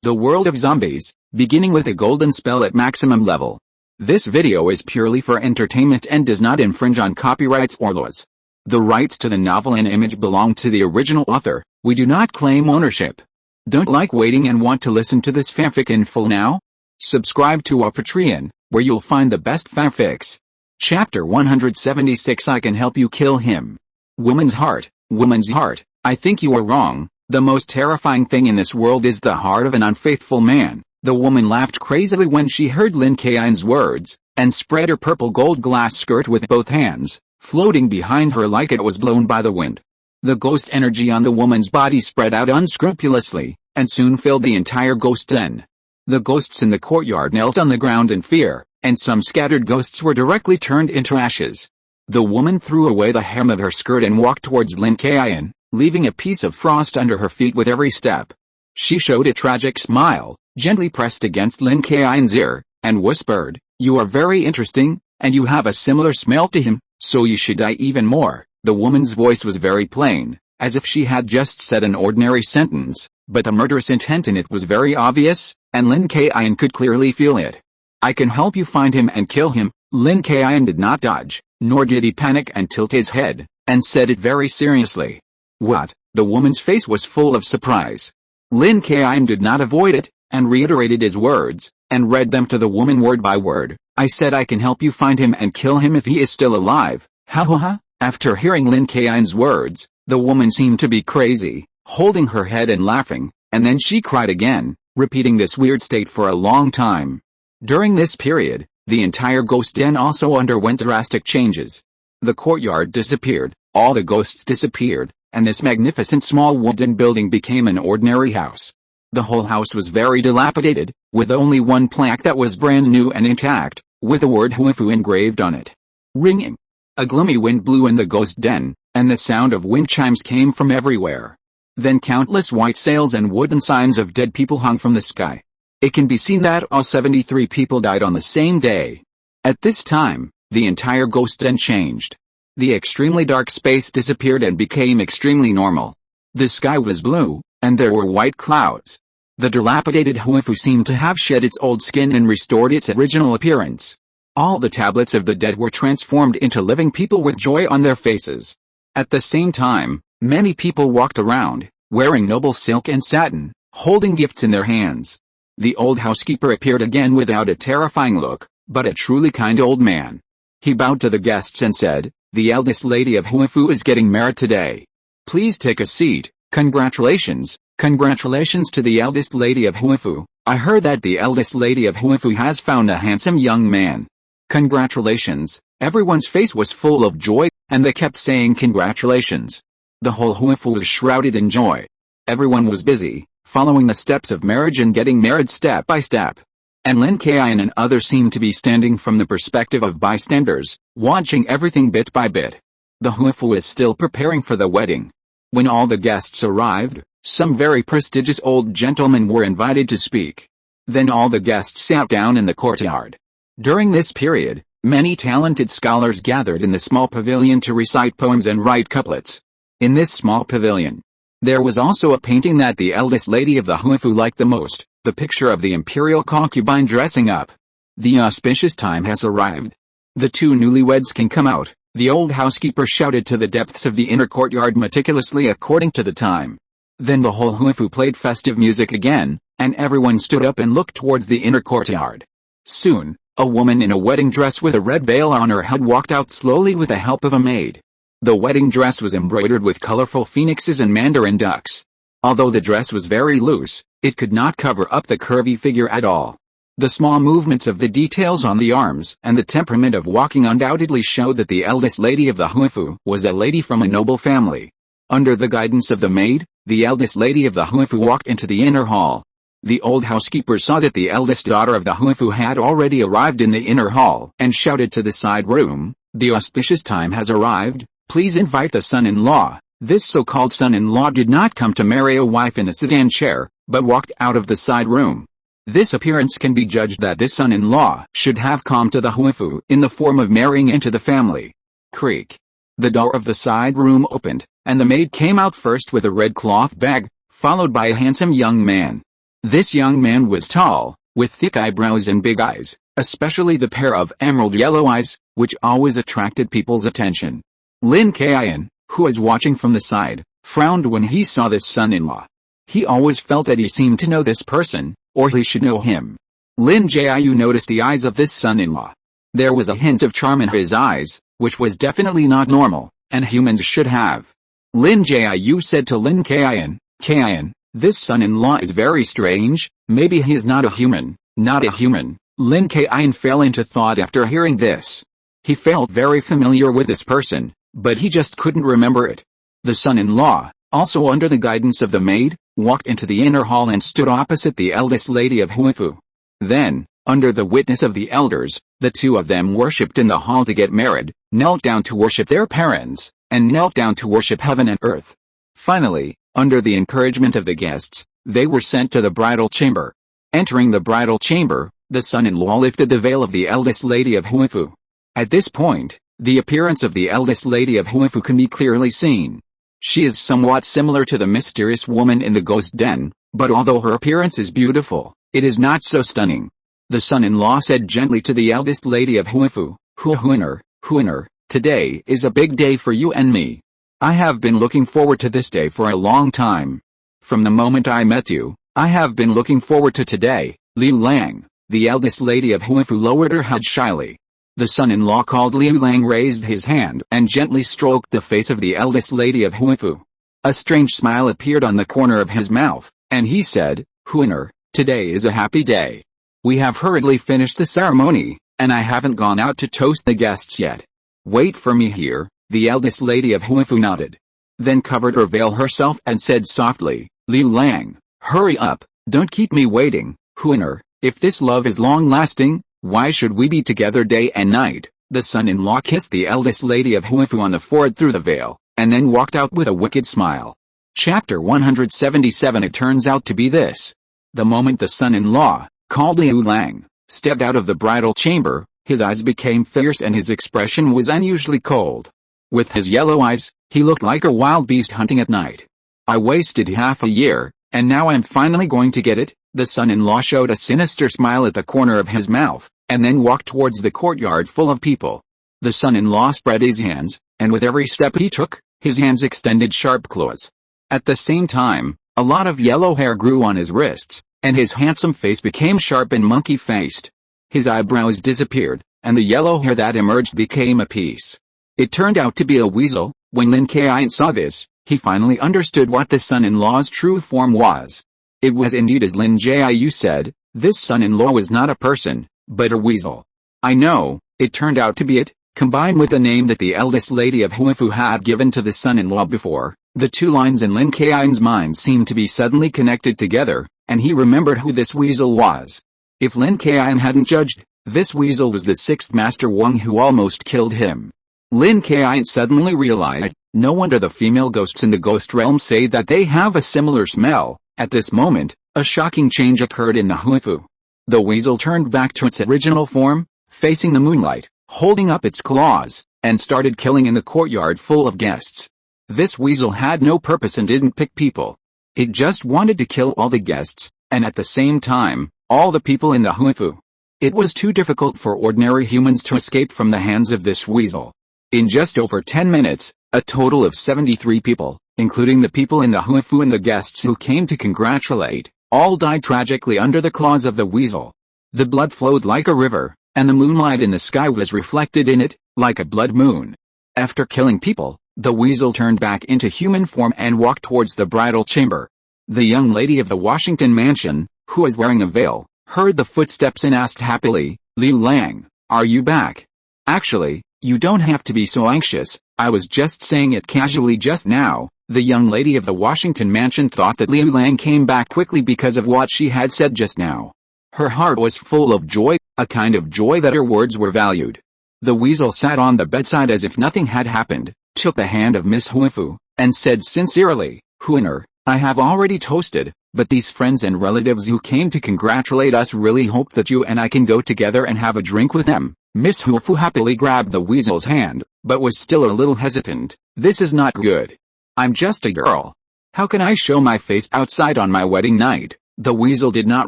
The world of zombies, beginning with a golden spell at maximum level. This video is purely for entertainment and does not infringe on copyrights or laws. The rights to the novel and image belong to the original author. We do not claim ownership. Don't like waiting and want to listen to this fanfic in full now? Subscribe to our Patreon, where you'll find the best fanfics. Chapter 176 I Can Help You Kill Him. Woman's heart, woman's heart, I think you are wrong. The most terrifying thing in this world is the heart of an unfaithful man. The woman laughed crazily when she heard Lin Kaiyun's words, and spread her purple gold glass skirt with both hands, floating behind her like it was blown by the wind. The ghost energy on the woman's body spread out unscrupulously, and soon filled the entire ghost den. The ghosts in the courtyard knelt on the ground in fear, and some scattered ghosts were directly turned into ashes. The woman threw away the hem of her skirt and walked towards Lin Kaiyun, leaving a piece of frost under her feet with every step. She showed a tragic smile, gently pressed against Lin Kaiyun's ear, and whispered, "You are very interesting, and you have a similar smell to him, so you should die even more." The woman's voice was very plain, as if she had just said an ordinary sentence, but the murderous intent in it was very obvious, and Lin Kaiyun could clearly feel it. "I can help you find him and kill him." Lin Kaiyun did not dodge, nor did he panic and tilt his head, and said it very seriously. "What?" The woman's face was full of surprise. Lin Kaiyun did not avoid it, and reiterated his words, and read them to the woman word by word. "I said I can help you find him and kill him if he is still alive." Ha ha ha. After hearing Lin Kaiyun's words, the woman seemed to be crazy, holding her head and laughing, and then she cried again, repeating this weird state for a long time. During this period, the entire ghost den also underwent drastic changes. The courtyard disappeared, all the ghosts disappeared, and this magnificent small wooden building became an ordinary house. The whole house was very dilapidated, with only one plaque that was brand new and intact, with the word Huifu engraved on it. Ringing. A gloomy wind blew in the ghost den, and the sound of wind chimes came from everywhere. Then countless white sails and wooden signs of dead people hung from the sky. It can be seen that all 73 people died on the same day. At this time, the entire ghost den changed. The extremely dark space disappeared and became extremely normal. The sky was blue, and there were white clouds. The dilapidated Huifu seemed to have shed its old skin and restored its original appearance. All the tablets of the dead were transformed into living people with joy on their faces. At the same time, many people walked around, wearing noble silk and satin, holding gifts in their hands. The old housekeeper appeared again without a terrifying look, but a truly kind old man. He bowed to the guests and said, "The eldest lady of Huifu is getting married today. Please take a seat. Congratulations, congratulations to the eldest lady of Huifu. I heard that the eldest lady of Huifu has found a handsome young man. Congratulations." Everyone's face was full of joy, and they kept saying congratulations. The whole Huifu was shrouded in joy. Everyone was busy, following the steps of marriage and getting married step by step. And Lin Kaiyun and others seemed to be standing from the perspective of bystanders, watching everything bit by bit. The Huifu is still preparing for the wedding. When all the guests arrived, some very prestigious old gentlemen were invited to speak. Then all the guests sat down in the courtyard. During this period, many talented scholars gathered in the small pavilion to recite poems and write couplets. In this small pavilion, there was also a painting that the eldest lady of the Huifu liked the most, the picture of the imperial concubine dressing up. The auspicious time has arrived. The two newlyweds can come out, the old housekeeper shouted to the depths of the inner courtyard meticulously according to the time. Then the whole Huifu played festive music again, and everyone stood up and looked towards the inner courtyard. Soon, a woman in a wedding dress with a red veil on her head walked out slowly with the help of a maid. The wedding dress was embroidered with colorful phoenixes and mandarin ducks. Although the dress was very loose, it could not cover up the curvy figure at all. The small movements of the details on the arms and the temperament of walking undoubtedly showed that the eldest lady of the Huifu was a lady from a noble family. Under the guidance of the maid, the eldest lady of the Huifu walked into the inner hall. The old housekeeper saw that the eldest daughter of the Huifu had already arrived in the inner hall and shouted to the side room, "The auspicious time has arrived, please invite the son-in-law." This so-called son-in-law did not come to marry a wife in a sedan chair, but walked out of the side room. This appearance can be judged that this son-in-law should have come to the Huifu in the form of marrying into the family. Creak. The door of the side room opened, and the maid came out first with a red cloth bag, followed by a handsome young man. This young man was tall, with thick eyebrows and big eyes, especially the pair of emerald yellow eyes, which always attracted people's attention. Lin Kaiyun, who was watching from the side, frowned when he saw this son-in-law. He always felt that he seemed to know this person, or he should know him. Lin Jiu noticed the eyes of this son-in-law. There was a hint of charm in his eyes, which was definitely not normal, and humans should have. Lin Jiu said to Lin Kaiyun, "Kaiyun, this son-in-law is very strange, maybe he is not a human." Not a human. Lin Kaiyun fell into thought after hearing this. He felt very familiar with this person, but he just couldn't remember it. The son-in-law, also under the guidance of the maid, walked into the inner hall and stood opposite the eldest lady of Huifu. Then, under the witness of the elders, the two of them worshipped in the hall to get married, knelt down to worship their parents, and knelt down to worship heaven and earth. Finally, under the encouragement of the guests, they were sent to the bridal chamber. Entering the bridal chamber, the son-in-law lifted the veil of the eldest lady of Huifu. At this point, the appearance of the eldest lady of Huifu can be clearly seen. She is somewhat similar to the mysterious woman in the ghost den, but although her appearance is beautiful, it is not so stunning. The son-in-law said gently to the eldest lady of Huifu, Huiner, today is a big day for you and me. I have been looking forward to this day for a long time. From the moment I met you, I have been looking forward to today." Liu Lang, the eldest lady of Huifu, lowered her head shyly. The son-in-law called Liu Lang raised his hand and gently stroked the face of the eldest lady of Huifu. A strange smile appeared on the corner of his mouth, and he said, "Huiner, today is a happy day. We have hurriedly finished the ceremony, and I haven't gone out to toast the guests yet. Wait for me here." The eldest lady of Huifu nodded. Then covered her veil herself and said softly, "Liu Lang, hurry up, don't keep me waiting, Huiner. If this love is long-lasting, why should we be together day and night?" The son-in-law kissed the eldest lady of Huifu on the forehead through the veil, and then walked out with a wicked smile. Chapter 177. It turns out to be this. The moment the son-in-law, called Liu Lang, stepped out of the bridal chamber, his eyes became fierce and his expression was unusually cold. With his yellow eyes, he looked like a wild beast hunting at night. "I wasted half a year, and now I'm finally going to get it." The son-in-law showed a sinister smile at the corner of his mouth, and then walked towards the courtyard full of people. The son-in-law spread his hands, and with every step he took, his hands extended sharp claws. At the same time, a lot of yellow hair grew on his wrists, and his handsome face became sharp and monkey-faced. His eyebrows disappeared, and the yellow hair that emerged became a piece. It turned out to be a weasel. When Lin Kaiyun saw this, he finally understood what the son-in-law's true form was. It was indeed as Lin Jiu said, this son-in-law was not a person, but a weasel. I know, it turned out to be it, combined with the name that the eldest lady of Huifu had given to the son-in-law before. The two lines in Lin Kaiyun's mind seemed to be suddenly connected together, and he remembered who this weasel was. If Lin Kaiyun hadn't judged, this weasel was the sixth Master Wang who almost killed him. Lin Kaiyun suddenly realized, no wonder the female ghosts in the ghost realm say that they have a similar smell. At this moment, a shocking change occurred in the Huifu. The weasel turned back to its original form, facing the moonlight, holding up its claws, and started killing in the courtyard full of guests. This weasel had no purpose and didn't pick people. It just wanted to kill all the guests, and at the same time, all the people in the Huifu. It was too difficult for ordinary humans to escape from the hands of this weasel. In just over 10 minutes, a total of 73 people, including the people in the Huifu and the guests who came to congratulate, all died tragically under the claws of the weasel. The blood flowed like a river, and the moonlight in the sky was reflected in it, like a blood moon. After killing people, the weasel turned back into human form and walked towards the bridal chamber. The young lady of the Washington mansion, who was wearing a veil, heard the footsteps and asked happily, "Liu Lang, are you back?" "Actually, you don't have to be so anxious, I was just saying it casually just now." The young lady of the Washington mansion thought that Liu Lang came back quickly because of what she had said just now. Her heart was full of joy, a kind of joy that her words were valued. The weasel sat on the bedside as if nothing had happened, took the hand of Miss Huifu, and said sincerely, "Huiner, I have already toasted, but these friends and relatives who came to congratulate us really hope that you and I can go together and have a drink with them." Miss Huifu happily grabbed the weasel's hand, but was still a little hesitant. "This is not good. I'm just a girl. How can I show my face outside on my wedding night?" The weasel did not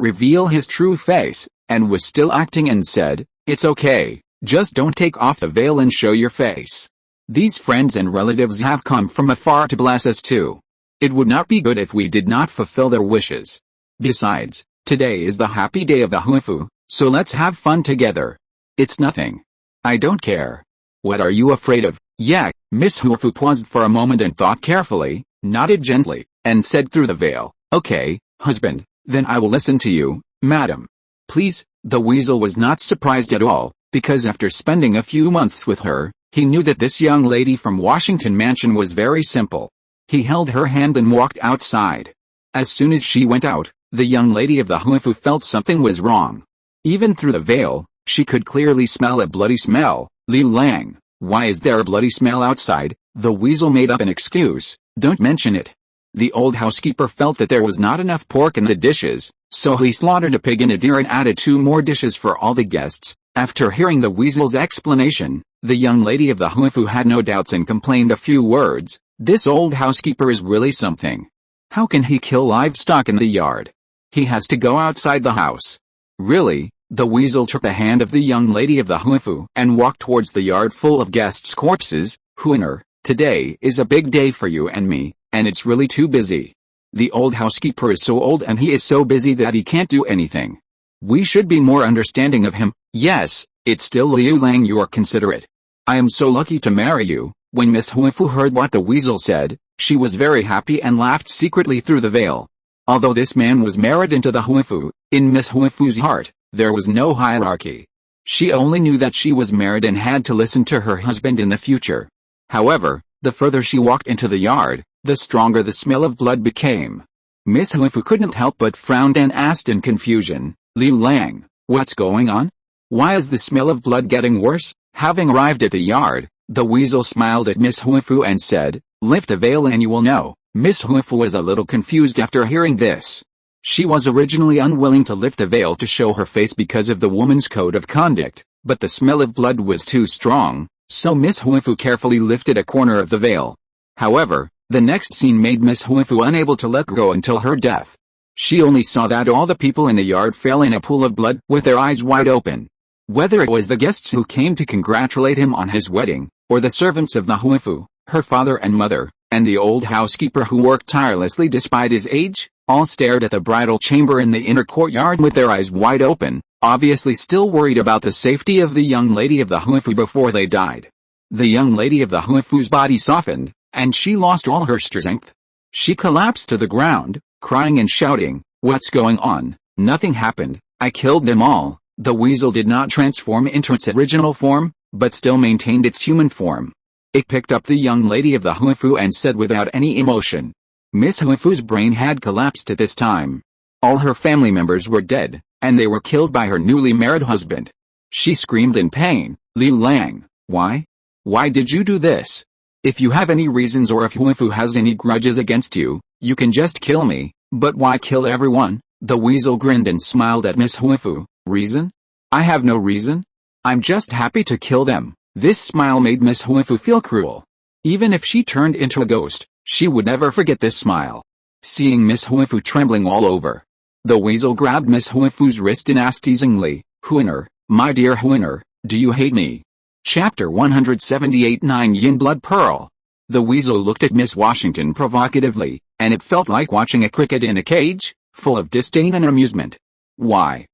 reveal his true face, and was still acting and said, "It's okay, just don't take off the veil and show your face. These friends and relatives have come from afar to bless us too. It would not be good if we did not fulfill their wishes. Besides, today is the happy day of the Huifu, so let's have fun together. It's nothing. I don't care. What are you afraid of?" "Yeah." Miss Huifu paused for a moment and thought carefully, nodded gently, and said through the veil, "Okay, husband, then I will listen to you, madam. Please." The weasel was not surprised at all, because after spending a few months with her, he knew that this young lady from Washington Mansion was very simple. He held her hand and walked outside. As soon as she went out, the young lady of the Huifu felt something was wrong. Even through the veil, she could clearly smell a bloody smell. "Li Lang, why is there a bloody smell outside?" The weasel made up an excuse, "Don't mention it." The old housekeeper felt that there was not enough pork in the dishes, so he slaughtered a pig and a deer and added 2 more dishes for all the guests. After hearing the weasel's explanation, the young lady of the Huifu had no doubts and complained a few words. "This old housekeeper is really something. How can he kill livestock in the yard? He has to go outside the house." "Really?" The weasel took the hand of the young lady of the Huifu and walked towards the yard full of guests' corpses. "Huiner, today is a big day for you and me, and it's really too busy. The old housekeeper is so old and he is so busy that he can't do anything. We should be more understanding of him." "Yes, it's still Liu Lang, you are considerate. I am so lucky to marry you." When Miss Huifu heard what the weasel said, she was very happy and laughed secretly through the veil. Although this man was married into the Huifu, in Miss Huifu's heart, there was no hierarchy. She only knew that she was married and had to listen to her husband in the future. However, the further she walked into the yard, the stronger the smell of blood became. Miss Huifu couldn't help but frown and asked in confusion, "Liu Lang, what's going on? Why is the smell of blood getting worse?" Having arrived at the yard, the weasel smiled at Miss Huifu and said, "Lift the veil and you will know." Miss Huifu was a little confused after hearing this. She was originally unwilling to lift the veil to show her face because of the woman's code of conduct, but the smell of blood was too strong, so Miss Huifu carefully lifted a corner of the veil. However, the next scene made Miss Huifu unable to let go until her death. She only saw that all the people in the yard fell in a pool of blood with their eyes wide open. Whether it was the guests who came to congratulate him on his wedding, or the servants of the Huifu, her father and mother, and the old housekeeper who worked tirelessly despite his age, all stared at the bridal chamber in the inner courtyard with their eyes wide open, obviously still worried about the safety of the young lady of the Huifu before they died. The young lady of the Huifu's body softened, and she lost all her strength. She collapsed to the ground, crying and shouting, "What's going on? Nothing happened, I killed them all." The weasel did not transform into its original form, but still maintained its human form. It picked up the young lady of the Huifu and said without any emotion. Miss Huifu's brain had collapsed at this time. All her family members were dead, and they were killed by her newly married husband. She screamed in pain, "Liu Lang, why? Why did you do this? If you have any reasons or if Huifu has any grudges against you, you can just kill me, but why kill everyone?" The weasel grinned and smiled at Miss Huifu. "Reason? I have no reason. I'm just happy to kill them." This smile made Miss Huifu feel cruel. Even if she turned into a ghost, she would never forget this smile. Seeing Miss Huifu trembling all over, the weasel grabbed Miss Huifu's wrist and asked teasingly, "Huiner, my dear Huiner, do you hate me?" Chapter 178 9 Yin Blood Pearl. The weasel looked at Miss Washington provocatively, and it felt like watching a cricket in a cage, full of disdain and amusement. Why?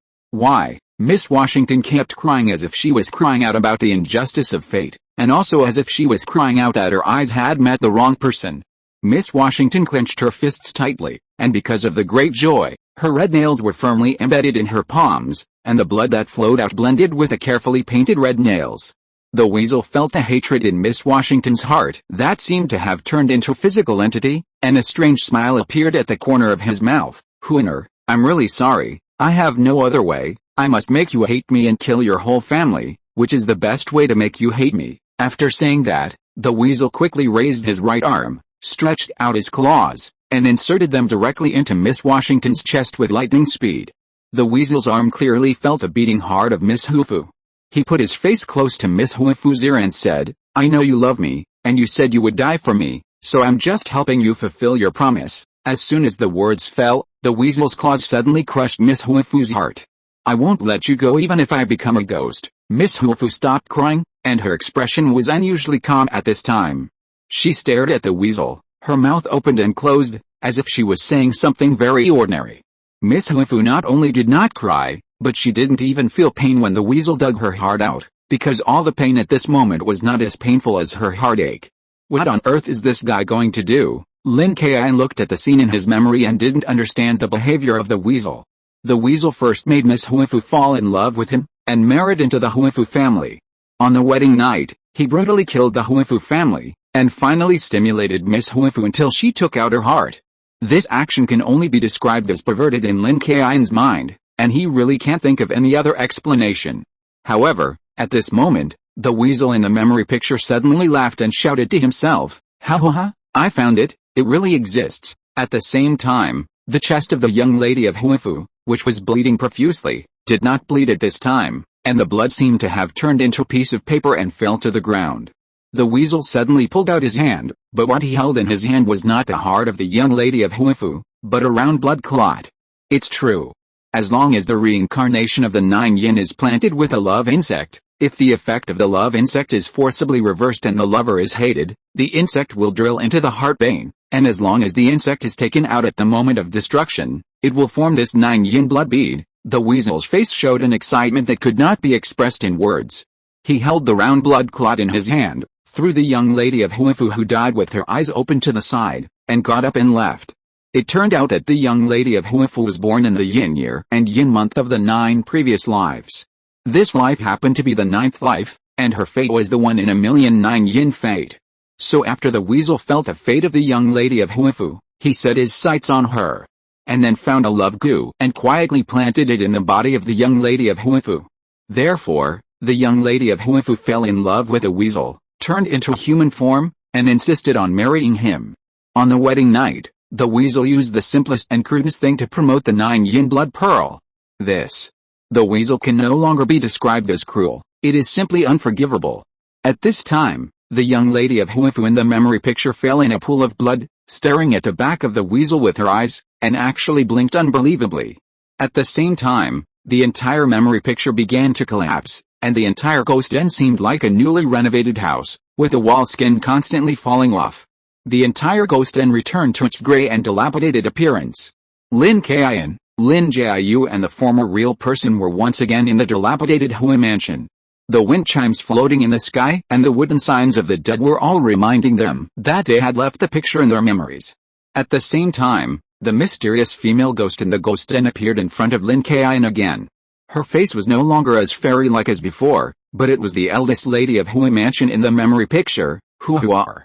Miss Washington kept crying as if she was crying out about the injustice of fate, and also as if she was crying out that her eyes had met the wrong person. Miss Washington clenched her fists tightly, and because of the great joy, her red nails were firmly embedded in her palms, and the blood that flowed out blended with the carefully painted red nails. The weasel felt a hatred in Miss Washington's heart that seemed to have turned into a physical entity, and a strange smile appeared at the corner of his mouth. "Huiner, I'm really sorry, I have no other way. I must make you hate me and kill your whole family, which is the best way to make you hate me." After saying that, the weasel quickly raised his right arm, stretched out his claws, and inserted them directly into Miss Washington's chest with lightning speed. The weasel's arm clearly felt the beating heart of Miss Huifu. He put his face close to Miss Huifu's ear and said, "I know you love me, and you said you would die for me, so I'm just helping you fulfill your promise." As soon as the words fell, The weasel's claws suddenly crushed Miss Huifu's heart. "I won't let you go even if I become a ghost." Miss Huifu stopped crying, and her expression was unusually calm at this time. She stared at the weasel, her mouth opened and closed, as if she was saying something very ordinary. Miss Huifu not only did not cry, but she didn't even feel pain when the weasel dug her heart out, because all the pain at this moment was not as painful as her heartache. What on earth is this guy going to do? Lin Kaiyun looked at the scene in his memory and didn't understand the behavior of the weasel. The weasel first made Miss Huifu fall in love with him, and married into the Huifu family. On the wedding night, he brutally killed the Huifu family, and finally stimulated Miss Huifu until she took out her heart. This action can only be described as perverted in Lin Kaiyun's mind, and he really can't think of any other explanation. However, at this moment, the weasel in the memory picture suddenly laughed and shouted to himself, "Ha ha ha, I found it, it really exists." At the same time, the chest of the young lady of Huifu, which was bleeding profusely, did not bleed at this time, and the blood seemed to have turned into a piece of paper and fell to the ground. The weasel suddenly pulled out his hand, but what he held in his hand was not the heart of the young lady of Huifu, but a round blood clot. It's true. As long as the reincarnation of the 9 yin is planted with a love insect, if the effect of the love insect is forcibly reversed and the lover is hated, the insect will drill into the heart vein, and as long as the insect is taken out at the moment of destruction, it will form this 9 yin blood bead. The weasel's face showed an excitement that could not be expressed in words. He held the round blood clot in his hand, threw the young lady of Huifu who died with her eyes open to the side, and got up and left. It turned out that the young lady of Huifu was born in the yin year and yin month of the 9 previous lives. This life happened to be the 9th life, and her fate was the 1 in a million 9 yin fate. So after the weasel felt the fate of the young lady of Huifu, he set his sights on her, and then found a love goo and quietly planted it in the body of the young lady of Huifu. Therefore, the young lady of Huifu fell in love with the weasel, turned into human form, and insisted on marrying him. On the wedding night, the weasel used the simplest and crudest thing to promote the 9 yin blood pearl. The weasel can no longer be described as cruel, it is simply unforgivable. At this time, the young lady of Huifu in the memory picture fell in a pool of blood, staring at the back of the weasel with her eyes, and actually blinked unbelievably. At the same time, the entire memory picture began to collapse, and the entire ghost den seemed like a newly renovated house, with the wall skin constantly falling off. The entire ghost den returned to its gray and dilapidated appearance. Lin Kaiyun, Lin Jiu and the former real person were once again in the dilapidated Hui mansion. The wind chimes floating in the sky and the wooden signs of the dead were all reminding them that they had left the picture in their memories. At the same time, the mysterious female ghost in the ghost den appeared in front of Lin Kaiyun again. Her face was no longer as fairy-like as before, but it was the eldest lady of Hui mansion in the memory picture, Huar,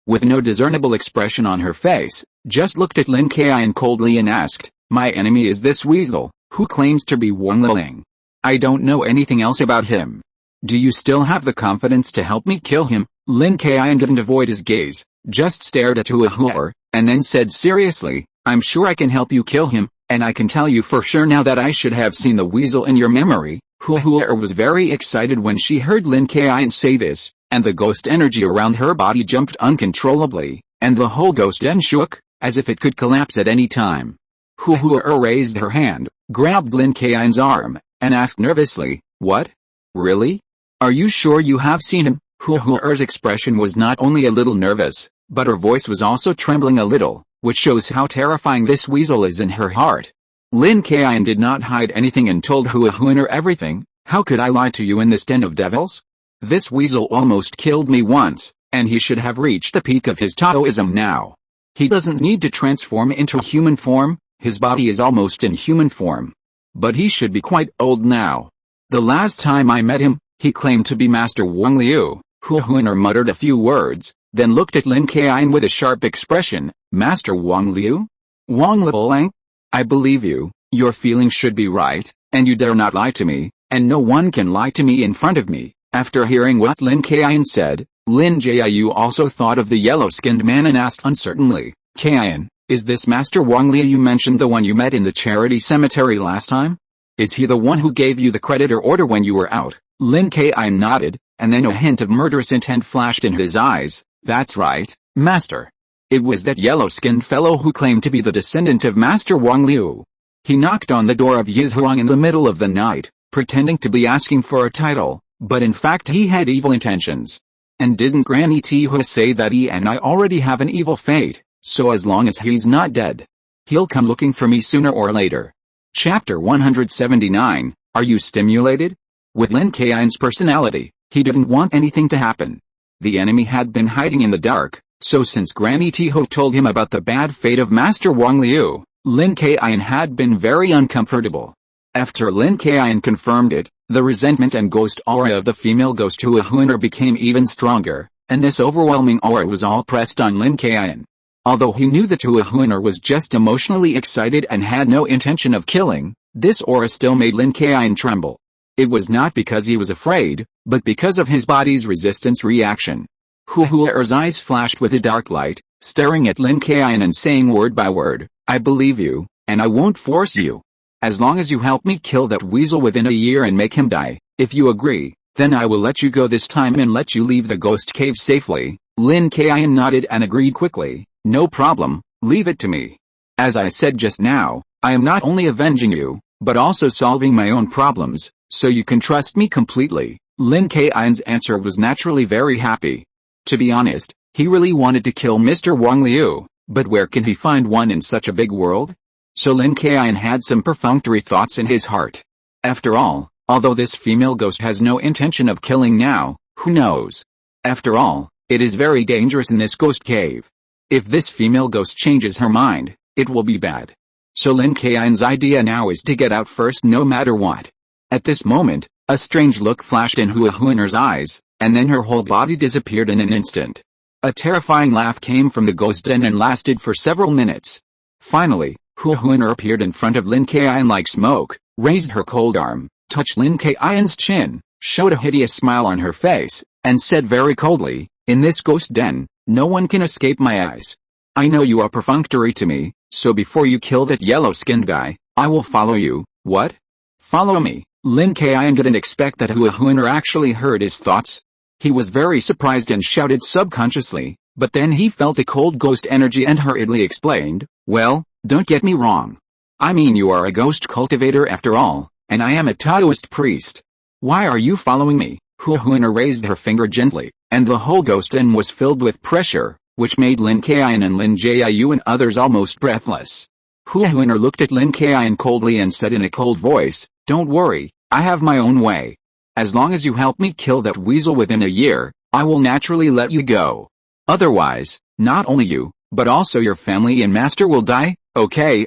with no discernible expression on her face, just looked at Lin Kaiyun coldly and asked, "My enemy is this weasel, who claims to be Wang Liling. I don't know anything else about him. Do you still have the confidence to help me kill him?" Lin Kaiyun didn't avoid his gaze, just stared at Huar, and then said seriously, "I'm sure I can help you kill him, and I can tell you for sure now that I should have seen the weasel in your memory." Huar was very excited when she heard Lin Kaiyun say this, and the ghost energy around her body jumped uncontrollably, and the whole ghost den shook, as if it could collapse at any time. Huar raised her hand, grabbed Lin Kaiyun's arm, and asked nervously, "What? Really? Are you sure you have seen him?" Huar's expression was not only a little nervous, but her voice was also trembling a little, which shows how terrifying this weasel is in her heart. Lin Kaiyun did not hide anything and told Huar everything. "How could I lie to you in this den of devils? This weasel almost killed me once, and he should have reached the peak of his Taoism now. He doesn't need to transform into human form, his body is almost in human form. But he should be quite old now. The last time I met him, he claimed to be Master Wang Liu." Huar muttered a few words, then looked at Lin Kaiyun with a sharp expression. "Master Wang Liu? Wang Liu? I believe you, your feelings should be right, and you dare not lie to me, and no one can lie to me in front of me." After hearing what Lin Kaiyun said, Lin Jiu also thought of the yellow-skinned man and asked uncertainly, "Kaiyun, is this Master Wang Liu you mentioned the one you met in the charity cemetery last time? Is he the one who gave you the creditor order when you were out?" Lin Kaiyun nodded, and then a hint of murderous intent flashed in his eyes. "That's right, Master. It was that yellow-skinned fellow who claimed to be the descendant of Master Wang Liu. He knocked on the door of Yizhuang in the middle of the night, pretending to be asking for a title, but in fact he had evil intentions. And didn't Granny Taiyi say that he and I already have an evil fate, so as long as he's not dead, he'll come looking for me sooner or later. Chapter 179, Are You Stimulated? With Lin Kaiyun's personality, he didn't want anything to happen. The enemy had been hiding in the dark, so since Granny Taiyi told him about the bad fate of Master Wang Liu, Lin Kaiyun had been very uncomfortable. After Lin Kaiyun confirmed it, the resentment and ghost aura of the female ghost Huahuaner became even stronger, and this overwhelming aura was all pressed on Lin Kaiyun. Although he knew that Huahuaner was just emotionally excited and had no intention of killing, this aura still made Lin Kaiyun tremble. It was not because he was afraid, but because of his body's resistance reaction. Huahuaner's eyes flashed with a dark light, staring at Lin Kaiyun and saying word by word, I believe you, and I won't force you. As long as you help me kill that weasel within a year and make him die, if you agree, then I will let you go this time and let you leave the ghost cave safely. Lin Kaiyun nodded and agreed quickly, no problem, leave it to me. As I said just now, I am not only avenging you, but also solving my own problems, so you can trust me completely. Lin Kaiyun's answer was naturally very happy. To be honest, he really wanted to kill Mr. Wang Liu, but where can he find one in such a big world? So Lin Kaiyun had some perfunctory thoughts in his heart. After all, although this female ghost has no intention of killing now, who knows? After all, it is very dangerous in this ghost cave. If this female ghost changes her mind, it will be bad. So Lin Kaiyun's idea now is to get out first no matter what. At this moment, a strange look flashed in Huahuaner's eyes, and then her whole body disappeared in an instant. A terrifying laugh came from the ghost den and lasted for several minutes. Finally, Huahuaner appeared in front of Lin Kaiyun like smoke, raised her cold arm, touched Lin Kaiyun's chin, showed a hideous smile on her face, and said very coldly, in this ghost den, no one can escape my eyes. I know you are perfunctory to me, so before you kill that yellow-skinned guy, I will follow you. What? Follow me? Lin Kaiyun didn't expect that Huahuaner actually heard his thoughts. He was very surprised and shouted subconsciously, but then he felt the cold ghost energy and hurriedly explained, well, don't get me wrong. I mean you are a ghost cultivator after all, and I am a Taoist priest. Why are you following me? Huahuaner raised her finger gently, and the whole ghost den was filled with pressure, which made Lin Kaiyun and Lin Jiu and others almost breathless. Huahuaner looked at Lin Kaiyun coldly and said in a cold voice, don't worry, I have my own way. As long as you help me kill that weasel within a year, I will naturally let you go. Otherwise, not only you, but also your family and master will die. Okay,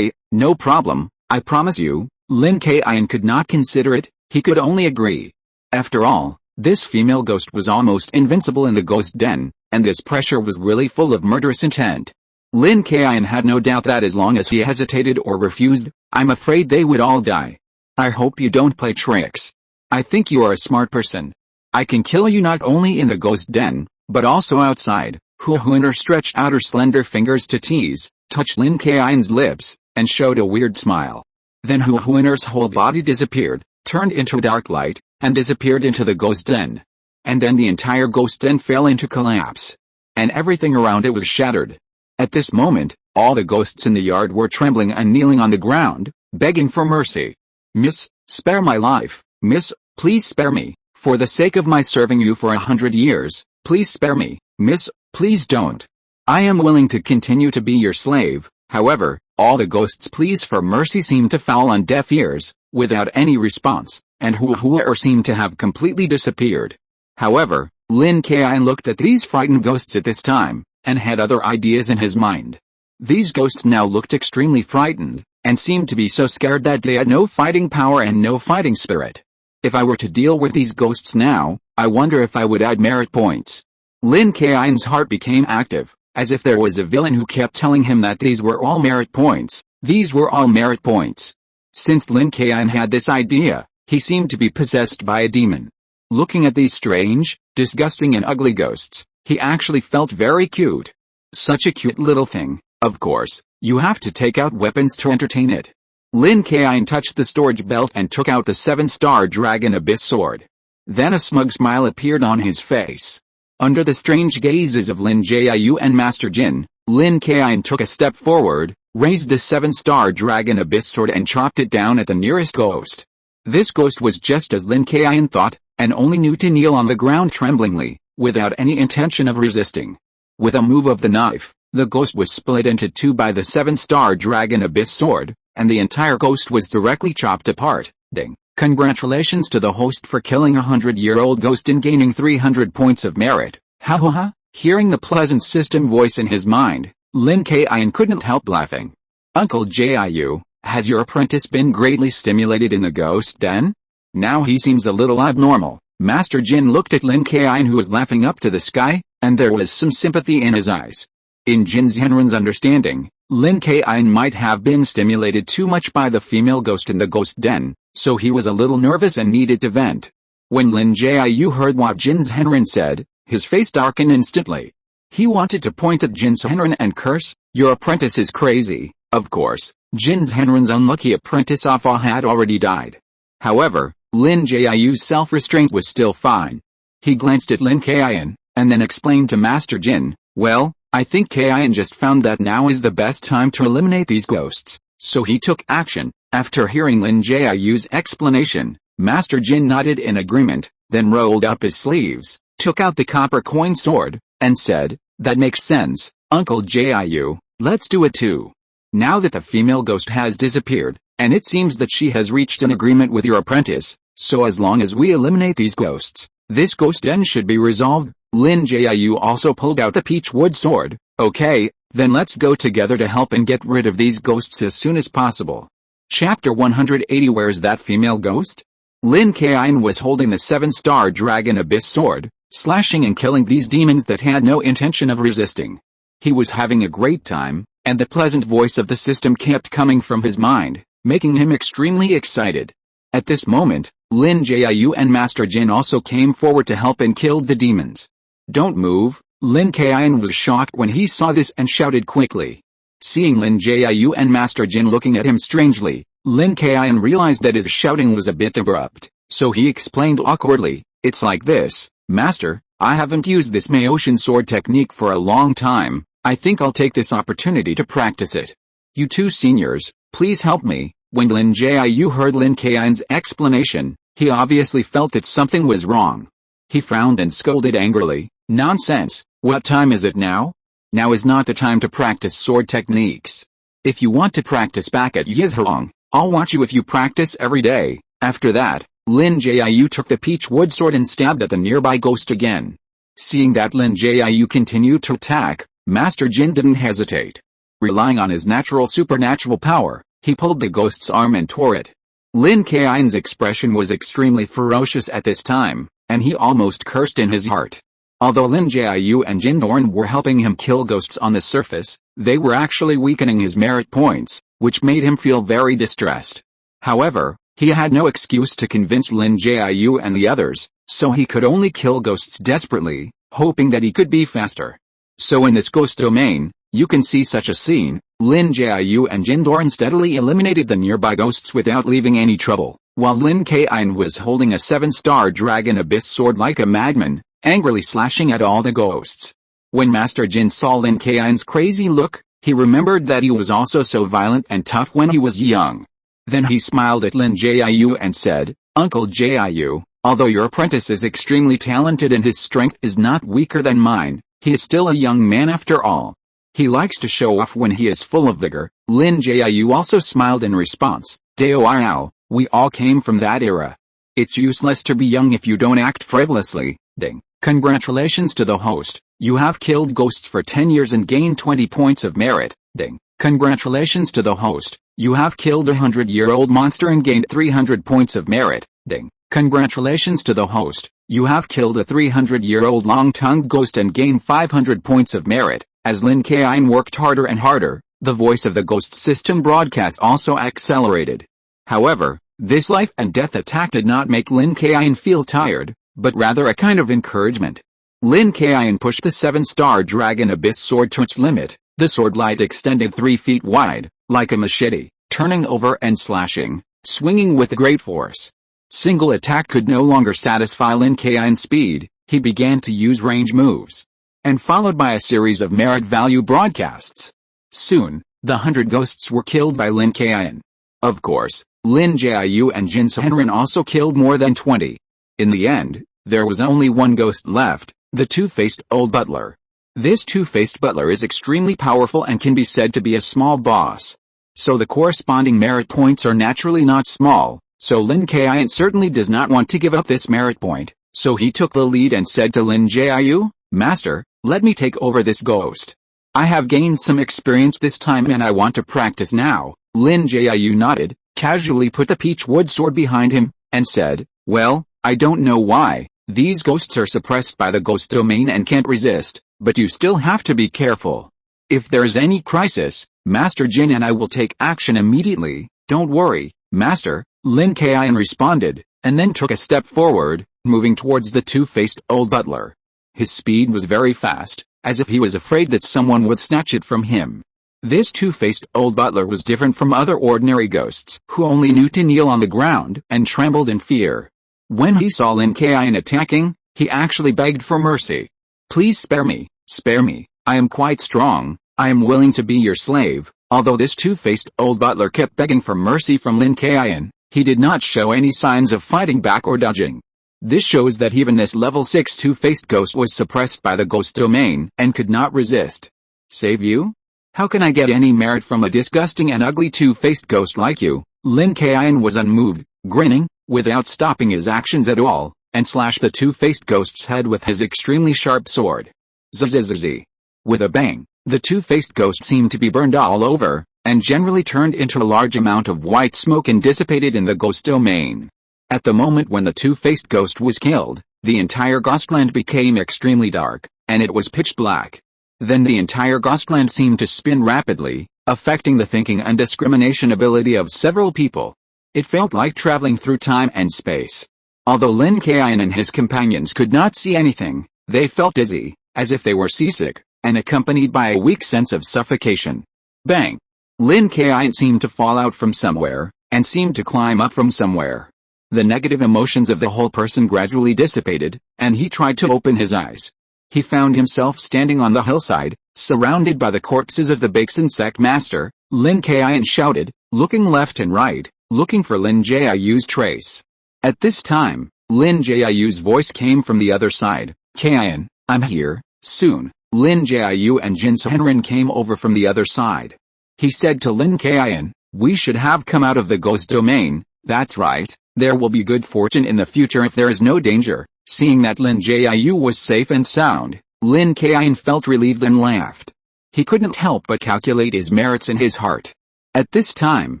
no problem, I promise you. Lin Kaiyun could not consider it, he could only agree. After all, this female ghost was almost invincible in the ghost den, and this pressure was really full of murderous intent. Lin Kaiyun had no doubt that as long as he hesitated or refused, I'm afraid they would all die. I hope you don't play tricks. I think you are a smart person. I can kill you not only in the ghost den, but also outside. Huahuaner stretched out her slender fingers to tease, touched Lin Kaiyun's lips, and showed a weird smile. Then Huahuaner's whole body disappeared, turned into dark light, and disappeared into the ghost den. And then the entire ghost den fell into collapse. And everything around it was shattered. At this moment, all the ghosts in the yard were trembling and kneeling on the ground, begging for mercy. Miss, spare my life. Miss, please spare me. For the sake of my serving you for 100 years, please spare me. Miss, please don't. I am willing to continue to be your slave. However, all the ghosts' pleas for mercy seemed to fall on deaf ears, without any response, and Huahuaner seemed to have completely disappeared. However, Lin Kaiyun looked at these frightened ghosts at this time, and had other ideas in his mind. These ghosts now looked extremely frightened, and seemed to be so scared that they had no fighting power and no fighting spirit. If I were to deal with these ghosts now, I wonder if I would add merit points. Lin Kaiyun's heart became active, as if there was a villain who kept telling him that these were all merit points. These were all merit points. Since Lin Kaiyun had this idea, he seemed to be possessed by a demon. Looking at these strange, disgusting and ugly ghosts, he actually felt very cute. Such a cute little thing. Of course, you have to take out weapons to entertain it. Lin Kaiyun touched the storage belt and took out the 7-star Dragon Abyss sword. Then a smug smile appeared on his face. Under the strange gazes of Lin Jiu and Master Jin, Lin Kaiyun took a step forward, raised the 7-star dragon abyss sword and chopped it down at the nearest ghost. This ghost was just as Lin Kaiyun thought, and only knew to kneel on the ground tremblingly, without any intention of resisting. With a move of the knife, the ghost was split into two by the 7-star dragon abyss sword, and the entire ghost was directly chopped apart. Ding. Congratulations to the host for killing a 100-year-old ghost and gaining 300 points of merit. Ha ha ha. Hearing the pleasant system voice in his mind, Lin Kaiyun couldn't help laughing. Uncle Jiu, has your apprentice been greatly stimulated in the ghost den? Now he seems a little abnormal. Master Jin looked at Lin Kaiyun, who was laughing up to the sky, and there was some sympathy in his eyes. In Jin Zhenren's understanding, Lin Kaiyun might have been stimulated too much by the female ghost in the ghost den, so he was a little nervous and needed to vent. When Lin Jiu heard what Jin Zhenren said, his face darkened instantly. He wanted to point at Jin Zhenren and curse, "Your apprentice is crazy." Of course, Jin Zhenren's unlucky apprentice Afa had already died. However, Lin Jiu's self-restraint was still fine. He glanced at Lin Kaiyun, and then explained to Master Jin, "Well, I think Kaiyun just found that now is the best time to eliminate these ghosts." So he took action. After hearing Lin Jiu's explanation, Master Jin nodded in agreement, then rolled up his sleeves, took out the copper coin sword, and said, "That makes sense, Uncle Jiu, let's do it too. Now that the female ghost has disappeared, and it seems that she has reached an agreement with your apprentice, so as long as we eliminate these ghosts, this ghost den should be resolved." Lin Jiu also pulled out the peach wood sword. "Okay, then let's go together to help and get rid of these ghosts as soon as possible." Chapter 180. Where's that female ghost? Lin Kaiyun was holding the 7-star dragon abyss sword, slashing and killing these demons that had no intention of resisting. He was having a great time, and the pleasant voice of the system kept coming from his mind, making him extremely excited. At this moment, Lin Jiu and Master Jin also came forward to help and killed the demons. "Don't move." Lin Kaiyun was shocked when he saw this and shouted quickly. Seeing Lin Jiu and Master Jin looking at him strangely, Lin Kaiyun realized that his shouting was a bit abrupt, so he explained awkwardly, "It's like this, Master, I haven't used this Maotian sword technique for a long time. I think I'll take this opportunity to practice it. You two seniors, please help me." When Lin Jiu heard Lin Kaiyun's explanation, he obviously felt that something was wrong. He frowned and scolded angrily, "Nonsense, what time is it now? Now is not the time to practice sword techniques. If you want to practice back at Yizhuang, I'll watch you if you practice every day." After that, Lin Jiu took the peach wood sword and stabbed at the nearby ghost again. Seeing that Lin Jiu continued to attack, Master Jin didn't hesitate. Relying on his supernatural power, he pulled the ghost's arm and tore it. Lin Kaiyun's expression was extremely ferocious at this time, and he almost cursed in his heart. Although Lin Jiu and Jin Dorn were helping him kill ghosts on the surface, they were actually weakening his merit points, which made him feel very distressed. However, he had no excuse to convince Lin Jiu and the others, so he could only kill ghosts desperately, hoping that he could be faster. So in this ghost domain, you can see such a scene. Lin Jiu and Jin Dorn steadily eliminated the nearby ghosts without leaving any trouble, while Lin Kaiyun was holding a 7-star dragon abyss sword like a madman, angrily slashing at all the ghosts. When Master Jin saw Lin Kaiyun's crazy look, he remembered that he was also so violent and tough when he was young. Then he smiled at Lin Jiu and said, "Uncle Jiu, although your apprentice is extremely talented and his strength is not weaker than mine, he is still a young man after all. He likes to show off when he is full of vigor." Lin Jiu also smiled in response, "Dao, we all came from that era. It's useless to be young if you don't act frivolously." Ding. Congratulations to the host, you have killed ghosts for 10 years and gained 20 points of merit. Ding. Congratulations to the host, you have killed a 100-year-old monster and gained 300 points of merit. Ding. Congratulations to the host, you have killed a 300-year-old long-tongued ghost and gained 500 points of merit. As Lin Kaiyun worked harder and harder, the voice of the ghost system broadcast also accelerated. However, this life and death attack did not make Lin Kaiyun feel tired, but rather a kind of encouragement. Lin Kaiyun pushed the 7-star dragon abyss sword to its limit. The sword light extended 3 feet wide, like a machete, turning over and slashing, swinging with great force. Single attack could no longer satisfy Lin Kaiyun's speed. he began to use range moves. And followed by a series of merit value broadcasts. Soon, the 100 ghosts were killed by Lin Kaiyun. Of course, Lin Jiu and Jin Zhengying also killed more than 20. In the end, there was only one ghost left, the two-faced old butler. This two-faced butler is extremely powerful and can be said to be a small boss. So the corresponding merit points are naturally not small, so Lin Kaiyun certainly does not want to give up this merit point, so he took the lead and said to Lin Jiu, "Master, let me take over this ghost. I have gained some experience this time and I want to practice now." Lin Jiu nodded, casually put the peach wood sword behind him, and said, "Well, I don't know why, these ghosts are suppressed by the ghost domain and can't resist, but you still have to be careful. If there's any crisis, Master Jin and I will take action immediately." "Don't worry, Master," Lin Kaiyun responded, and then took a step forward, moving towards the two-faced old butler. His speed was very fast, as if he was afraid that someone would snatch it from him. This two-faced old butler was different from other ordinary ghosts, who only knew to kneel on the ground and trembled in fear. When he saw Lin Kaiyun attacking, he actually begged for mercy. "Please spare me, I am quite strong, I am willing to be your slave." Although this two-faced old butler kept begging for mercy from Lin Kaiyun, he did not show any signs of fighting back or dodging. This shows that even this level 6 two-faced ghost was suppressed by the ghost domain and could not resist. "Save you? How can I get any merit from a disgusting and ugly two-faced ghost like you?" Lin Kaiyun was unmoved, grinning, without stopping his actions at all, and slashed the two-faced ghost's head with his extremely sharp sword. Zzz. With a bang, the two-faced ghost seemed to be burned all over, and generally turned into a large amount of white smoke and dissipated in the ghost domain. At the moment when the two-faced ghost was killed, the entire ghostland became extremely dark, and it was pitch black. Then the entire ghostland seemed to spin rapidly, affecting the thinking and discrimination ability of several people. It felt like traveling through time and space. Although Lin Kaiyun and his companions could not see anything, they felt dizzy, as if they were seasick, and accompanied by a weak sense of suffocation. Bang! Lin Kaiyun seemed to fall out from somewhere, and seemed to climb up from somewhere. The negative emotions of the whole person gradually dissipated, and he tried to open his eyes. He found himself standing on the hillside, surrounded by the corpses of the Baeksan sect master. Lin Kaiyun shouted, looking left and right, looking for Lin Jiu's trace. At this time, Lin Jiu's voice came from the other side. "Kaiyun, I'm here." Soon, Lin Jiu and Jin Zhengying came over from the other side. He said to Lin Kaiyun, "We should have come out of the ghost domain." "That's right, there will be good fortune in the future if there is no danger." Seeing that Lin Jiu was safe and sound, Lin Kaiyun felt relieved and laughed. He couldn't help but calculate his merits in his heart. At this time,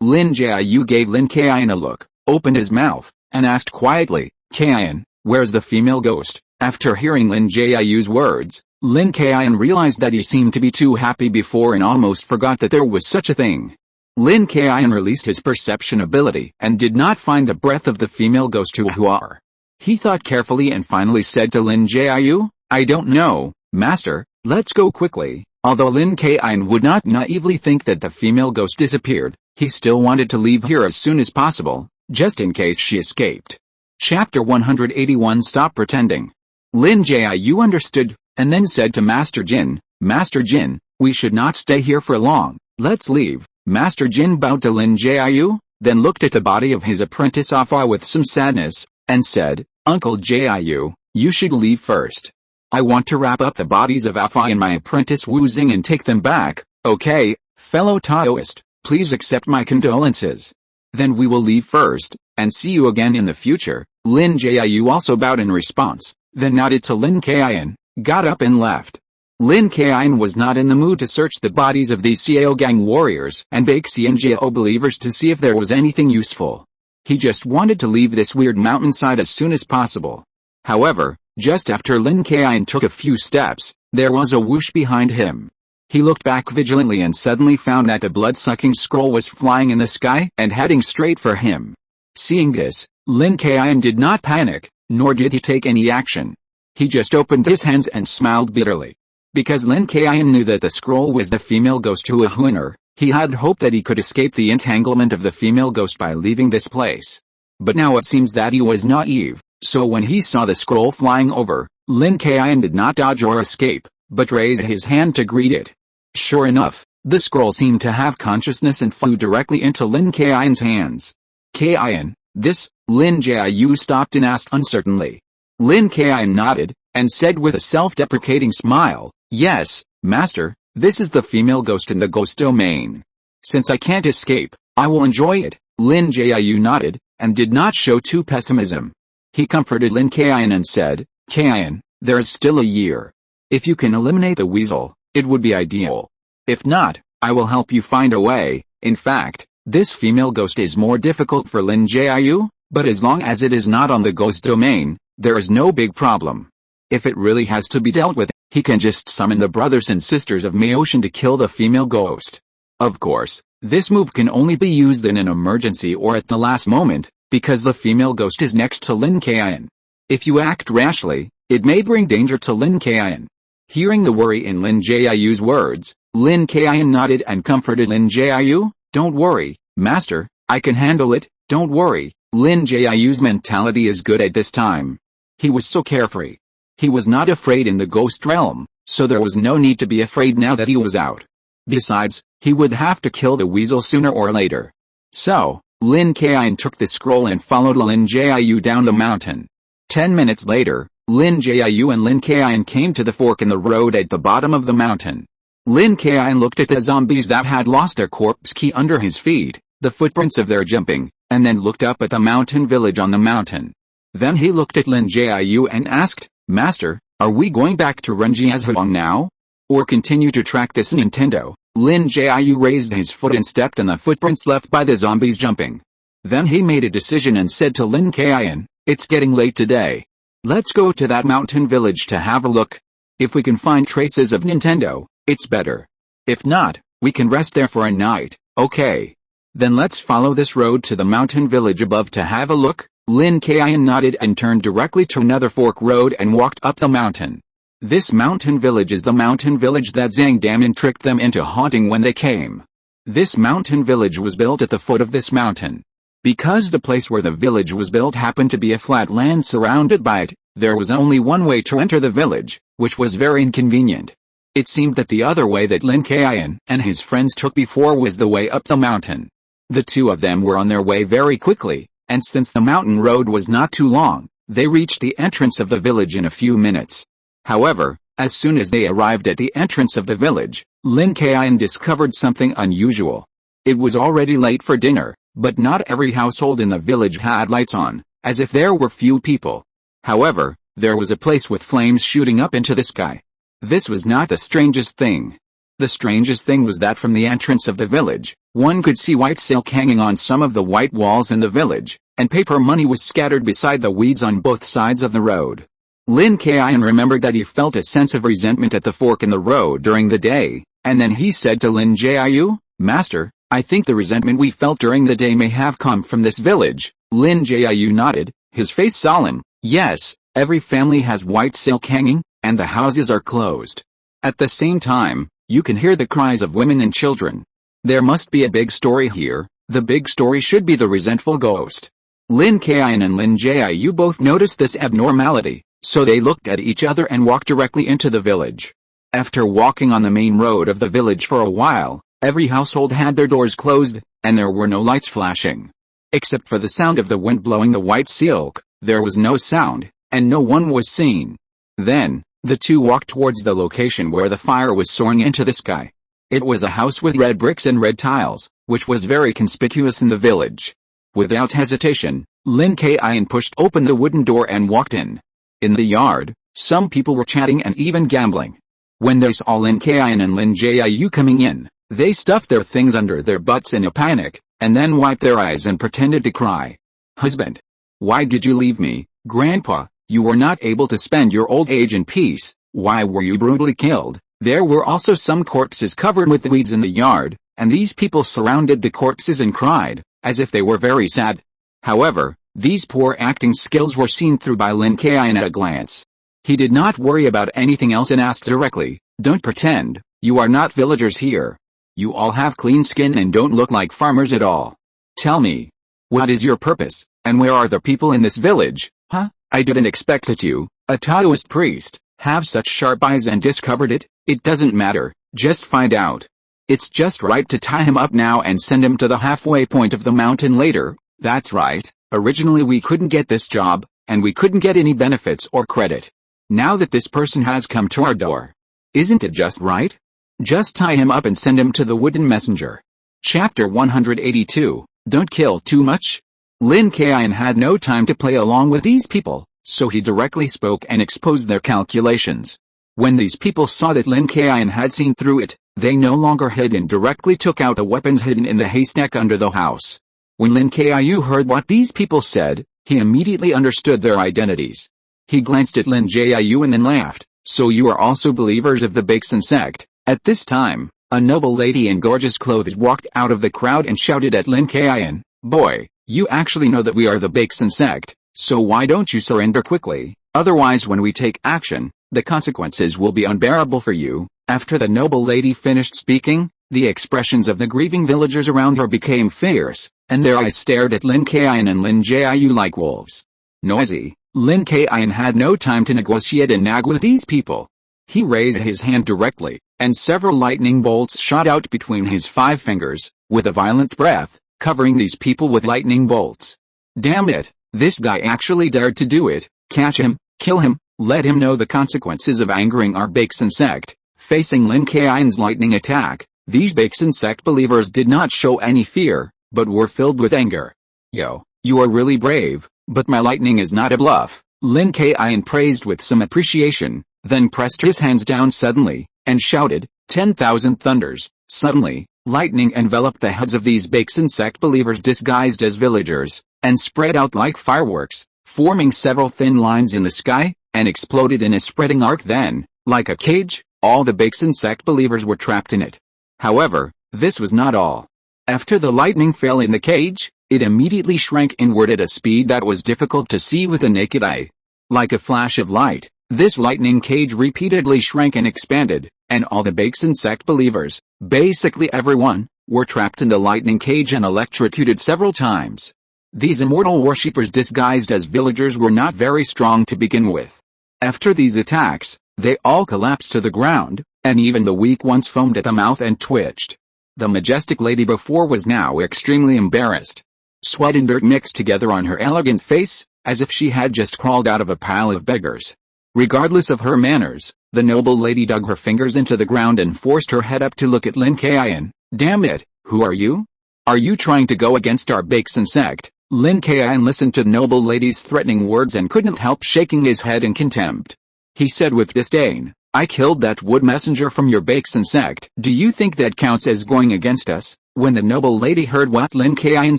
Lin Jiu gave Lin Kaiyun a look, opened his mouth, and asked quietly, "Kaiyun, where's the female ghost?" After hearing Lin Jiu's words, Lin Kaiyun realized that he seemed to be too happy before and almost forgot that there was such a thing. Lin Kaiyun released his perception ability and did not find the breath of the female ghost who are. He thought carefully and finally said to Lin Jiu, "I don't know, Master, let's go quickly." Although Lin Kaiyun would not naively think that the female ghost disappeared, he still wanted to leave here as soon as possible, just in case she escaped. Chapter 181 Stop Pretending. Lin Jiu understood, and then said to Master Jin, "Master Jin, we should not stay here for long, let's leave." Master Jin bowed to Lin Jiu, then looked at the body of his apprentice Afa with some sadness, and said, "Uncle Jiu, you should leave first. I want to wrap up the bodies of Afa and my apprentice Wu Xing and take them back." "Okay, fellow Taoist, please accept my condolences. Then we will leave first, and see you again in the future." Lin Jiu also bowed in response, then nodded to Lin Kaiyun, got up and left. Lin Kaiyun was not in the mood to search the bodies of these Xiao Gang warriors and Baeksan Jiao believers to see if there was anything useful. He just wanted to leave this weird mountainside as soon as possible. However, just after Lin Kaiyun took a few steps, there was a whoosh behind him. He looked back vigilantly and suddenly found that a blood-sucking scroll was flying in the sky and heading straight for him. Seeing this, Lin Kaiyun did not panic, nor did he take any action. He just opened his hands and smiled bitterly. Because Lin Kaiyun knew that the scroll was the female ghost Huahuiner, he had hoped that he could escape the entanglement of the female ghost by leaving this place. But now it seems that he was naive, so when he saw the scroll flying over, Lin Kaiyun did not dodge or escape, but raised his hand to greet it. Sure enough, the scroll seemed to have consciousness and flew directly into Lin Kaiyun's hands. Kaiyun, this, Lin Jiu stopped and asked uncertainly. Lin Kaiyun nodded, and said with a self-deprecating smile, "Yes, master, this is the female ghost in the ghost domain. Since I can't escape, I will enjoy it." Lin Jiu nodded, and did not show too pessimism. He comforted Lin Kaiyun and said, "Kaiyun, there is still a year. If you can eliminate the weasel, it would be ideal. If not, I will help you find a way. In fact, this female ghost is more difficult for Lin Jiu, but as long as it is not on the ghost domain, there is no big problem. If it really has to be dealt with, he can just summon the brothers and sisters of Maocean to kill the female ghost. Of course, this move can only be used in an emergency or at the last moment, because the female ghost is next to Lin Kaiyun. If you act rashly, it may bring danger to Lin Kaiyun." Hearing the worry in Lin Jiu's words, Lin Kaiyun nodded and comforted Lin Jiu. "Don't worry, master, I can handle it, don't worry." Lin Jiu's mentality is good at this time. He was so carefree. He was not afraid in the ghost realm, so there was no need to be afraid now that he was out. Besides, he would have to kill the weasel sooner or later. So, Lin Kaiyun took the scroll and followed Lin Jiu down the mountain. 10 minutes later, Lin Jiu and Lin Kaiyun came to the fork in the road at the bottom of the mountain. Lin Kaiyun looked at the zombies that had lost their corpse key under his feet, the footprints of their jumping, and then looked up at the mountain village on the mountain. Then he looked at Lin Jiu and asked, "Master, are we going back to Renjiazhuang now? Or continue to track this Nintendo?" Lin Jiu raised his foot and stepped on the footprints left by the zombies jumping. Then he made a decision and said to Lin Kaiyun, "It's getting late today. Let's go to that mountain village to have a look. If we can find traces of Nintendo, it's better. If not, we can rest there for a night, okay? Then let's follow this road to the mountain village above to have a look." Lin Kaiyun nodded and turned directly to another fork road and walked up the mountain. This mountain village is the mountain village that Zhang Daman tricked them into haunting when they came. This mountain village was built at the foot of this mountain. Because the place where the village was built happened to be a flat land surrounded by it, there was only one way to enter the village, which was very inconvenient. It seemed that the other way that Lin Kaiyun and his friends took before was the way up the mountain. The two of them were on their way very quickly, and since the mountain road was not too long, they reached the entrance of the village in a few minutes. However, as soon as they arrived at the entrance of the village, Lin Kaiyun discovered something unusual. It was already late for dinner, but not every household in the village had lights on, as if there were few people. However, there was a place with flames shooting up into the sky. This was not the strangest thing. The strangest thing was that from the entrance of the village, one could see white silk hanging on some of the white walls in the village, and paper money was scattered beside the weeds on both sides of the road. Lin Kaiyun remembered that he felt a sense of resentment at the fork in the road during the day, and then he said to Lin Jiu, "Master, I think the resentment we felt during the day may have come from this village." Lin Jiu nodded, his face solemn. "Yes, every family has white silk hanging, and the houses are closed. At the same time, you can hear the cries of women and children. There must be a big story here. The big story should be the resentful ghost." Lin Kaiyun and Lin Jiu both noticed this abnormality, so they looked at each other and walked directly into the village. After walking on the main road of the village for a while, every household had their doors closed, and there were no lights flashing. Except for the sound of the wind blowing the white silk, there was no sound, and no one was seen. Then, the two walked towards the location where the fire was soaring into the sky. It was a house with red bricks and red tiles, which was very conspicuous in the village. Without hesitation, Lin Kaiyun pushed open the wooden door and walked in. In the yard, some people were chatting and even gambling. When they saw Lin Kaiyun and Lin Jiu coming in, they stuffed their things under their butts in a panic, and then wiped their eyes and pretended to cry. "Husband, why did you leave me? Grandpa, you were not able to spend your old age in peace. Why were you brutally killed?" There were also some corpses covered with weeds in the yard, and these people surrounded the corpses and cried, as if they were very sad. However, these poor acting skills were seen through by Lin Kaiyun at a glance. He did not worry about anything else and asked directly, "Don't pretend, you are not villagers here. You all have clean skin and don't look like farmers at all. Tell me, what is your purpose, and where are the people in this village?" "Huh? I didn't expect it you. A Taoist priest, have such sharp eyes and discovered it? It doesn't matter, just find out. It's just right to tie him up now and send him to the halfway point of the mountain later. That's right, originally we couldn't get this job, and we couldn't get any benefits or credit. Now that this person has come to our door. Isn't it just right? Just tie him up and send him to the wooden messenger. Chapter 182, Don't Kill Too Much? Lin Kaiyun had no time to play along with these people, so he directly spoke and exposed their calculations. When these people saw that Lin Kaiyun had seen through it, they no longer hid and directly took out the weapons hidden in the haystack under the house. When Lin Kaiyun heard what these people said, he immediately understood their identities. He glanced at Lin Jiu and then laughed. So you are also believers of the Baeksan sect? At this time, a noble lady in gorgeous clothes walked out of the crowd and shouted at Lin Kaiyun, "Boy, you actually know that we are the Baeksan sect, so why don't you surrender quickly? Otherwise when we take action, the consequences will be unbearable for you." After the noble lady finished speaking, the expressions of the grieving villagers around her became fierce, and their eyes stared at Lin Kaiyun and Lin Jiu like wolves. Noisy, Lin Kaiyun had no time to negotiate and nag with these people. He raised his hand directly, and several lightning bolts shot out between his 5 fingers, with a violent breath, covering these people with lightning bolts. Damn it, this guy actually dared to do it. Catch him, kill him, let him know the consequences of angering our Baeksan sect. Facing Lin Kaiyun's lightning attack, these Baeksan sect believers did not show any fear, but were filled with anger. Yo, you are really brave, but my lightning is not a bluff, Lin Kaiyun praised with some appreciation, then pressed his hands down suddenly, and shouted, 10,000 thunders. Suddenly, lightning enveloped the heads of these Baeksan sect believers disguised as villagers, and spread out like fireworks, forming several thin lines in the sky, and exploded in a spreading arc. Then, like a cage, all the Baeksan sect believers were trapped in it. However, this was not all. After the lightning fell in the cage, it immediately shrank inward at a speed that was difficult to see with the naked eye. Like a flash of light, this lightning cage repeatedly shrank and expanded, and all the Baeksan sect believers, basically everyone, were trapped in the lightning cage and electrocuted several times. These immortal worshippers disguised as villagers were not very strong to begin with. After these attacks, they all collapsed to the ground, and even the weak ones foamed at the mouth and twitched. The majestic lady before was now extremely embarrassed. Sweat and dirt mixed together on her elegant face, as if she had just crawled out of a pile of beggars. Regardless of her manners, the noble lady dug her fingers into the ground and forced her head up to look at Lin Kaiyun. Damn it, who are you? Are you trying to go against our Baeksan sect? Lin Kaiyun listened to the noble lady's threatening words and couldn't help shaking his head in contempt. He said with disdain, I killed that wood messenger from your Baeksan sect. Do you think that counts as going against us? When the noble lady heard what Lin Kaiyun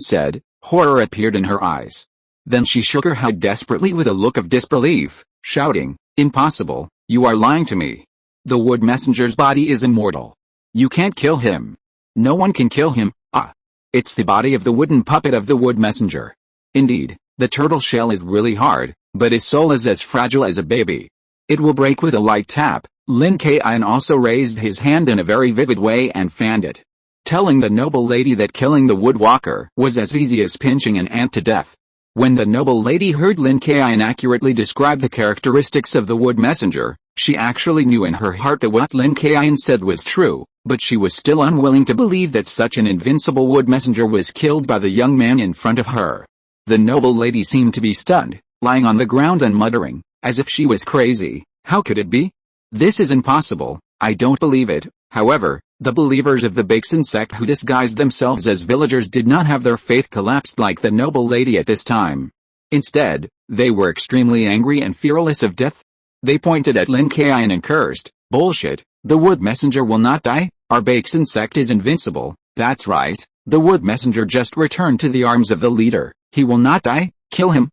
said, horror appeared in her eyes. Then she shook her head desperately with a look of disbelief, shouting, Impossible, you are lying to me. The wood messenger's body is immortal. You can't kill him. No one can kill him. It's the body of the wooden puppet of the wood messenger. Indeed, the turtle shell is really hard, but his soul is as fragile as a baby. It will break with a light tap. Lin Kaiyun also raised his hand in a very vivid way and fanned it, telling the noble lady that killing the woodwalker was as easy as pinching an ant to death. When the noble lady heard Lin Kaiyun accurately describe the characteristics of the wood messenger, she actually knew in her heart that what Lin Kaiyun said was true, but she was still unwilling to believe that such an invincible wood messenger was killed by the young man in front of her. The noble lady seemed to be stunned, lying on the ground and muttering, as if she was crazy, how could it be? This is impossible, I don't believe it. However, the believers of the Baeksan sect who disguised themselves as villagers did not have their faith collapsed like the noble lady at this time. Instead, they were extremely angry and fearless of death. They pointed at Lin Kaiyun and cursed, bullshit, the wood messenger will not die, our Baeksan sect is invincible. That's right, the wood messenger just returned to the arms of the leader, he will not die, kill him,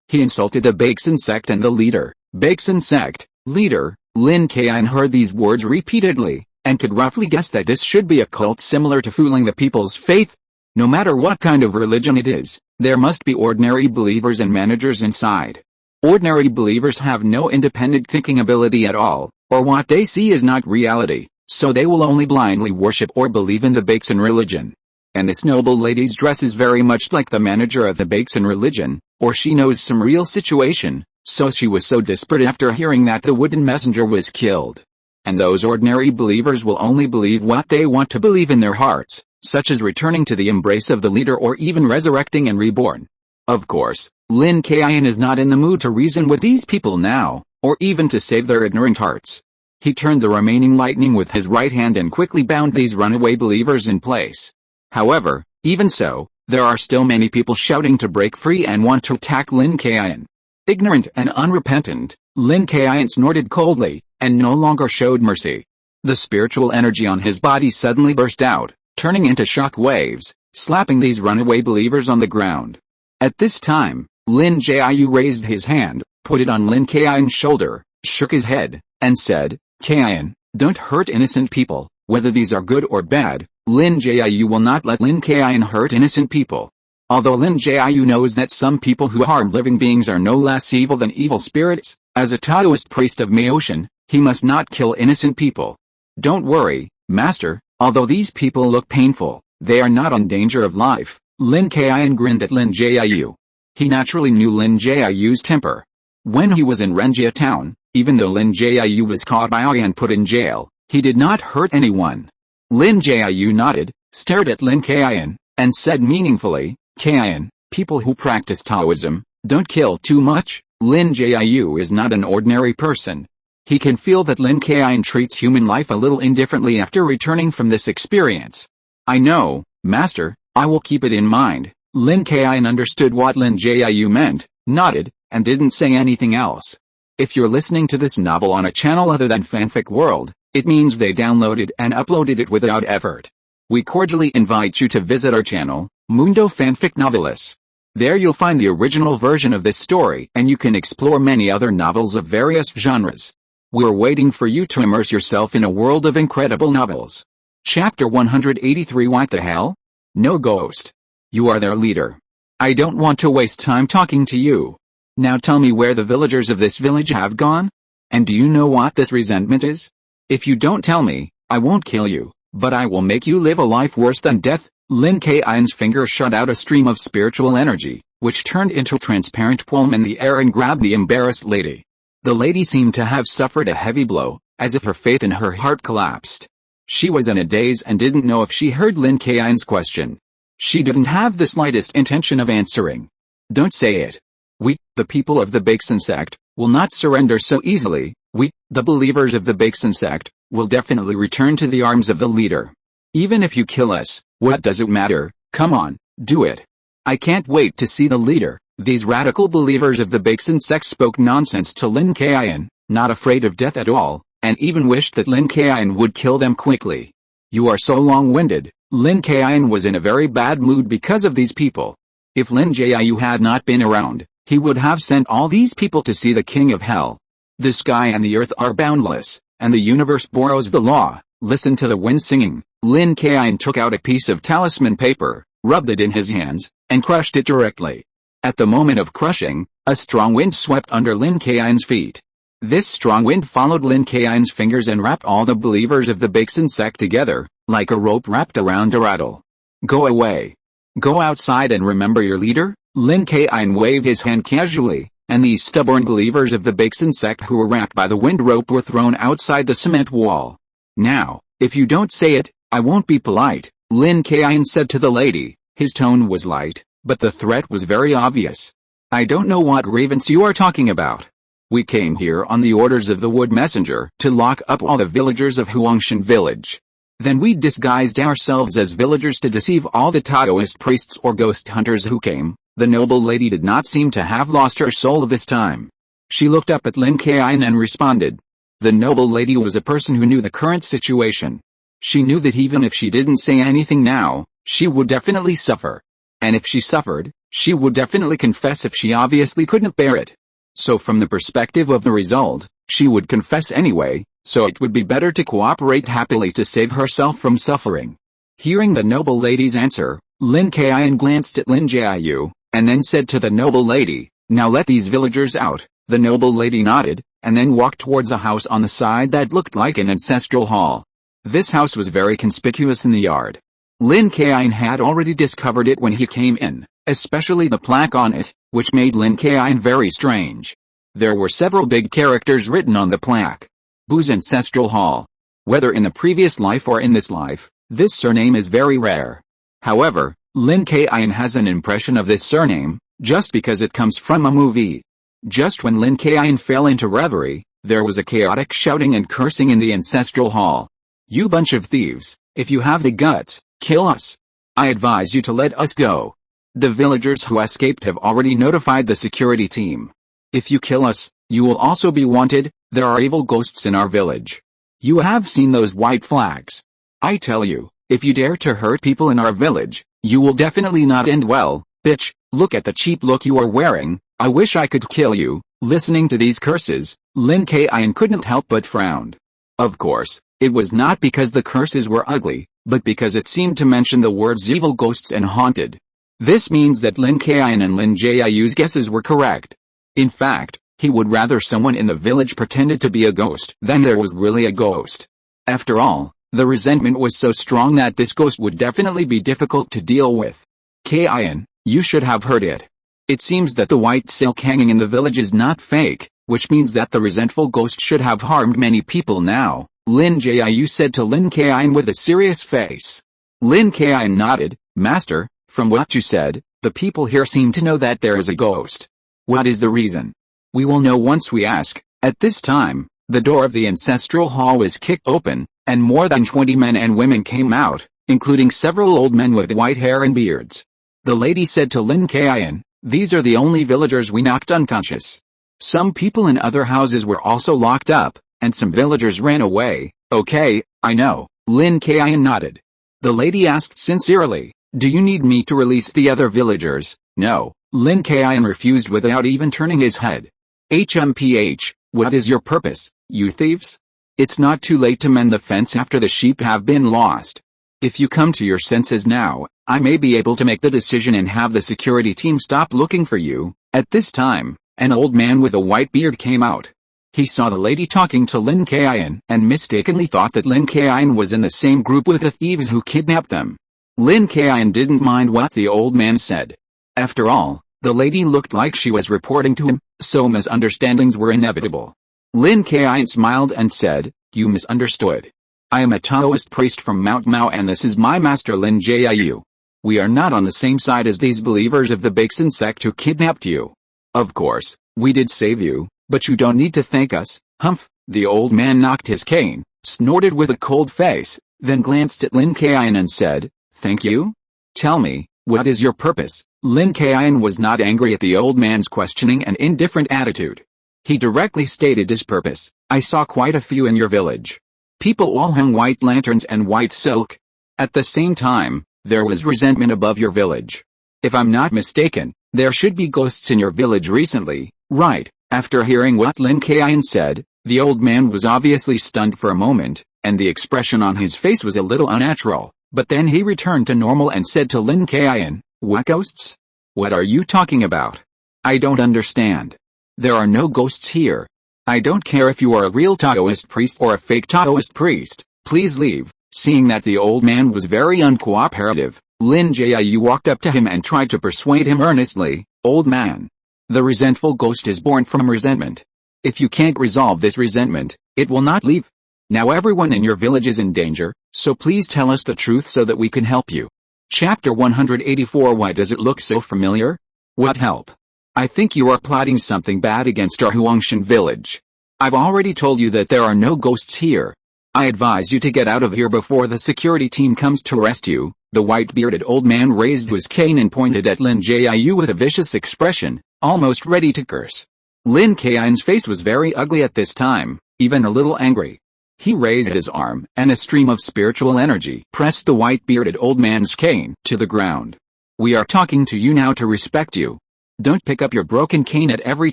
he insulted the Baeksan sect and the leader. Baeksan sect, leader, Lin Kaiyun heard these words repeatedly, and could roughly guess that this should be a cult similar to fooling the people's faith. No matter what kind of religion it is, there must be ordinary believers and managers inside. Ordinary believers have no independent thinking ability at all, or what they see is not reality, so they will only blindly worship or believe in the Baeksan religion. And this noble lady's dress is very much like the manager of the Baeksan religion, or she knows some real situation, So she was so desperate after hearing that the wooden messenger was killed. And those ordinary believers will only believe what they want to believe in their hearts, such as returning to the embrace of the leader or even resurrecting and reborn. Of course, Lin Kaiyun is not in the mood to reason with these people now, or even to save their ignorant hearts. He turned the remaining lightning with his right hand and quickly bound these runaway believers in place. However, even so, there are still many people shouting to break free and want to attack Lin Kaiyun. Ignorant and unrepentant, Lin Kaiyun snorted coldly, and no longer showed mercy. The spiritual energy on his body suddenly burst out, turning into shock waves, slapping these runaway believers on the ground. At this time, Lin Jiu raised his hand, put it on Lin Kaiyun's shoulder, shook his head, and said, "Kaiyun, don't hurt innocent people, whether these are good or bad. Lin Jiu will not let Lin Kaiyun hurt innocent people." Although Lin Jiu knows that some people who harm living beings are no less evil than evil spirits, as a Taoist priest of Maotian, he must not kill innocent people. "Don't worry, master, although these people look painful, they are not in danger of life." Lin Kaiyun grinned at Lin Jiu. He naturally knew Lin Jiu's temper. When he was in Renjia town, even though Lin Jiu was caught by Ai and put in jail, he did not hurt anyone. Lin Jiu nodded, stared at Lin Kaiyun, and said meaningfully, "Kaiyun, people who practice Taoism, don't kill too much." Lin Jiu is not an ordinary person. He can feel that Lin Kaiyun treats human life a little indifferently after returning from this experience. "I know, master, I will keep it in mind." Lin Kaiyun understood what Lin Jiu meant, nodded, and didn't say anything else. If you're listening to this novel on a channel other than Fanfic World, it means they downloaded and uploaded it without effort. We cordially invite you to visit our channel, Mundo Fanfic Novelis. There you'll find the original version of this story and you can explore many other novels of various genres. We're waiting for you to immerse yourself in a world of incredible novels. Chapter 183. What the hell? No ghost. You are their leader. I don't want to waste time talking to you. Now tell me where the villagers of this village have gone? And do you know what this resentment is? If you don't tell me, I won't kill you, but I will make you live a life worse than death." Lin Kaiyun's finger shot out a stream of spiritual energy, which turned into a transparent palm in the air and grabbed the embarrassed lady. The lady seemed to have suffered a heavy blow, as if her faith in her heart collapsed. She was in a daze and didn't know if she heard Lin Kaiyun's question. She didn't have the slightest intention of answering. "Don't say it. We, the people of the Baeksan sect, will not surrender so easily. We, the believers of the Baeksan sect, will definitely return to the arms of the leader. Even if you kill us, what does it matter? Come on, do it. I can't wait to see the leader." These radical believers of the Baeksan sect spoke nonsense to Lin Kaiyun, not afraid of death at all, and even wished that Lin Kaiyun would kill them quickly. "You are so long-winded." Lin Kaiyun was in a very bad mood because of these people. If Lin Jiu had not been around, he would have sent all these people to see the king of hell. The sky and the earth are boundless, and the universe borrows the law. Listen to the wind singing. Lin Kaiyun took out a piece of talisman paper, rubbed it in his hands, and crushed it directly. At the moment of crushing, a strong wind swept under Lin Kaiyun's feet. This strong wind followed Lin Kaiyun's fingers and wrapped all the believers of the Baeksan sect together, like a rope wrapped around a rattle. "Go away. Go outside and remember your leader." Lin Kaiyun waved his hand casually, and these stubborn believers of the Baeksan sect who were wrapped by the wind rope were thrown outside the cement wall. "Now, if you don't say it, I won't be polite," Lin Kaiyun said to the lady. His tone was light, but the threat was very obvious. "I don't know what grievance you are talking about. We came here on the orders of the Wood Messenger to lock up all the villagers of Huangshan village. Then we disguised ourselves as villagers to deceive all the Taoist priests or ghost hunters who came." The noble lady did not seem to have lost her soul this time. She looked up at Lin Kaiyun and responded. The noble lady was a person who knew the current situation. She knew that even if she didn't say anything now, she would definitely suffer. And if she suffered, she would definitely confess if she obviously couldn't bear it. So from the perspective of the result, she would confess anyway, so it would be better to cooperate happily to save herself from suffering. Hearing the noble lady's answer, Lin Kaiyun glanced at Lin Jiu, and then said to the noble lady, "Now let these villagers out." The noble lady nodded, and then walked towards a house on the side that looked like an ancestral hall. This house was very conspicuous in the yard. Lin Kaiyun had already discovered it when he came in, especially the plaque on it, which made Lin Kaiyun very strange. There were several big characters written on the plaque. Bu's ancestral hall. Whether in the previous life or in this life, this surname is very rare. However, Lin Kaiyun has an impression of this surname, just because it comes from a movie. Just when Lin Kaiyun fell into reverie, there was a chaotic shouting and cursing in the ancestral hall. "You bunch of thieves, if you have the guts, kill us. I advise you to let us go. The villagers who escaped have already notified the security team. If you kill us, you will also be wanted. There are evil ghosts in our village. You have seen those white flags. I tell you, if you dare to hurt people in our village, you will definitely not end well. Bitch, look at the cheap look you are wearing. I wish I could kill you." Listening to these curses, Lin Kaiyun couldn't help but frown. Of course, it was not because the curses were ugly, but because it seemed to mention the words evil ghosts and haunted. This means that Lin Kaiyun and Lin Jiu's guesses were correct. In fact, he would rather someone in the village pretended to be a ghost than there was really a ghost. After all, the resentment was so strong that this ghost would definitely be difficult to deal with. "Kaiyun, you should have heard it. It seems that the white silk hanging in the village is not fake, which means that the resentful ghost should have harmed many people now," Lin Jiu said to Lin Kaiyun with a serious face. Lin Kaiyun nodded. "Master, from what you said, the people here seem to know that there is a ghost. What is the reason? We will know once we ask." At this time, the door of the ancestral hall was kicked open, and more than 20 men and women came out, including several old men with white hair and beards. The lady said to Lin Kaiyun, "These are the only villagers we knocked unconscious. Some people in other houses were also locked up, and some villagers ran away." "Okay, I know," Lin Kaiyun nodded. The lady asked sincerely, "Do you need me to release the other villagers?" "No," Lin Kaiyun refused without even turning his head. "HMPH, what is your purpose, you thieves? It's not too late to mend the fence after the sheep have been lost. If you come to your senses now, I may be able to make the decision and have the security team stop looking for you." At this time, an old man with a white beard came out. He saw the lady talking to Lin Kaiyun and mistakenly thought that Lin Kaiyun was in the same group with the thieves who kidnapped them. Lin Kaiyun didn't mind what the old man said. After all, the lady looked like she was reporting to him, so misunderstandings were inevitable. Lin Kaiyun smiled and said, "You misunderstood. I am a Taoist priest from Mount Mao and this is my master Lin Jiu. We are not on the same side as these believers of the Baixin sect who kidnapped you. Of course, we did save you, but you don't need to thank us." "Humph." The old man knocked his cane, snorted with a cold face, then glanced at Lin Kaiyun and said, "Thank you? Tell me, what is your purpose?" Lin Kaiyun was not angry at the old man's questioning and indifferent attitude. He directly stated his purpose. "I saw quite a few in your village. People all hung white lanterns and white silk. At the same time, there was resentment above your village. If I'm not mistaken, there should be ghosts in your village recently, right?" After hearing what Lin Kaiyun said, the old man was obviously stunned for a moment, and the expression on his face was a little unnatural, but then he returned to normal and said to Lin Kaiyun, "What ghosts? What are you talking about? I don't understand. There are no ghosts here. I don't care if you are a real Taoist priest or a fake Taoist priest, please leave." Seeing that the old man was very uncooperative, Lin Jiu walked up to him and tried to persuade him earnestly, "Old man, the resentful ghost is born from resentment. If you can't resolve this resentment, it will not leave. Now everyone in your village is in danger, so please tell us the truth so that we can help you." Chapter 184. Why does it look so familiar? What help? I think you are plotting something bad against our Huangshan village. I've already told you that there are no ghosts here. I advise you to get out of here before the security team comes to arrest you. The white-bearded old man raised his cane and pointed at Lin Jiu with a vicious expression, almost ready to curse. Lin Kaiyun's face was very ugly at this time, even a little angry. He raised his arm, and a stream of spiritual energy pressed the white-bearded old man's cane to the ground. "We are talking to you now to respect you. Don't pick up your broken cane at every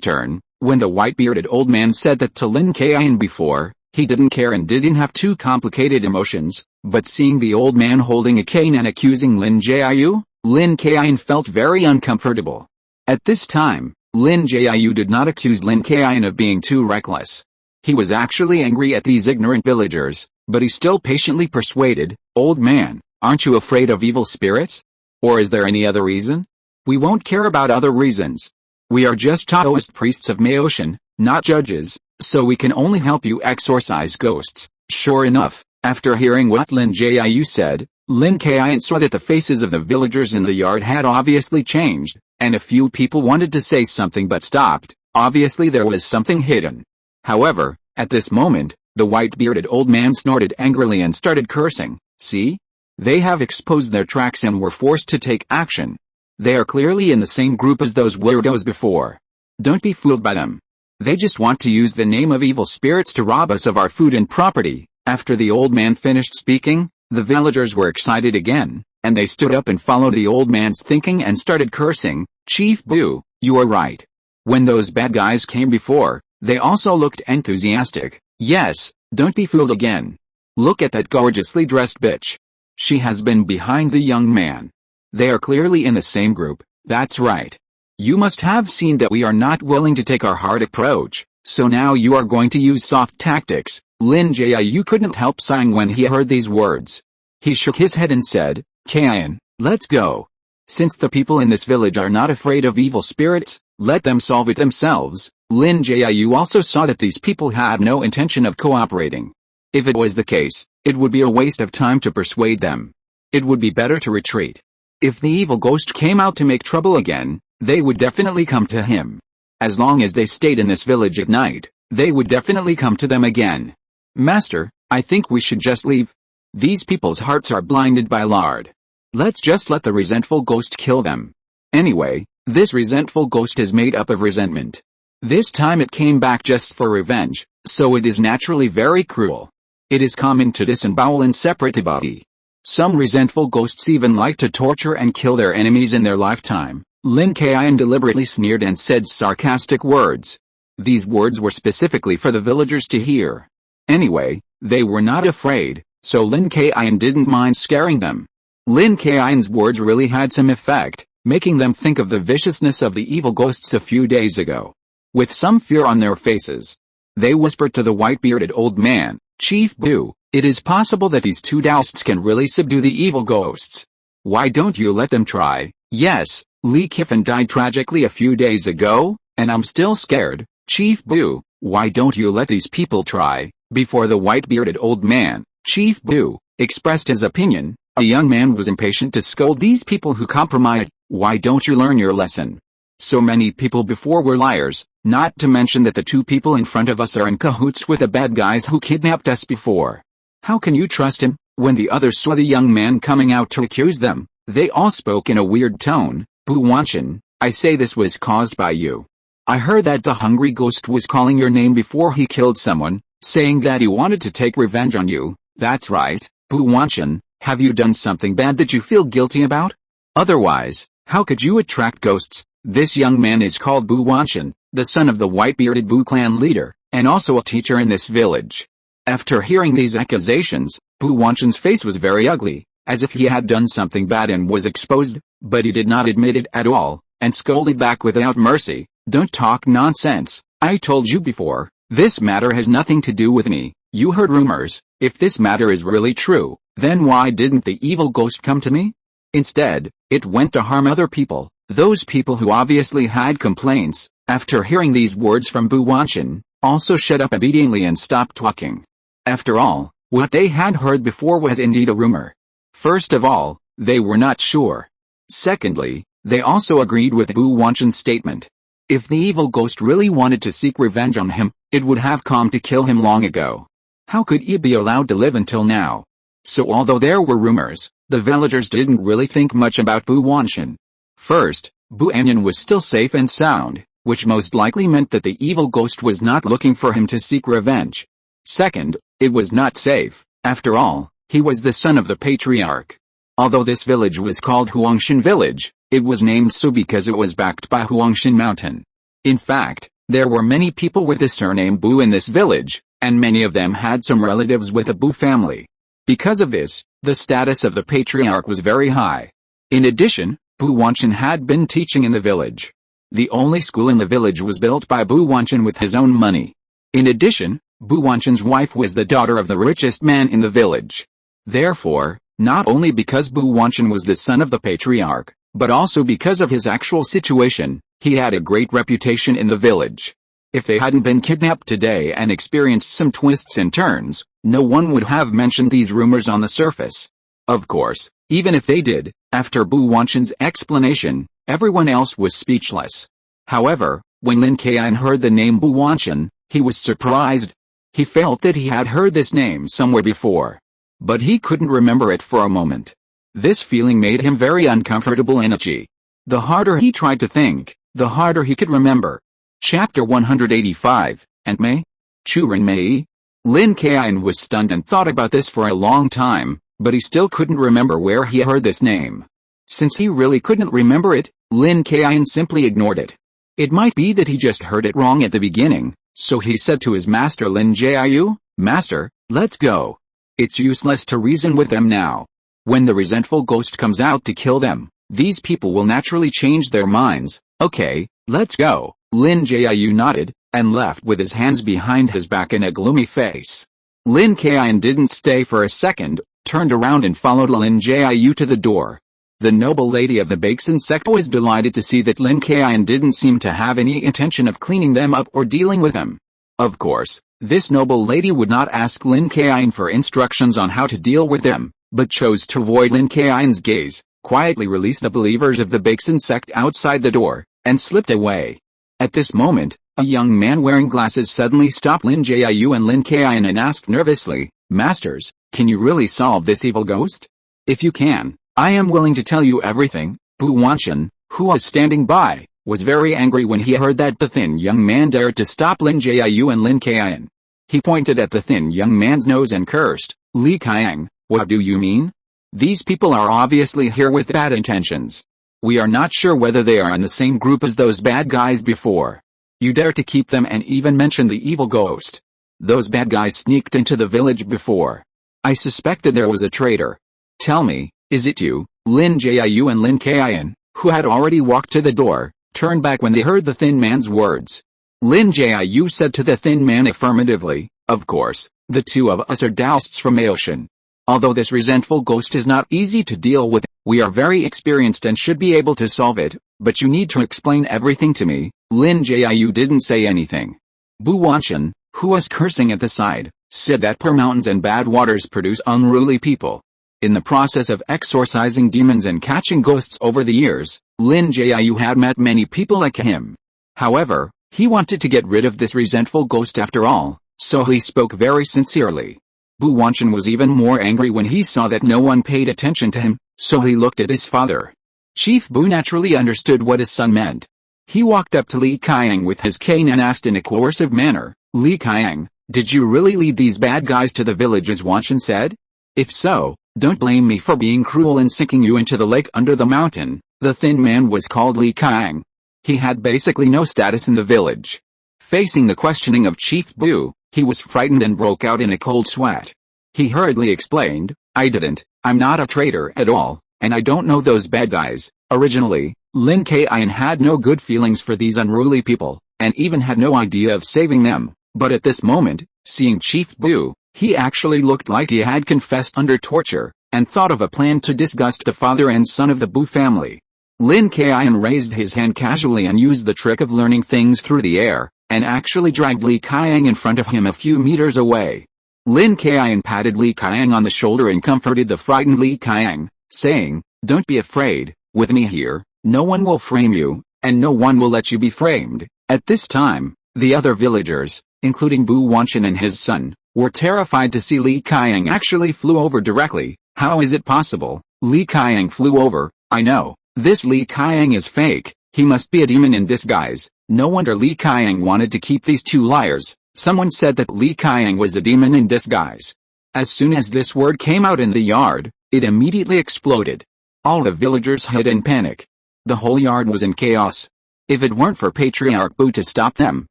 turn." When the white-bearded old man said that to Lin Kaiyun before, he didn't care and didn't have too complicated emotions, but seeing the old man holding a cane and accusing Lin Jiu, Lin Kaiyun felt very uncomfortable. At this time, Lin Jiu did not accuse Lin Kaiyun of being too reckless. He was actually angry at these ignorant villagers, but he still patiently persuaded, "Old man, aren't you afraid of evil spirits? Or is there any other reason?" "We won't care about other reasons. We are just Taoist priests of Maoshan, not judges, so we can only help you exorcise ghosts." Sure enough, after hearing what Lin Jiu said, Lin Kaiyun saw that the faces of the villagers in the yard had obviously changed, and a few people wanted to say something but stopped. Obviously there was something hidden. However, at this moment, the white-bearded old man snorted angrily and started cursing. "See? They have exposed their tracks and were forced to take action. They are clearly in the same group as those weirdos before. Don't be fooled by them. They just want to use the name of evil spirits to rob us of our food and property." After the old man finished speaking, the villagers were excited again, and they stood up and followed the old man's thinking and started cursing. "Chief Bu, you are right. When those bad guys came before, they also looked enthusiastic. Yes, don't be fooled again. Look at that gorgeously dressed bitch. She has been behind the young man. They are clearly in the same group. That's right. You must have seen that we are not willing to take our hard approach, so now you are going to use soft tactics." Lin Jiu couldn't help sighing when he heard these words. He shook his head and said, "Kaiyun, let's go. Since the people in this village are not afraid of evil spirits, let them solve it themselves." Lin Jiu also saw that these people had no intention of cooperating. If it was the case, it would be a waste of time to persuade them. It would be better to retreat. If the evil ghost came out to make trouble again, they would definitely come to him. As long as they stayed in this village at night, they would definitely come to them again. "Master, I think we should just leave. These people's hearts are blinded by lard. Let's just let the resentful ghost kill them. Anyway, this resentful ghost is made up of resentment. This time it came back just for revenge, so it is naturally very cruel. It is common to disembowel and separate the body. Some resentful ghosts even like to torture and kill their enemies in their lifetime." Lin Kaiyun deliberately sneered and said sarcastic words. These words were specifically for the villagers to hear. Anyway, they were not afraid, so Lin Kaiyun didn't mind scaring them. Lin Kaiyun's words really had some effect, making them think of the viciousness of the evil ghosts a few days ago. With some fear on their faces, they whispered to the white-bearded old man, "Chief Bu, it is possible that these two Daoists can really subdue the evil ghosts. Why don't you let them try?" "Yes, Li Kifan died tragically a few days ago, and I'm still scared. Chief Bu, why don't you let these people try?" Before the white-bearded old man, Chief Bu, expressed his opinion, a young man was impatient to scold these people who compromised. "Why don't you learn your lesson? So many people before were liars, not to mention that the two people in front of us are in cahoots with the bad guys who kidnapped us before. How can you trust him?" When the others saw the young man coming out to accuse them, they all spoke in a weird tone. "Bu Wanshan, I say this was caused by you. I heard that the hungry ghost was calling your name before he killed someone, saying that he wanted to take revenge on you. That's right, Bu Wanshan, have you done something bad that you feel guilty about? Otherwise, how could you attract ghosts?" This young man is called Bu Wanshan, the son of the white-bearded Bu clan leader, and also a teacher in this village. After hearing these accusations, Bu Wanshan's face was very ugly, as if he had done something bad and was exposed, but he did not admit it at all, and scolded back without mercy. "Don't talk nonsense. I told you before, this matter has nothing to do with me. You heard rumors. If this matter is really true, then why didn't the evil ghost come to me? Instead, it went to harm other people, those people who obviously had complaints." After hearing these words from Bu Wanshan, also shut up immediately and stopped talking. After all, what they had heard before was indeed a rumor. First of all, they were not sure. Secondly, they also agreed with Bu Wanshan's statement. If the evil ghost really wanted to seek revenge on him, it would have come to kill him long ago. How could he be allowed to live until now? So although there were rumors, the villagers didn't really think much about Bu Wanshan. First, Bu Anyan was still safe and sound, which most likely meant that the evil ghost was not looking for him to seek revenge. Second, it was not safe. After all, he was the son of the patriarch. Although this village was called Huangshan Village, it was named so because it was backed by Huangshan Mountain. In fact, there were many people with the surname Bu in this village, and many of them had some relatives with the Bu family. Because of this, the status of the patriarch was very high. In addition, Bu Wanshan had been teaching in the village. The only school in the village was built by Bu Wanshan with his own money. In addition, Bu Wanshan's wife was the daughter of the richest man in the village. Therefore, not only because Bu Wanshan was the son of the patriarch, but also because of his actual situation, he had a great reputation in the village. If they hadn't been kidnapped today and experienced some twists and turns, no one would have mentioned these rumors on the surface. Of course, even if they did, after Bu Wanchen's explanation, everyone else was speechless. However, when Lin Kaiyun heard the name Bu Wanchen, he was surprised. He felt that he had heard this name somewhere before, but he couldn't remember it for a moment. This feeling made him very uncomfortable and itchy. The harder he tried to think, the harder he could remember. Chapter 185, and Mei? Chu Ren Mei? Lin Kaiyun was stunned and thought about this for a long time, but he still couldn't remember where he heard this name. Since he really couldn't remember it, Lin Kaiyun simply ignored it. It might be that he just heard it wrong at the beginning, so he said to his master Lin Jiu, "Master, let's go. It's useless to reason with them now. When the resentful ghost comes out to kill them, these people will naturally change their minds. Okay, let's go." Lin Jiu nodded, and left with his hands behind his back and a gloomy face. Lin Kaiyun didn't stay for a second, turned around and followed Lin Jiu to the door. The noble lady of the Baeksan sect was delighted to see that Lin Kaiyun didn't seem to have any intention of cleaning them up or dealing with them. Of course, this noble lady would not ask Lin Kaiyun for instructions on how to deal with them, but chose to avoid Lin Kaiyun's gaze, quietly released the believers of the Baeksan sect outside the door, and slipped away. At this moment, a young man wearing glasses suddenly stopped Lin Jiu and Lin Kaiyun and asked nervously, "Masters, can you really solve this evil ghost? If you can, I am willing to tell you everything." Bu Wanchen, who was standing by, was very angry when he heard that the thin young man dared to stop Lin Jiu and Lin Kaiyun. He pointed at the thin young man's nose and cursed, "Li Kaiyun, what do you mean? These people are obviously here with bad intentions. We are not sure whether they are in the same group as those bad guys before. You dare to keep them and even mention the evil ghost. Those bad guys sneaked into the village before. I suspected there was a traitor. Tell me, is it you?" Lin Jiu and Lin Kaiyun, who had already walked to the door, turned back when they heard the thin man's words. Lin Jiu said to the thin man affirmatively, "Of course, the two of us are Daoists from Aocean. Although this resentful ghost is not easy to deal with, we are very experienced and should be able to solve it, but you need to explain everything to me." Lin Jiu didn't say anything. Bu Wanchen, who was cursing at the side, said that poor mountains and bad waters produce unruly people. In the process of exorcising demons and catching ghosts over the years, Lin Jiu had met many people like him. However, he wanted to get rid of this resentful ghost after all, so he spoke very sincerely. Bu Wanchen was even more angry when he saw that no one paid attention to him, so he looked at his father. Chief Bu naturally understood what his son meant. He walked up to Li Kaiyun with his cane and asked in a coercive manner, "Li Kaiyun, did you really lead these bad guys to the village as Wanchen said? If so, don't blame me for being cruel and sinking you into the lake under the mountain." The thin man was called Li Kaiyun. He had basically no status in the village. Facing the questioning of Chief Bu, he was frightened and broke out in a cold sweat. He hurriedly explained, I'm not a traitor at all, and I don't know those bad guys." Originally, Lin Kaiyun had no good feelings for these unruly people, and even had no idea of saving them, but at this moment, seeing Chief Bu, he actually looked like he had confessed under torture, and thought of a plan to disgust the father and son of the Bu family. Lin Kaiyun raised his hand casually and used the trick of learning things through the air, and actually dragged Li Kaiyun in front of him a few meters away. Lin Kaiyun patted Li Kaiyun on the shoulder and comforted the frightened Li Kaiyun, saying, "Don't be afraid, with me here, no one will frame you, and no one will let you be framed." At this time, the other villagers, including Bu Wanchen and his son, were terrified to see Li Kaiyun actually flew over directly. "How is it possible? Li Kaiyun flew over. I know. This Li Kaiyun is fake. He must be a demon in disguise." No wonder Li Kaiyun wanted to keep these two liars. Someone said that Li Kaiyun was a demon in disguise. As soon as this word came out in the yard, it immediately exploded. All the villagers hid in panic. The whole yard was in chaos. If it weren't for Patriarch Bu to stop them,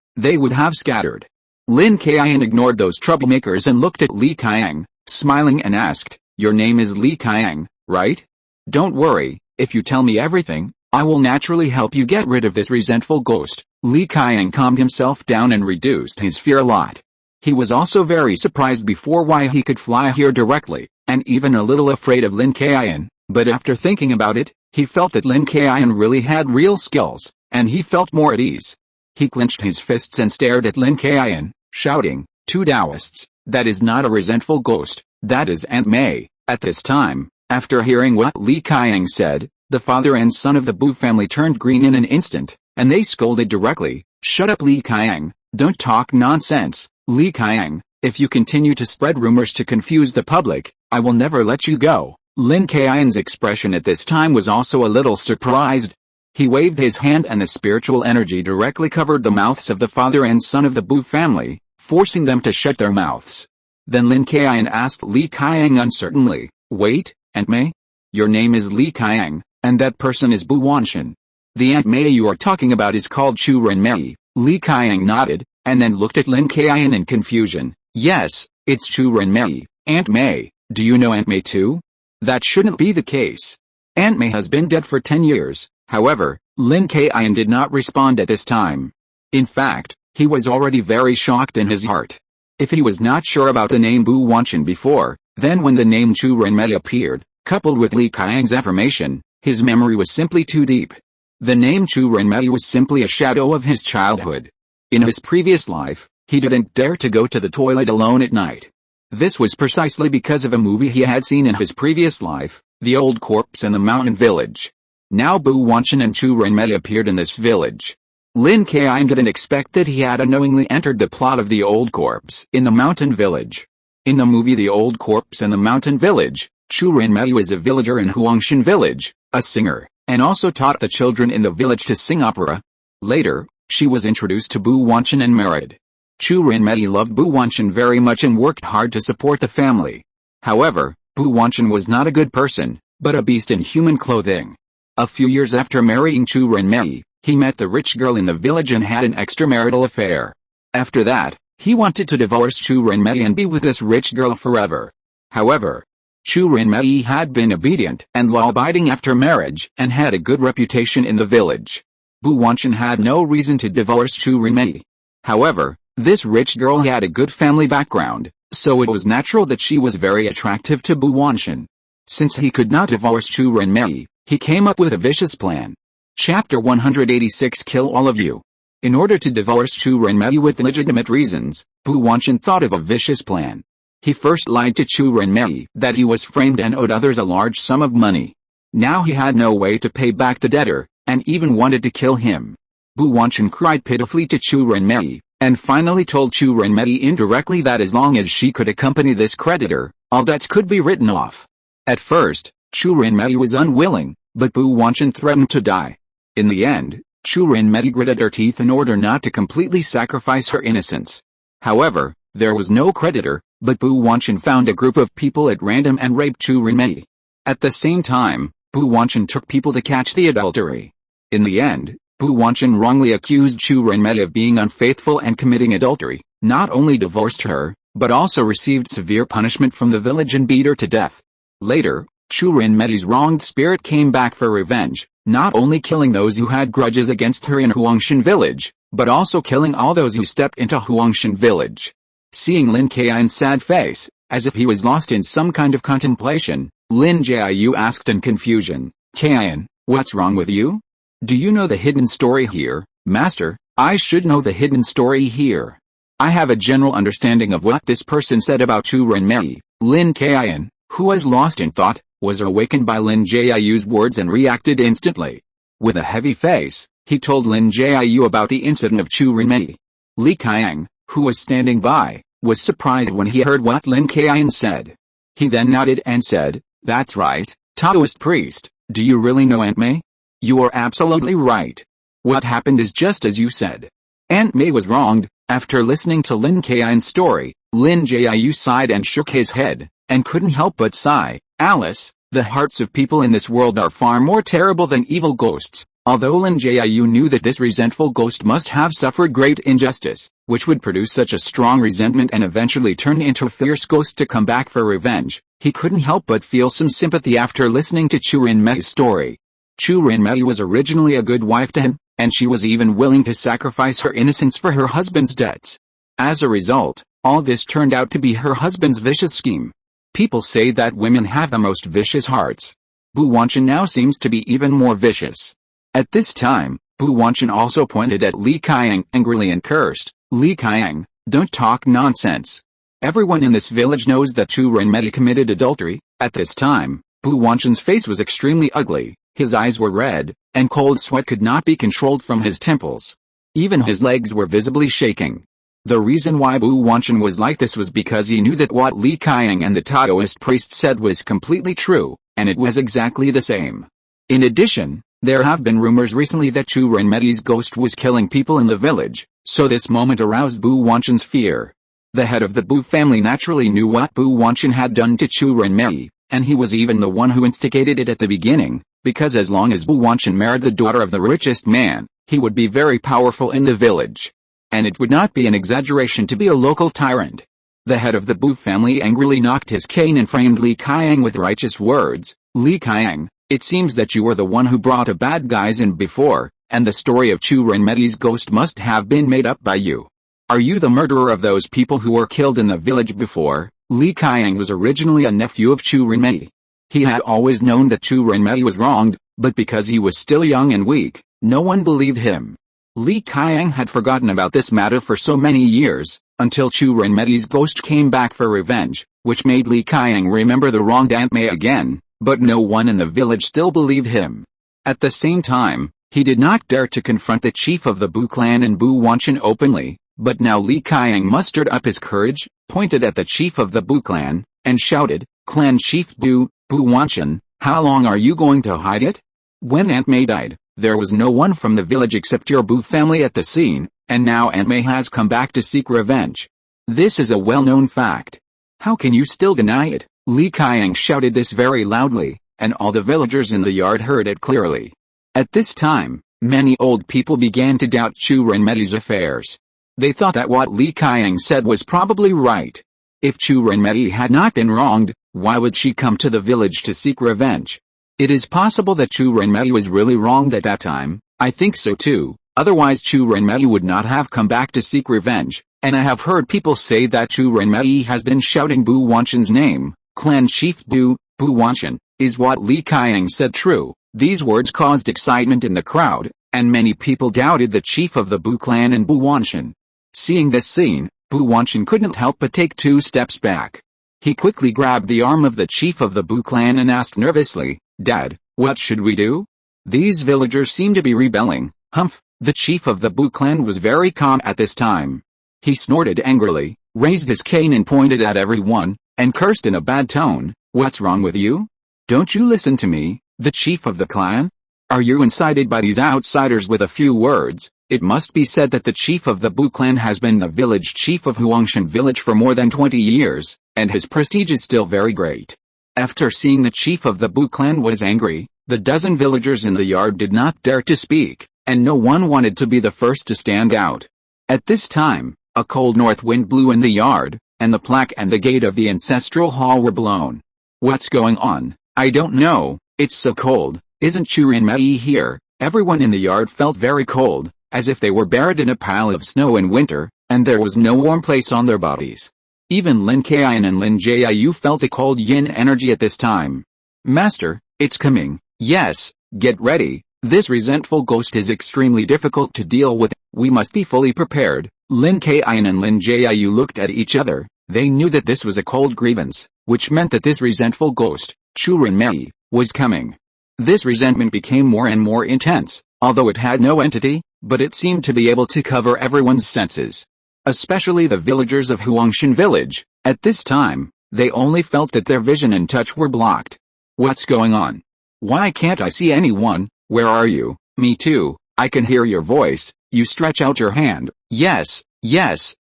they would have scattered. Lin Kaiyun ignored those troublemakers and looked at Li Kaiyun, smiling and asked, "Your name is Li Kaiyun, right? Don't worry, if you tell me everything, I will naturally help you get rid of this resentful ghost." Li Kaiyun calmed himself down and reduced his fear a lot. He was also very surprised before why he could fly here directly, and even a little afraid of Lin Kaiyun, but after thinking about it, he felt that Lin Kaiyun really had real skills, and he felt more at ease. He clenched his fists and stared at Lin Kaiyun, shouting, "Two Taoists, that is not a resentful ghost, that is Aunt May." At this time, after hearing what Lin Kaiyun said, the father and son of the Bu family turned green in an instant, and they scolded directly, "Shut up, Lin Kaiyun, don't talk nonsense, Lin Kaiyun, if you continue to spread rumors to confuse the public, I will never let you go." Lin Kaiyun's expression at this time was also a little surprised. He waved his hand and the spiritual energy directly covered the mouths of the father and son of the Bu family, forcing them to shut their mouths. Then Lin Kaiyun asked Lin Kaiyun uncertainly, "Wait, Aunt May? Your name is Lin Kaiyun, and that person is Bu Wanshan. The Aunt May you are talking about is called Chu Ren Mei." Lin Kaiyun nodded, and then looked at Lin Kaiyun in confusion. "Yes, it's Chu Ren Mei, Aunt May. Do you know Aunt May too? That shouldn't be the case. Aunt May has been dead for 10 years. However, Lin Kaiyun did not respond at this time. In fact, he was already very shocked in his heart. If he was not sure about the name Bu Wanshan before, then when the name Chu Ren Mei appeared, coupled with Lin Kaiyun's affirmation, his memory was simply too deep. The name Chu Ren Mei was simply a shadow of his childhood. In his previous life, he didn't dare to go to the toilet alone at night. This was precisely because of a movie he had seen in his previous life, The Old Corpse in the Mountain Village. Now Bu Wanshan and Chu Ren Mei appeared in this village. Lin Kaiyun didn't expect that he had unknowingly entered the plot of The Old Corpse in the Mountain Village. In the movie The Old Corpse in the Mountain Village, Chu Ren Mei was a villager in Huangshan Village, a singer, and also taught the children in the village to sing opera. Later, she was introduced to Bu Wanshan and married. Chu Ren Mei loved Bu Wanshan very much and worked hard to support the family. However, Bu Wanshan was not a good person, but a beast in human clothing. A few years after marrying Chu Ren Mei, he met the rich girl in the village and had an extramarital affair. After that, he wanted to divorce Chu Ren Mei and be with this rich girl forever. However, Chu Ren Mei had been obedient and law-abiding after marriage and had a good reputation in the village. Bu Wanshan had no reason to divorce Chu Ren Mei. However, this rich girl had a good family background, so it was natural that she was very attractive to Bu Wanshan. Since he could not divorce Chu Ren Mei, he came up with a vicious plan. Chapter 186 Kill all of you. In order to divorce Chu Ren Mei with legitimate reasons, Bu Wanshan thought of a vicious plan. He first lied to Chu Ren Mei that he was framed and owed others a large sum of money. Now he had no way to pay back the debtor, and even wanted to kill him. Bu Wanshan cried pitifully to Chu Ren Mei, and finally told Chu Ren Mei indirectly that as long as she could accompany this creditor, all debts could be written off. At first, Chu Ren Mei was unwilling, but Bu Wanshan threatened to die. In the end, Chu Ren Mei gritted her teeth in order not to completely sacrifice her innocence. However, there was no creditor, but Bu Wanshan found a group of people at random and raped Chu Ren Mei. At the same time, Bu Wanshan took people to catch the adultery. In the end, Bu Wanshan wrongly accused Chu Ren Mei of being unfaithful and committing adultery, not only divorced her, but also received severe punishment from the village and beat her to death. Later, Chu Ren Mei's wronged spirit came back for revenge, not only killing those who had grudges against her in Huangshan Village, but also killing all those who stepped into Huangshan Village. Seeing Lin Kaiyun's sad face, as if he was lost in some kind of contemplation, Lin Jiu asked in confusion, "Kaiyun, what's wrong with you? Do you know the hidden story here, Master?" "I should know the hidden story here. I have a general understanding of what this person said about Chu Ren Mei." Lin Kaiyun, who was lost in thought, was awakened by Lin Jiu's words and reacted instantly. With a heavy face, he told Lin Jiu about the incident of Chu Ren Mei. Lin Kaiyun, who was standing by, was surprised when he heard what Lin Kaiyun said. He then nodded and said, "That's right, Taoist priest, do you really know Aunt May? You are absolutely right. What happened is just as you said. Aunt May was wronged." After listening to Lin Kaiyun's story, Lin Jiu sighed and shook his head, and couldn't help but sigh. "Alice, the hearts of people in this world are far more terrible than evil ghosts." Although Lin Jiu knew that this resentful ghost must have suffered great injustice, which would produce such a strong resentment and eventually turn into a fierce ghost to come back for revenge, he couldn't help but feel some sympathy after listening to Chu Ren Mei's story. Chu Ren Mei was originally a good wife to him, and she was even willing to sacrifice her innocence for her husband's debts. As a result, all this turned out to be her husband's vicious scheme. People say that women have the most vicious hearts. Bu Wanshan now seems to be even more vicious. At this time, Bu Wanchen also pointed at Li Kaiyun angrily and cursed, "Li Kaiyun, don't talk nonsense. Everyone in this village knows that Chu Renmei committed adultery." At this time, Bu Wanchen's face was extremely ugly, his eyes were red, and cold sweat could not be controlled from his temples. Even his legs were visibly shaking. The reason why Bu Wanchen was like this was because he knew that what Li Kaiyun and the Taoist priest said was completely true, and it was exactly the same. In addition, there have been rumors recently that Chu Renmei's ghost was killing people in the village, so this moment aroused Bu Wanchen's fear. The head of the Bu family naturally knew what Bu Wanchen had done to Chu Renmei, and he was even the one who instigated it at the beginning, because as long as Bu Wanchen married the daughter of the richest man, he would be very powerful in the village. And it would not be an exaggeration to be a local tyrant. The head of the Bu family angrily knocked his cane and framed Li Kaiyun with righteous words, "Li Kaiyun, it seems that you were the one who brought a bad guys in before, and the story of Chu Renmei's ghost must have been made up by you. Are you the murderer of those people who were killed in the village before?" Li Kaiyun was originally a nephew of Chu Renmei. He had always known that Chu Renmei was wronged, but because he was still young and weak, no one believed him. Li Kaiyun had forgotten about this matter for so many years, until Chu Renmei's ghost came back for revenge, which made Li Kaiyun remember the wronged Aunt May again, but no one in the village still believed him. At the same time, he did not dare to confront the chief of the Bu clan and Bu Wanchen openly, but now Li Kaiyun mustered up his courage, pointed at the chief of the Bu clan, and shouted, "Clan Chief Bu Wanchen, how long are you going to hide it? When Aunt May died, there was no one from the village except your Bu family at the scene, and now Aunt May has come back to seek revenge. This is a well-known fact. How can you still deny it?" Li Kaiyun shouted this very loudly, and all the villagers in the yard heard it clearly. At this time, many old people began to doubt Chu Renmei's affairs. They thought that what Li Kaiyun said was probably right. If Chu Renmei had not been wronged, why would she come to the village to seek revenge? It is possible that Chu Renmei was really wronged at that time. I think so too, otherwise Chu Renmei would not have come back to seek revenge, and I have heard people say that Chu Renmei has been shouting Bu Wanchen's name. Clan Chief Bu Wanchen, is what Li Kaiyun said true? These words caused excitement in the crowd, and many people doubted the chief of the Bu clan and Bu Wanchen. Seeing this scene, Bu Wanchen couldn't help but take 2 steps back. He quickly grabbed the arm of the chief of the Bu clan and asked nervously, "Dad, what should we do? These villagers seem to be rebelling." Humph! The chief of the Bu clan was very calm at this time. He snorted angrily, raised his cane and pointed at everyone, and cursed in a bad tone, "What's wrong with you? Don't you listen to me, the chief of the clan? Are you incited by these outsiders?" With a few words, it must be said that the chief of the Bu clan has been the village chief of Huangshan village for more than 20 years, and his prestige is still very great. After seeing the chief of the Bu clan was angry, the dozen villagers in the yard did not dare to speak, and no one wanted to be the first to stand out. At this time, a cold north wind blew in the yard, and the plaque and the gate of the ancestral hall were blown. "What's going on? I don't know, it's so cold. Isn't Chu Renmei here?" Everyone in the yard felt very cold, as if they were buried in a pile of snow in winter, and there was no warm place on their bodies. Even Lin Kaiyun and Lin Jiu felt the cold yin energy at this time. "Master, it's coming. Yes, get ready. This resentful ghost is extremely difficult to deal with. We must be fully prepared." Lin Kaiyun and Lin Jiu looked at each other. They knew that this was a cold grievance, which meant that this resentful ghost, Chu Renmei, was coming. This resentment became more and more intense, although it had no entity, but it seemed to be able to cover everyone's senses. Especially the villagers of Huangshan village. At this time, they only felt that their vision and touch were blocked. "What's going on? Why can't I see anyone? Where are you?" "Me too, I can hear your voice. You stretch out your hand." Yes,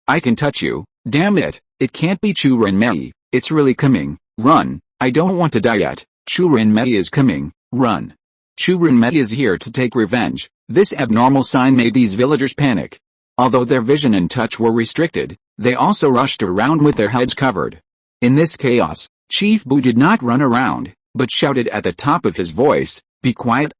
I can touch you. Damn it, it can't be Chu Renmei. It's really coming. Run, I don't want to die yet. Chu Renmei is coming. Run. Chu Renmei is here to take revenge." This abnormal sign made these villagers panic. Although their vision and touch were restricted, they also rushed around with their heads covered. In this chaos, Chief Bu did not run around, but shouted at the top of his voice, be quiet,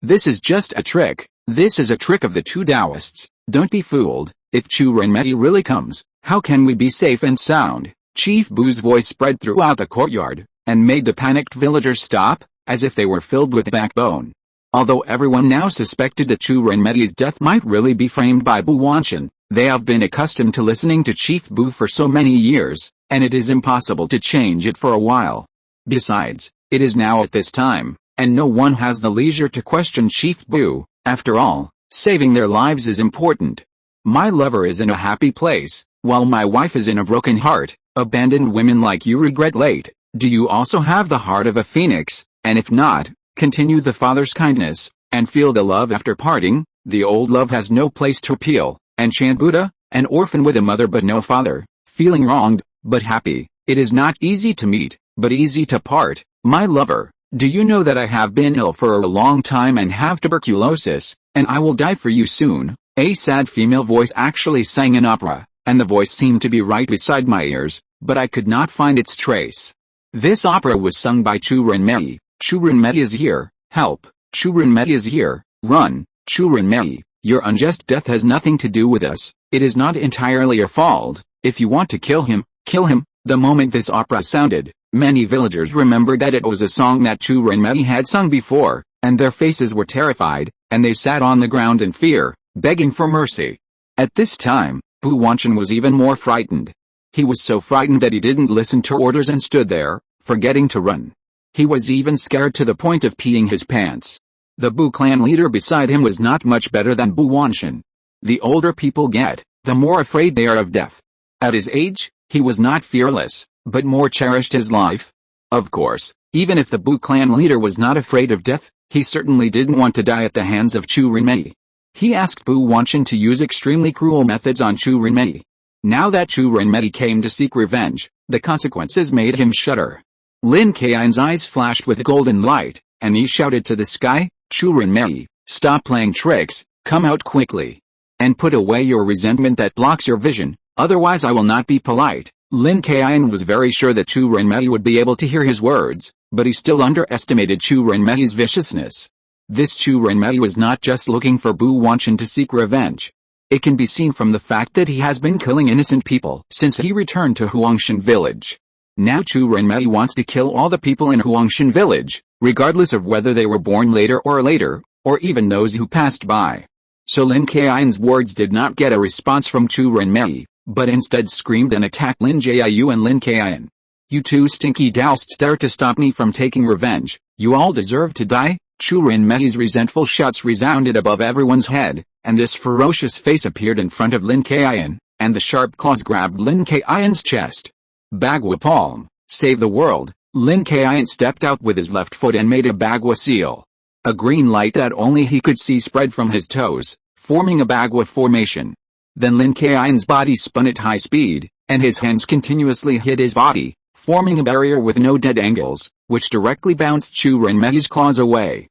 this is just a trick. This is a trick of the two Taoists. Don't be fooled. If Chu Renmei really comes, how can we be safe and sound?" Chief Bu's voice spread throughout the courtyard, and made the panicked villagers stop, as if they were filled with backbone. Although everyone now suspected that Chu Renmei's death might really be framed by Bu Wanchen, they have been accustomed to listening to Chief Bu for so many years, and it is impossible to change it for a while. Besides, it is now at this time, and no one has the leisure to question Chief Bu. After all, saving their lives is important. My lover is in a happy place, while my wife is in a broken heart. Abandoned women like you regret late. Do you also have the heart of a phoenix? And if not, continue the father's kindness, and feel the love after parting. The old love has no place to appeal. And chant Buddha, an orphan with a mother but no father, feeling wronged, but happy. It is not easy to meet, but easy to part. My lover, do you know that I have been ill for a long time and have tuberculosis, and I will die for you soon? A sad female voice actually sang an opera, and the voice seemed to be right beside my ears, but I could not find its trace. This opera was sung by Chu Renmei. Chu Renmei is here, help. Chu Renmei is here, run. Chu Renmei, your unjust death has nothing to do with us. It is not entirely your fault. If you want to kill him, kill him. The moment this opera sounded, many villagers remembered that it was a song that Chu Renmei had sung before, and their faces were terrified, and they sat on the ground in fear, begging for mercy. At this time, Bu Wanchen was even more frightened. He was so frightened that he didn't listen to orders and stood there, forgetting to run. He was even scared to the point of peeing his pants. The Bu clan leader beside him was not much better than Bu Wanchen. The older people get, the more afraid they are of death. At his age, he was not fearless, but more cherished his life. Of course, even if the Bu clan leader was not afraid of death, he certainly didn't want to die at the hands of Chu Renmei. He asked Bu Wanchen to use extremely cruel methods on Chu Renmei. Now that Chu Renmei came to seek revenge, the consequences made him shudder. Lin Kaiyun's eyes flashed with golden light, and he shouted to the sky, Chu Renmei, stop playing tricks, come out quickly. And put away your resentment that blocks your vision, otherwise I will not be polite. Lin Kaiyun was very sure that Chu Renmei would be able to hear his words, but he still underestimated Chu Renmei's viciousness. This Chu Renmei was not just looking for Bu Wanchen to seek revenge. It can be seen from the fact that he has been killing innocent people since he returned to Huangshan village. Now Chu Renmei wants to kill all the people in Huangshan village, regardless of whether they were born later, or even those who passed by. So Lin Kaiyun's words did not get a response from Chu Renmei, but instead screamed and attacked Lin Jiu and Lin Kaiyun. You two stinky dousts dare to stop me from taking revenge, you all deserve to die. Chu Renmei's resentful shouts resounded above everyone's head, and this ferocious face appeared in front of Lin Kaiyun, and the sharp claws grabbed Lin Kaiyun's chest. Bagua palm, save the world. Lin Kaiyun stepped out with his left foot and made a Bagua seal. A green light that only he could see spread from his toes, forming a Bagua formation. Then Lin Kaiyun's body spun at high speed, and his hands continuously hit his body, forming a barrier with no dead angles, which directly bounced Chu Renmei's claws away.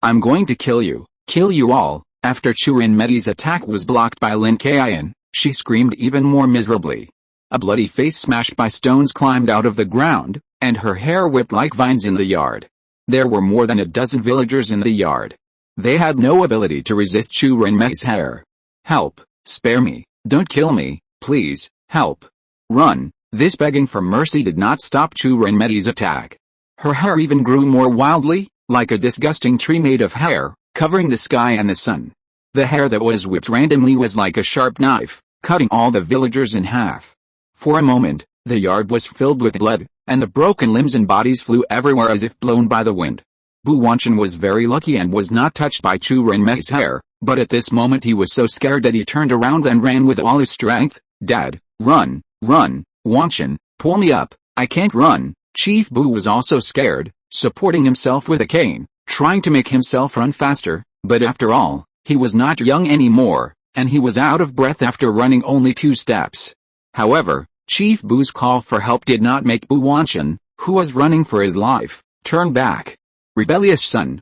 I'm going to kill you all. After Chu Renmei's attack was blocked by Lin Kaiyun, she screamed even more miserably. A bloody face smashed by stones climbed out of the ground, and her hair whipped like vines in the yard. There were more than a dozen villagers in the yard. They had no ability to resist Chu Renmei's hair. Help, spare me, don't kill me, please, help. Run. This begging for mercy did not stop Chu Renmei's attack. Her hair even grew more wildly, like a disgusting tree made of hair, covering the sky and the sun. The hair that was whipped randomly was like a sharp knife, cutting all the villagers in half. For a moment, the yard was filled with blood, and the broken limbs and bodies flew everywhere as if blown by the wind. Bu Wanchen was very lucky and was not touched by Chu Renmei's hair, but at this moment he was so scared that he turned around and ran with all his strength. Dad, run, Wanchen, pull me up, I can't run. Chief Bu was also scared, supporting himself with a cane, trying to make himself run faster, but after all, he was not young anymore, and he was out of breath after running only 2 steps. However, Chief Bu's call for help did not make Bu Wanchen, who was running for his life, turn back. Rebellious son,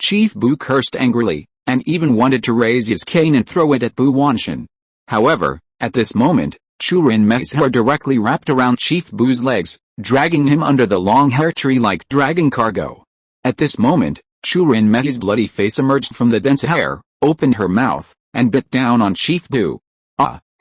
Chief Bu cursed angrily, and even wanted to raise his cane and throw it at Bu Wanchen. However, at this moment, Chu Renmei's hair directly wrapped around Chief Bu's legs, dragging him under the long hair tree like dragging cargo. At this moment, Chu Renmei's bloody face emerged from the dense hair, opened her mouth, and bit down on Chief Bu.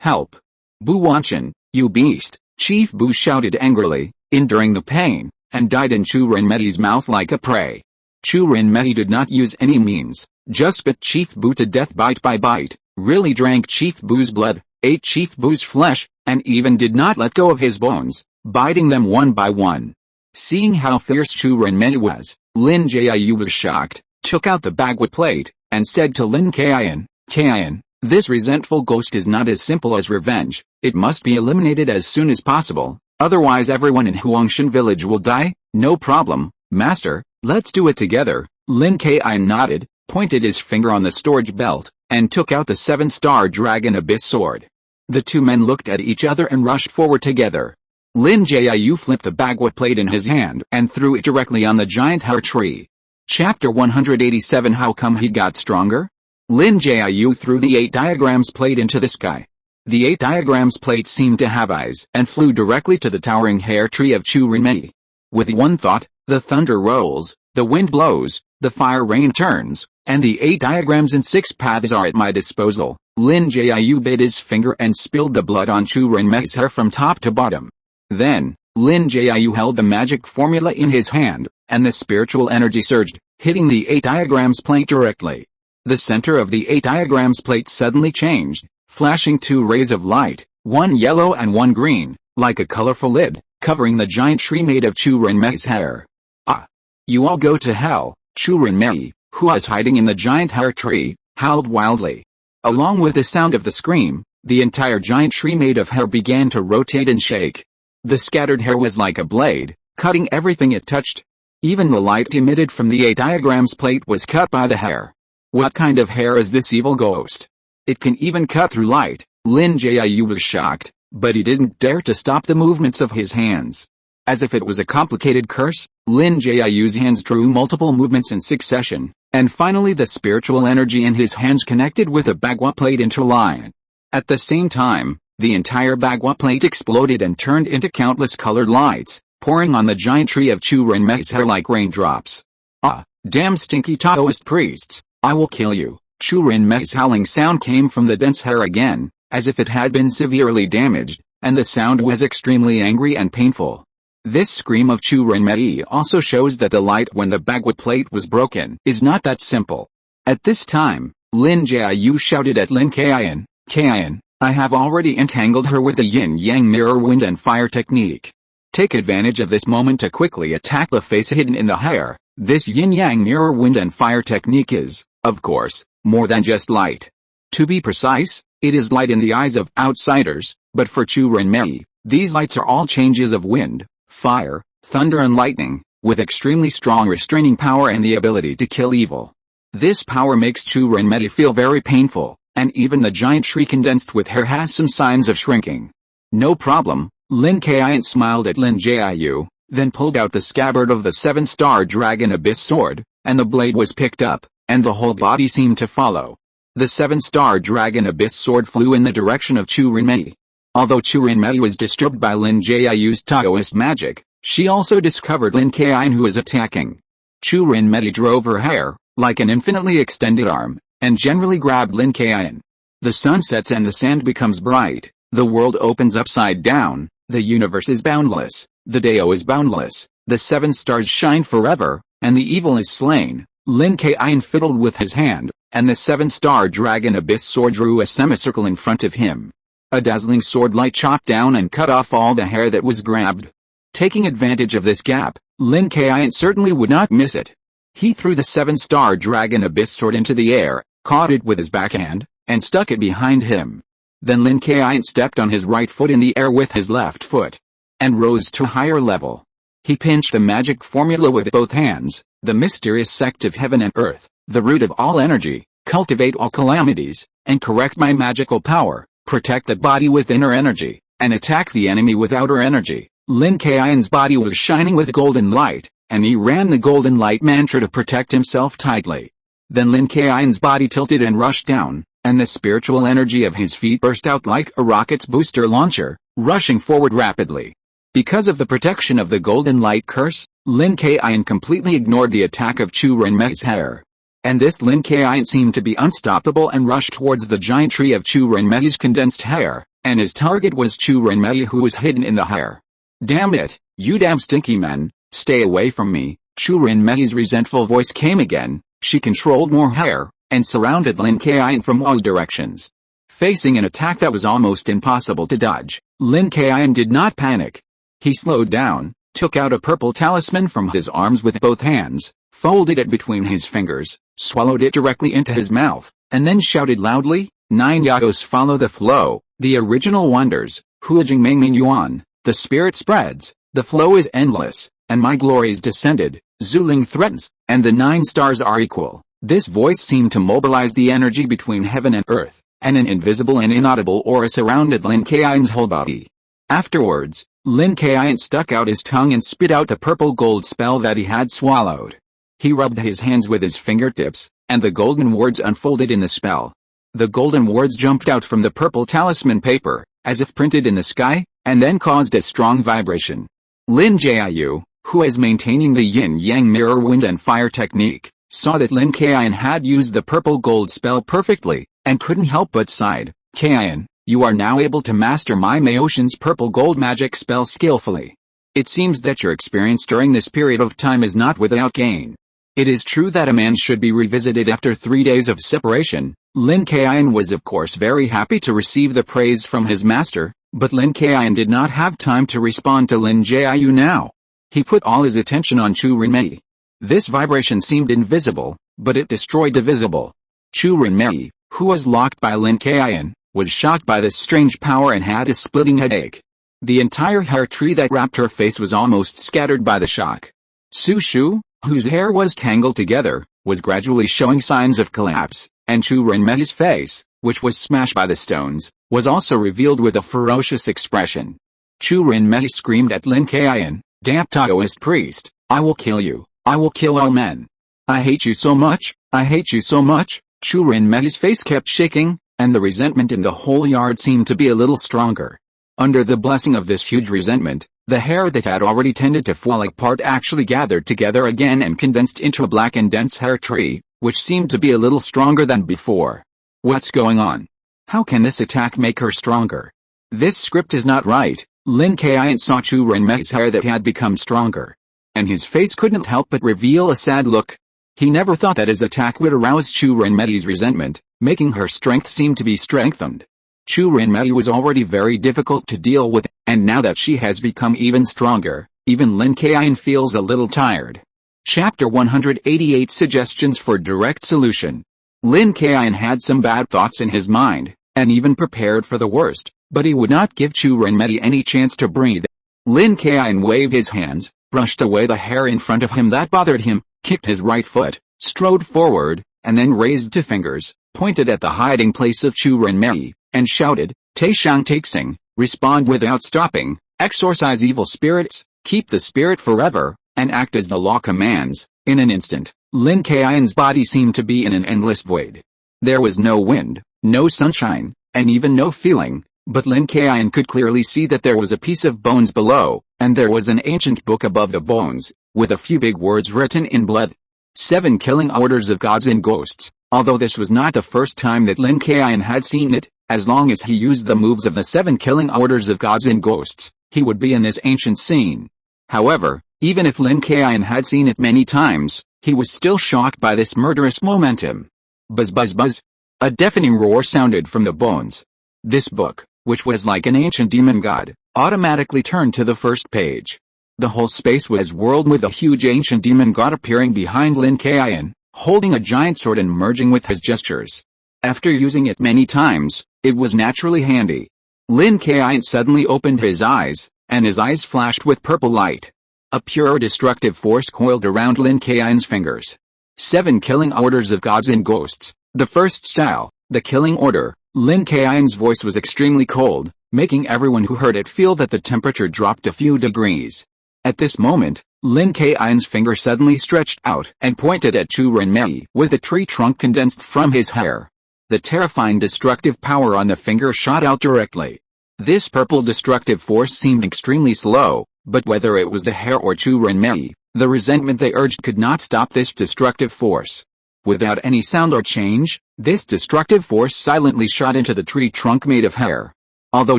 Help! Bu Wanchen, you beast! Chief Bu shouted angrily, enduring the pain, and died in Chu Renmei's mouth like a prey. Chu Renmei did not use any means, just bit Chief Bu to death bite by bite, really drank Chief Bu's blood, ate Chief Bu's flesh, and even did not let go of his bones, biting them one by one. Seeing how fierce Chu Renmei was, Lin Jiu was shocked, took out the bagua plate, and said to Lin Kaiyun, "Kaiyun, this resentful ghost is not as simple as revenge, it must be eliminated as soon as possible, otherwise everyone in Huangshan village will die." "No problem, master, let's do it together." Lin Kaiyun nodded, pointed his finger on the storage belt, and took out the 7-star dragon abyss sword. The two men looked at each other and rushed forward together. Lin Jiu flipped the bagua plate in his hand and threw it directly on the giant hair tree. Chapter 187 How come he got stronger? Lin Jiu threw the 8 diagrams plate into the sky. The 8 diagrams plate seemed to have eyes and flew directly to the towering hair tree of Chu Renmei. With one thought, the thunder rolls, the wind blows, the fire rain turns, and the 8 diagrams in 6 paths are at my disposal. Lin Jiu bit his finger and spilled the blood on Chu Renmei's hair from top to bottom. Then, Lin Jiu held the magic formula in his hand, and the spiritual energy surged, hitting the 8 diagrams plate directly. The center of the 8 diagrams plate suddenly changed, flashing 2 rays of light, one yellow and one green, like a colorful lid, covering the giant tree made of Chu Renmei's hair. "Ah! You all go to hell!" Chu Renmei, who was hiding in the giant hair tree, howled wildly. Along with the sound of the scream, the entire giant tree made of hair began to rotate and shake. The scattered hair was like a blade, cutting everything it touched. Even the light emitted from the 8 diagrams plate was cut by the hair. What kind of hair is this evil ghost? It can even cut through light. Lin Jiu was shocked, but he didn't dare to stop the movements of his hands. As if it was a complicated curse, Lin Jiu's hands drew multiple movements in succession, and finally the spiritual energy in his hands connected with a bagua plate into line. At the same time, the entire bagua plate exploded and turned into countless colored lights, pouring on the giant tree of Chu Renmei's hair like raindrops. "Ah, damn stinky Taoist priests, I will kill you." Chu Renmei's howling sound came from the dense hair again, as if it had been severely damaged, and the sound was extremely angry and painful. This scream of Chu Renmei also shows that the light when the bagua plate was broken is not that simple. At this time, Lin Jiu shouted at Lin Kaiyun, "Kaiyun, I have already entangled her with the yin-yang mirror wind and fire technique. Take advantage of this moment to quickly attack the face hidden in the hair. This yin-yang mirror wind and fire technique is, of course, more than just light. To be precise, it is light in the eyes of outsiders, but for Chu Renmei, these lights are all changes of wind, fire, thunder and lightning, with extremely strong restraining power and the ability to kill evil. This power makes Chu Renmei feel very painful, and even the giant tree condensed with hair has some signs of shrinking. "No problem." Lin Kaiyun smiled at Lin Jiu, then pulled out the scabbard of the 7-star dragon abyss sword, and the blade was picked up, and the whole body seemed to follow. The 7-star dragon abyss sword flew in the direction of Chu Renmei. Although Chu Renmei was disturbed by Lin Jiu's Taoist magic, she also discovered Lin Kaiyun who was attacking. Chu Renmei drove her hair, like an infinitely extended arm, and generally grabbed Lin Kaiyun. The sun sets and the sand becomes bright, the world opens upside down, the universe is boundless, the Dao is boundless, the 7 stars shine forever, and the evil is slain. Lin Kaiyun fiddled with his hand, and the 7-star dragon abyss sword drew a semicircle in front of him. A dazzling sword light chopped down and cut off all the hair that was grabbed. Taking advantage of this gap, Lin Kaiyun certainly would not miss it. He threw the 7-star dragon abyss sword into the air, caught it with his backhand, and stuck it behind him. Then Lin Kaiyun stepped on his right foot in the air with his left foot, and rose to a higher level. He pinched the magic formula with both hands, the mysterious sect of heaven and earth, the root of all energy, cultivate all calamities, and correct my magical power, protect the body with inner energy, and attack the enemy with outer energy. Lin Kaiyun's body was shining with golden light, and he ran the golden light mantra to protect himself tightly. Then Lin Kaiyun's body tilted and rushed down, and the spiritual energy of his feet burst out like a rocket's booster launcher, rushing forward rapidly. Because of the protection of the golden light curse, Lin Kaiyun completely ignored the attack of Chu Renmei's hair. And this Lin Kaiyun seemed to be unstoppable and rushed towards the giant tree of Chu Renmei's condensed hair, and his target was Chu Renmei who was hidden in the hair. "Damn it, you damn stinky men, stay away from me," Chu Renmei's resentful voice came again. She controlled more hair, and surrounded Lin Kaiyun from all directions. Facing an attack that was almost impossible to dodge, Lin Kaiyun did not panic. He slowed down, took out a purple talisman from his arms with both hands, folded it between his fingers, swallowed it directly into his mouth, and then shouted loudly, "Nine Yaos follow the flow, the original wonders, Huijing Mingming Yuan, the spirit spreads, the flow is endless, and my glories descended, Zuling threatens, and the 9 stars are equal." This voice seemed to mobilize the energy between heaven and earth, and an invisible and inaudible aura surrounded Lin Kaiyun's whole body. Afterwards, Lin Kaiyun stuck out his tongue and spit out the purple gold spell that he had swallowed. He rubbed his hands with his fingertips, and the golden words unfolded in the spell. The golden words jumped out from the purple talisman paper, as if printed in the sky, and then caused a strong vibration. Lin Jiu, who is maintaining the yin-yang mirror wind and fire technique, saw that Lin Kaiyun had used the purple gold spell perfectly, and couldn't help but sighed. "Kaiyun, you are now able to master my Maotian's purple gold magic spell skillfully. It seems that your experience during this period of time is not without gain." It is true that a man should be revisited after 3 days of separation. Lin Kaiyun was of course very happy to receive the praise from his master, but Lin Kaiyun did not have time to respond to Lin Jiu now. He put all his attention on Chu Renmei. This vibration seemed invisible, but it destroyed the visible. Chu Renmei, who was locked by Lin Kaiyun, was shocked by this strange power and had a splitting headache. The entire hair tree that wrapped her face was almost scattered by the shock. Su Shu, whose hair was tangled together, was gradually showing signs of collapse, and Chu Renmei's face, which was smashed by the stones, was also revealed with a ferocious expression. Chu Renmei screamed at Lin Kaiyun, "Damn Taoist priest, I will kill you, I will kill all men. I hate you so much, I hate you so much." Chu Renmei's face kept shaking, and the resentment in the whole yard seemed to be a little stronger. Under the blessing of this huge resentment, the hair that had already tended to fall apart actually gathered together again and condensed into a black and dense hair tree, which seemed to be a little stronger than before. What's going on? How can this attack make her stronger? This script is not right. Lin Kaiyun saw Chu Renmei's hair that had become stronger, and his face couldn't help but reveal a sad look. He never thought that his attack would arouse Chu Renmei's resentment, making her strength seem to be strengthened. Chu Renmei was already very difficult to deal with, and now that she has become even stronger, even Lin Kaiyun feels a little tired. Chapter 188 Suggestions for Direct Solution. Lin Kaiyun had some bad thoughts in his mind, and even prepared for the worst, but he would not give Chu Renmei any chance to breathe. Lin Kaiyun waved his hands, brushed away the hair in front of him that bothered him, kicked his right foot, strode forward, and then raised 2 fingers, pointed at the hiding place of Chu Renmei, and shouted, "Taishang Taixing, respond without stopping, exorcise evil spirits, keep the spirit forever, and act as the law commands." In an instant, Lin Kaiyun's body seemed to be in an endless void. There was no wind, no sunshine, and even no feeling, but Lin Kaiyun could clearly see that there was a piece of bones below, and there was an ancient book above the bones, with a few big words written in blood. 7 Killing Orders of Gods and Ghosts. Although this was not the first time that Lin Kaiyun had seen it, as long as he used the moves of the 7 Killing Orders of Gods and Ghosts, he would be in this ancient scene. However, even if Lin Kaiyun had seen it many times, he was still shocked by this murderous momentum. Buzz buzz buzz. A deafening roar sounded from the bones. This book, which was like an ancient demon god, automatically turned to the first page. The whole space was whirled with a huge ancient demon god appearing behind Lin Kaiyun, holding a giant sword and merging with his gestures. After using it many times, it was naturally handy. Lin Kaiyun suddenly opened his eyes, and his eyes flashed with purple light. A pure destructive force coiled around Lin Kaiyun's fingers. 7 Killing Orders of Gods and Ghosts. The first style, the Killing Order. Lin Kaiyun's voice was extremely cold, making everyone who heard it feel that the temperature dropped a few degrees. At this moment, Lin Kaiyun's finger suddenly stretched out and pointed at Chu Renmei with a tree trunk condensed from his hair. The terrifying destructive power on the finger shot out directly. This purple destructive force seemed extremely slow, but whether it was the hair or Chu Renmei, the resentment they urged could not stop this destructive force. Without any sound or change, this destructive force silently shot into the tree trunk made of hair. Although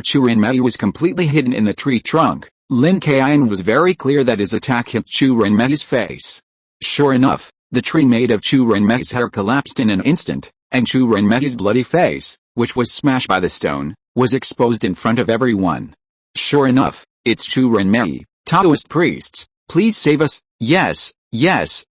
Chu Renmei was completely hidden in the tree trunk, Lin Kaiyun was very clear that his attack hit Chu Renmei's face. Sure enough, the tree made of Chu Renmei's hair collapsed in an instant, and Chu Renmei's bloody face, which was smashed by the stone, was exposed in front of everyone. Sure enough, it's Chu Renmei, Taoist priests, please save us, yes,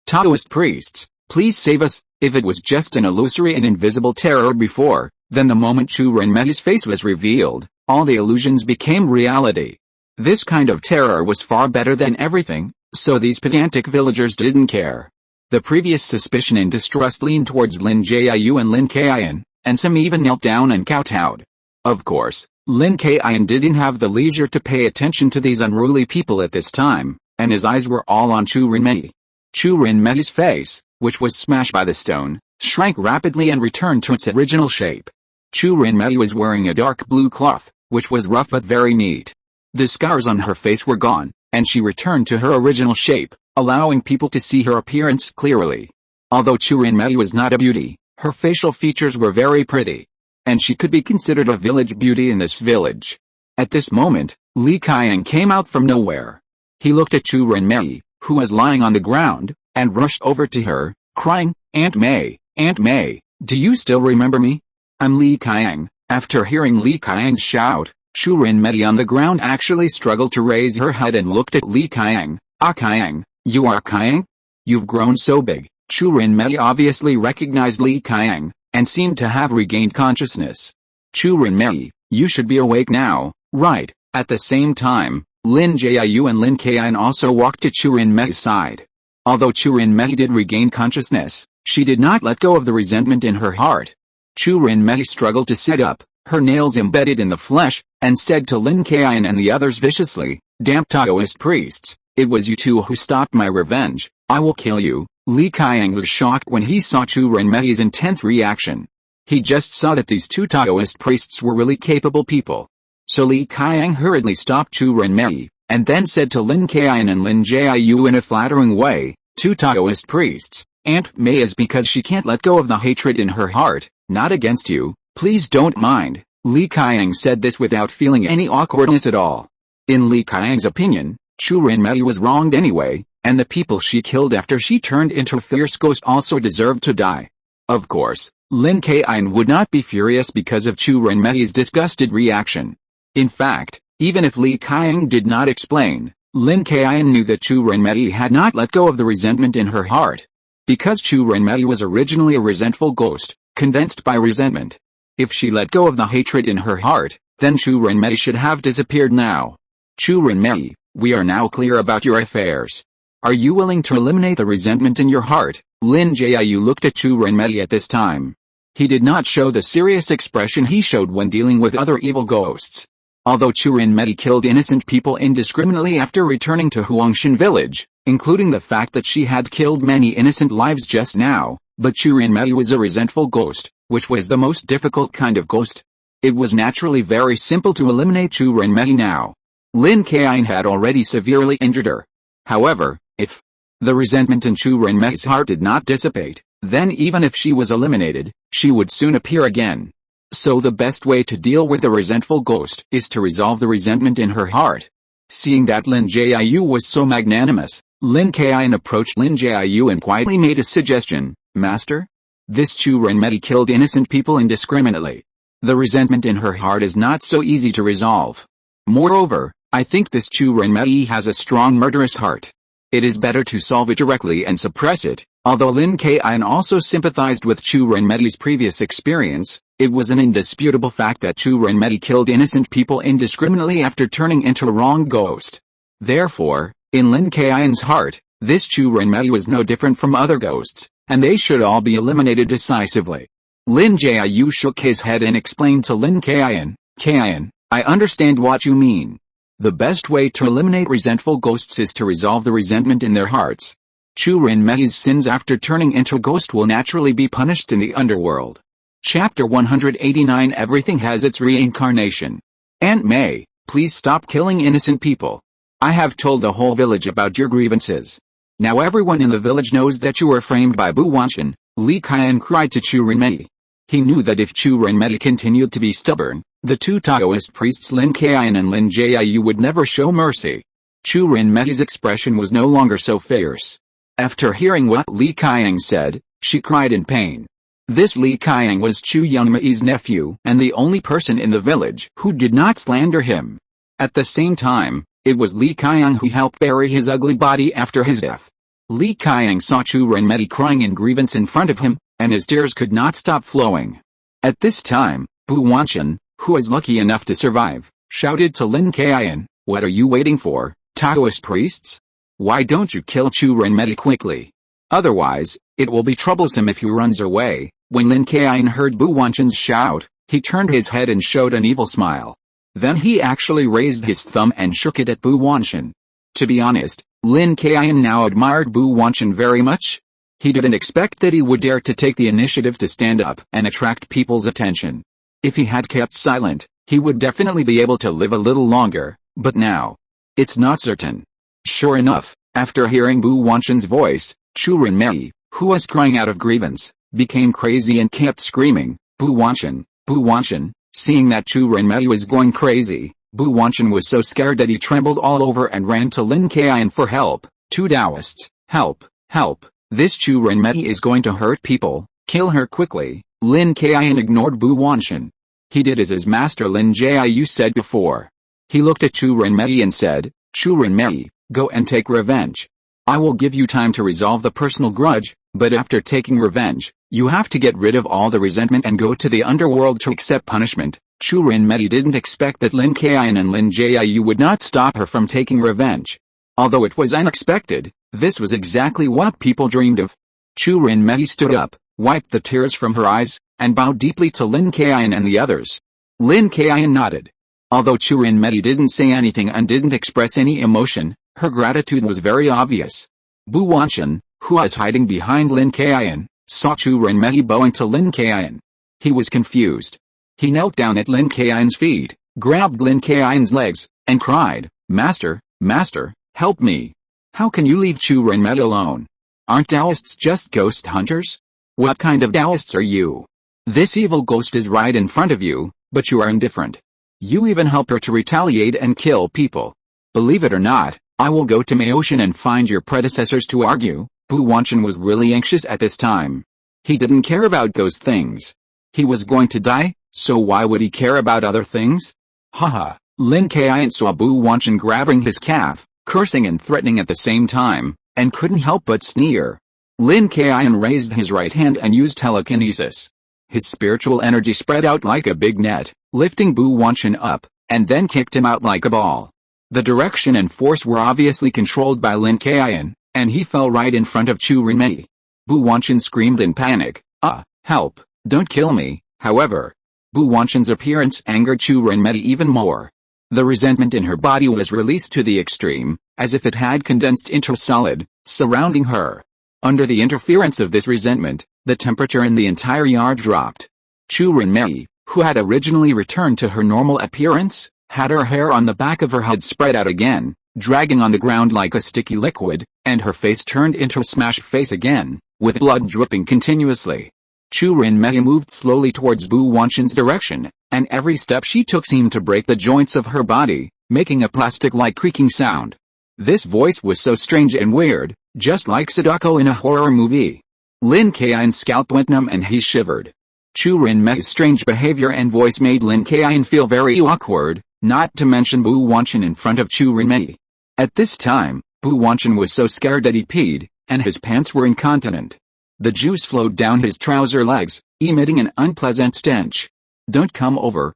Taoist priests, please save us. If it was just an illusory and invisible terror before, then the moment Chu Renmei's face was revealed, all the illusions became reality. This kind of terror was far better than everything, so these pedantic villagers didn't care. The previous suspicion and distrust leaned towards Lin Jiu and Lin Kaiyun, and some even knelt down and kowtowed. Of course, Lin Kaiyun didn't have the leisure to pay attention to these unruly people at this time, and his eyes were all on Chu Renmei. Chu Renmei's face, which was smashed by the stone, shrank rapidly and returned to its original shape. Chu Renmei was wearing a dark blue cloth, which was rough but very neat. The scars on her face were gone, and she returned to her original shape, allowing people to see her appearance clearly. Although Chu Renmei was not a beauty, her facial features were very pretty, and she could be considered a village beauty in this village. At this moment, Lin Kaiyun came out from nowhere. He looked at Chu Renmei, who was lying on the ground, and rushed over to her, crying, Aunt May, do you still remember me? I'm Lin Kaiyun." After hearing Lin Kaiyun's shout, Chu Renmei on the ground actually struggled to raise her head and looked at Lin Kaiyun. "Ah Kaiyun, you are Kaiyun? You've grown so big." Chu Renmei obviously recognized Lin Kaiyun, and seemed to have regained consciousness. "Chu Renmei, you should be awake now, right?" At the same time, Lin Jiu and Lin Kaiyun also walked to Chu Renmei's side. Although Chu Renmei did regain consciousness, she did not let go of the resentment in her heart. Chu Renmei struggled to sit up, her nails embedded in the flesh, and said to Lin Kaiyun and the others viciously, "Damn Taoist priests, it was you two who stopped my revenge, I will kill you." Lin Kaiyun was shocked when he saw Chu Renmei's intense reaction. He just saw that these two Taoist priests were really capable people. So Lin Kaiyun hurriedly stopped Chu Renmei, and then said to Lin Kaiyun and Lin Jiu in a flattering way, "Two Taoist priests, Aunt May is because she can't let go of the hatred in her heart, not against you, please don't mind." Lin Kaiyun said this without feeling any awkwardness at all. In Lin Kaiyun's opinion, Chu Renmei was wronged anyway, and the people she killed after she turned into a fierce ghost also deserved to die. Of course, Lin Kaiyun would not be furious because of Chu Renmei's disgusted reaction. In fact, even if Lin Kaiyun did not explain, Lin Kaiyun knew that Chu Renmei had not let go of the resentment in her heart. Because Chu Renmei was originally a resentful ghost, condensed by resentment. If she let go of the hatred in her heart, then Chu Renmei should have disappeared now. "Chu Renmei, we are now clear about your affairs. Are you willing to eliminate the resentment in your heart?" Lin Jiu looked at Chu Renmei at this time. He did not show the serious expression he showed when dealing with other evil ghosts. Although Chu Renmei killed innocent people indiscriminately after returning to Huangshan village, including the fact that she had killed many innocent lives just now, but Chu Renmei was a resentful ghost, which was the most difficult kind of ghost. It was naturally very simple to eliminate Chu Renmei now. Lin Kaiyun had already severely injured her. However, if the resentment in Chu Renmei's heart did not dissipate, then even if she was eliminated, she would soon appear again. So the best way to deal with a resentful ghost is to resolve the resentment in her heart. Seeing that Lin Jiu was so magnanimous, Lin Kaiyun approached Lin Jiu and quietly made a suggestion. "Master? This Chu Renmei killed innocent people indiscriminately. The resentment in her heart is not so easy to resolve. Moreover, I think this Chu Renmei has a strong murderous heart. It is better to solve it directly and suppress it." Although Lin Kaiyun also sympathized with Chu Renmei's previous experience, it was an indisputable fact that Chu Renmei killed innocent people indiscriminately after turning into a wrong ghost. Therefore, in Lin Kaiyun's heart, this Chu Renmei was no different from other ghosts, and they should all be eliminated decisively. Lin Jiu shook his head and explained to Lin Kaiyun, "Kaiyun, I understand what you mean. The best way to eliminate resentful ghosts is to resolve the resentment in their hearts. Chu Renmei's sins after turning into a ghost will naturally be punished in the underworld." Chapter 189 Everything has its reincarnation. "Aunt May, please stop killing innocent people. I have told the whole village about your grievances. Now everyone in the village knows that you were framed by Bu Wanshan," Lin Kaiyun cried to Chu Renmei. He knew that if Chu Renmei continued to be stubborn, the two Taoist priests Lin Kaiyun and Lin Jiu would never show mercy. Chu Renmei's expression was no longer so fierce. After hearing what Lin Kaiyun said, she cried in pain. This Lin Kaiyun was Chu Yunmei's nephew and the only person in the village who did not slander him. At the same time, it was Lin Kaiyun who helped bury his ugly body after his death. Lin Kaiyun saw Chu Renmei crying in grievance in front of him, and his tears could not stop flowing. At this time, Bu Wanchen, who was lucky enough to survive, shouted to Lin Kaiyun, "What are you waiting for, Taoist priests? Why don't you kill Chu Renmei quickly? Otherwise, it will be troublesome if he runs away." When Lin Kaiyun heard Bu Wanchen's shout, he turned his head and showed an evil smile. Then he actually raised his thumb and shook it at Bu Wanchen. To be honest, Lin Kaiyun now admired Bu Wanchen very much. He didn't expect that he would dare to take the initiative to stand up and attract people's attention. If he had kept silent, he would definitely be able to live a little longer, but now, it's not certain. Sure enough, after hearing Bu Wanchen's voice, Chu Renmei, who was crying out of grievance, became crazy and kept screaming, "Bu Wanchen, Bu Wanchen." Seeing that Chu Renmei was going crazy, Bu Wanchen was so scared that he trembled all over and ran to Lin Kaiyun for help. "Two Taoists, help, help, this Chu Renmei is going to hurt people, kill her quickly." Lin Kaiyun ignored Bu Wanchen. He did as his master Lin Jiu said before. He looked at Chu Renmei and said, "Chu Renmei, go and take revenge. I will give you time to resolve the personal grudge, but after taking revenge, you have to get rid of all the resentment and go to the underworld to accept punishment." Chu Renmei didn't expect that Lin Kaiyun and Lin Jiu would not stop her from taking revenge. Although it was unexpected, this was exactly what people dreamed of. Chu Renmei stood up, wiped the tears from her eyes, and bowed deeply to Lin Kaiyun and the others. Lin Kaiyun nodded. Although Chu Renmei didn't say anything and didn't express any emotion, her gratitude was very obvious. Bu Wanchen, who was hiding behind Lin Kaiyun, saw Chu Renmei bowing to Lin Kaiyun. He was confused. He knelt down at Lin Kaiyun's feet, grabbed Lin Kaiyun's legs, and cried, "Master, Master, help me. How can you leave Chu Renmei alone? Aren't Taoists just ghost hunters? What kind of Taoists are you? This evil ghost is right in front of you, but you are indifferent. You even help her to retaliate and kill people. Believe it or not, I will go to Maotian and find your predecessors to argue." Bu Wanchen was really anxious at this time. He didn't care about those things. He was going to die, so why would he care about other things? Haha. Lin Kaiyun saw Bu Wanchen grabbing his calf, cursing and threatening at the same time, and couldn't help but sneer. Lin Kaiyun raised his right hand and used telekinesis. His spiritual energy spread out like a big net, lifting Bu Wanchen up, and then kicked him out like a ball. The direction and force were obviously controlled by Lin Kaiyun, and he fell right in front of Chu Renmei. Bu Wanchen screamed in panic, "Ah, help, don't kill me." However, Bu Wanchen's appearance angered Chu Renmei even more. The resentment in her body was released to the extreme, as if it had condensed into a solid, surrounding her. Under the interference of this resentment, the temperature in the entire yard dropped. Chu Renmei, who had originally returned to her normal appearance, had her hair on the back of her head spread out again, dragging on the ground like a sticky liquid, and her face turned into a smashed face again, with blood dripping continuously. Chu Renmei moved slowly towards Bu Wanchen's direction, and every step she took seemed to break the joints of her body, making a plastic-like creaking sound. This voice was so strange and weird, just like Sadako in a horror movie. Lin Kaiyun's scalp went numb and he shivered. Chu Renmei's strange behavior and voice made Lin Kaiyun feel very awkward, not to mention Bu Wanchen in front of Chu Renmei. At this time, Bu Wanchen was so scared that he peed, and his pants were incontinent. The juice flowed down his trouser legs, emitting an unpleasant stench. Don't come over,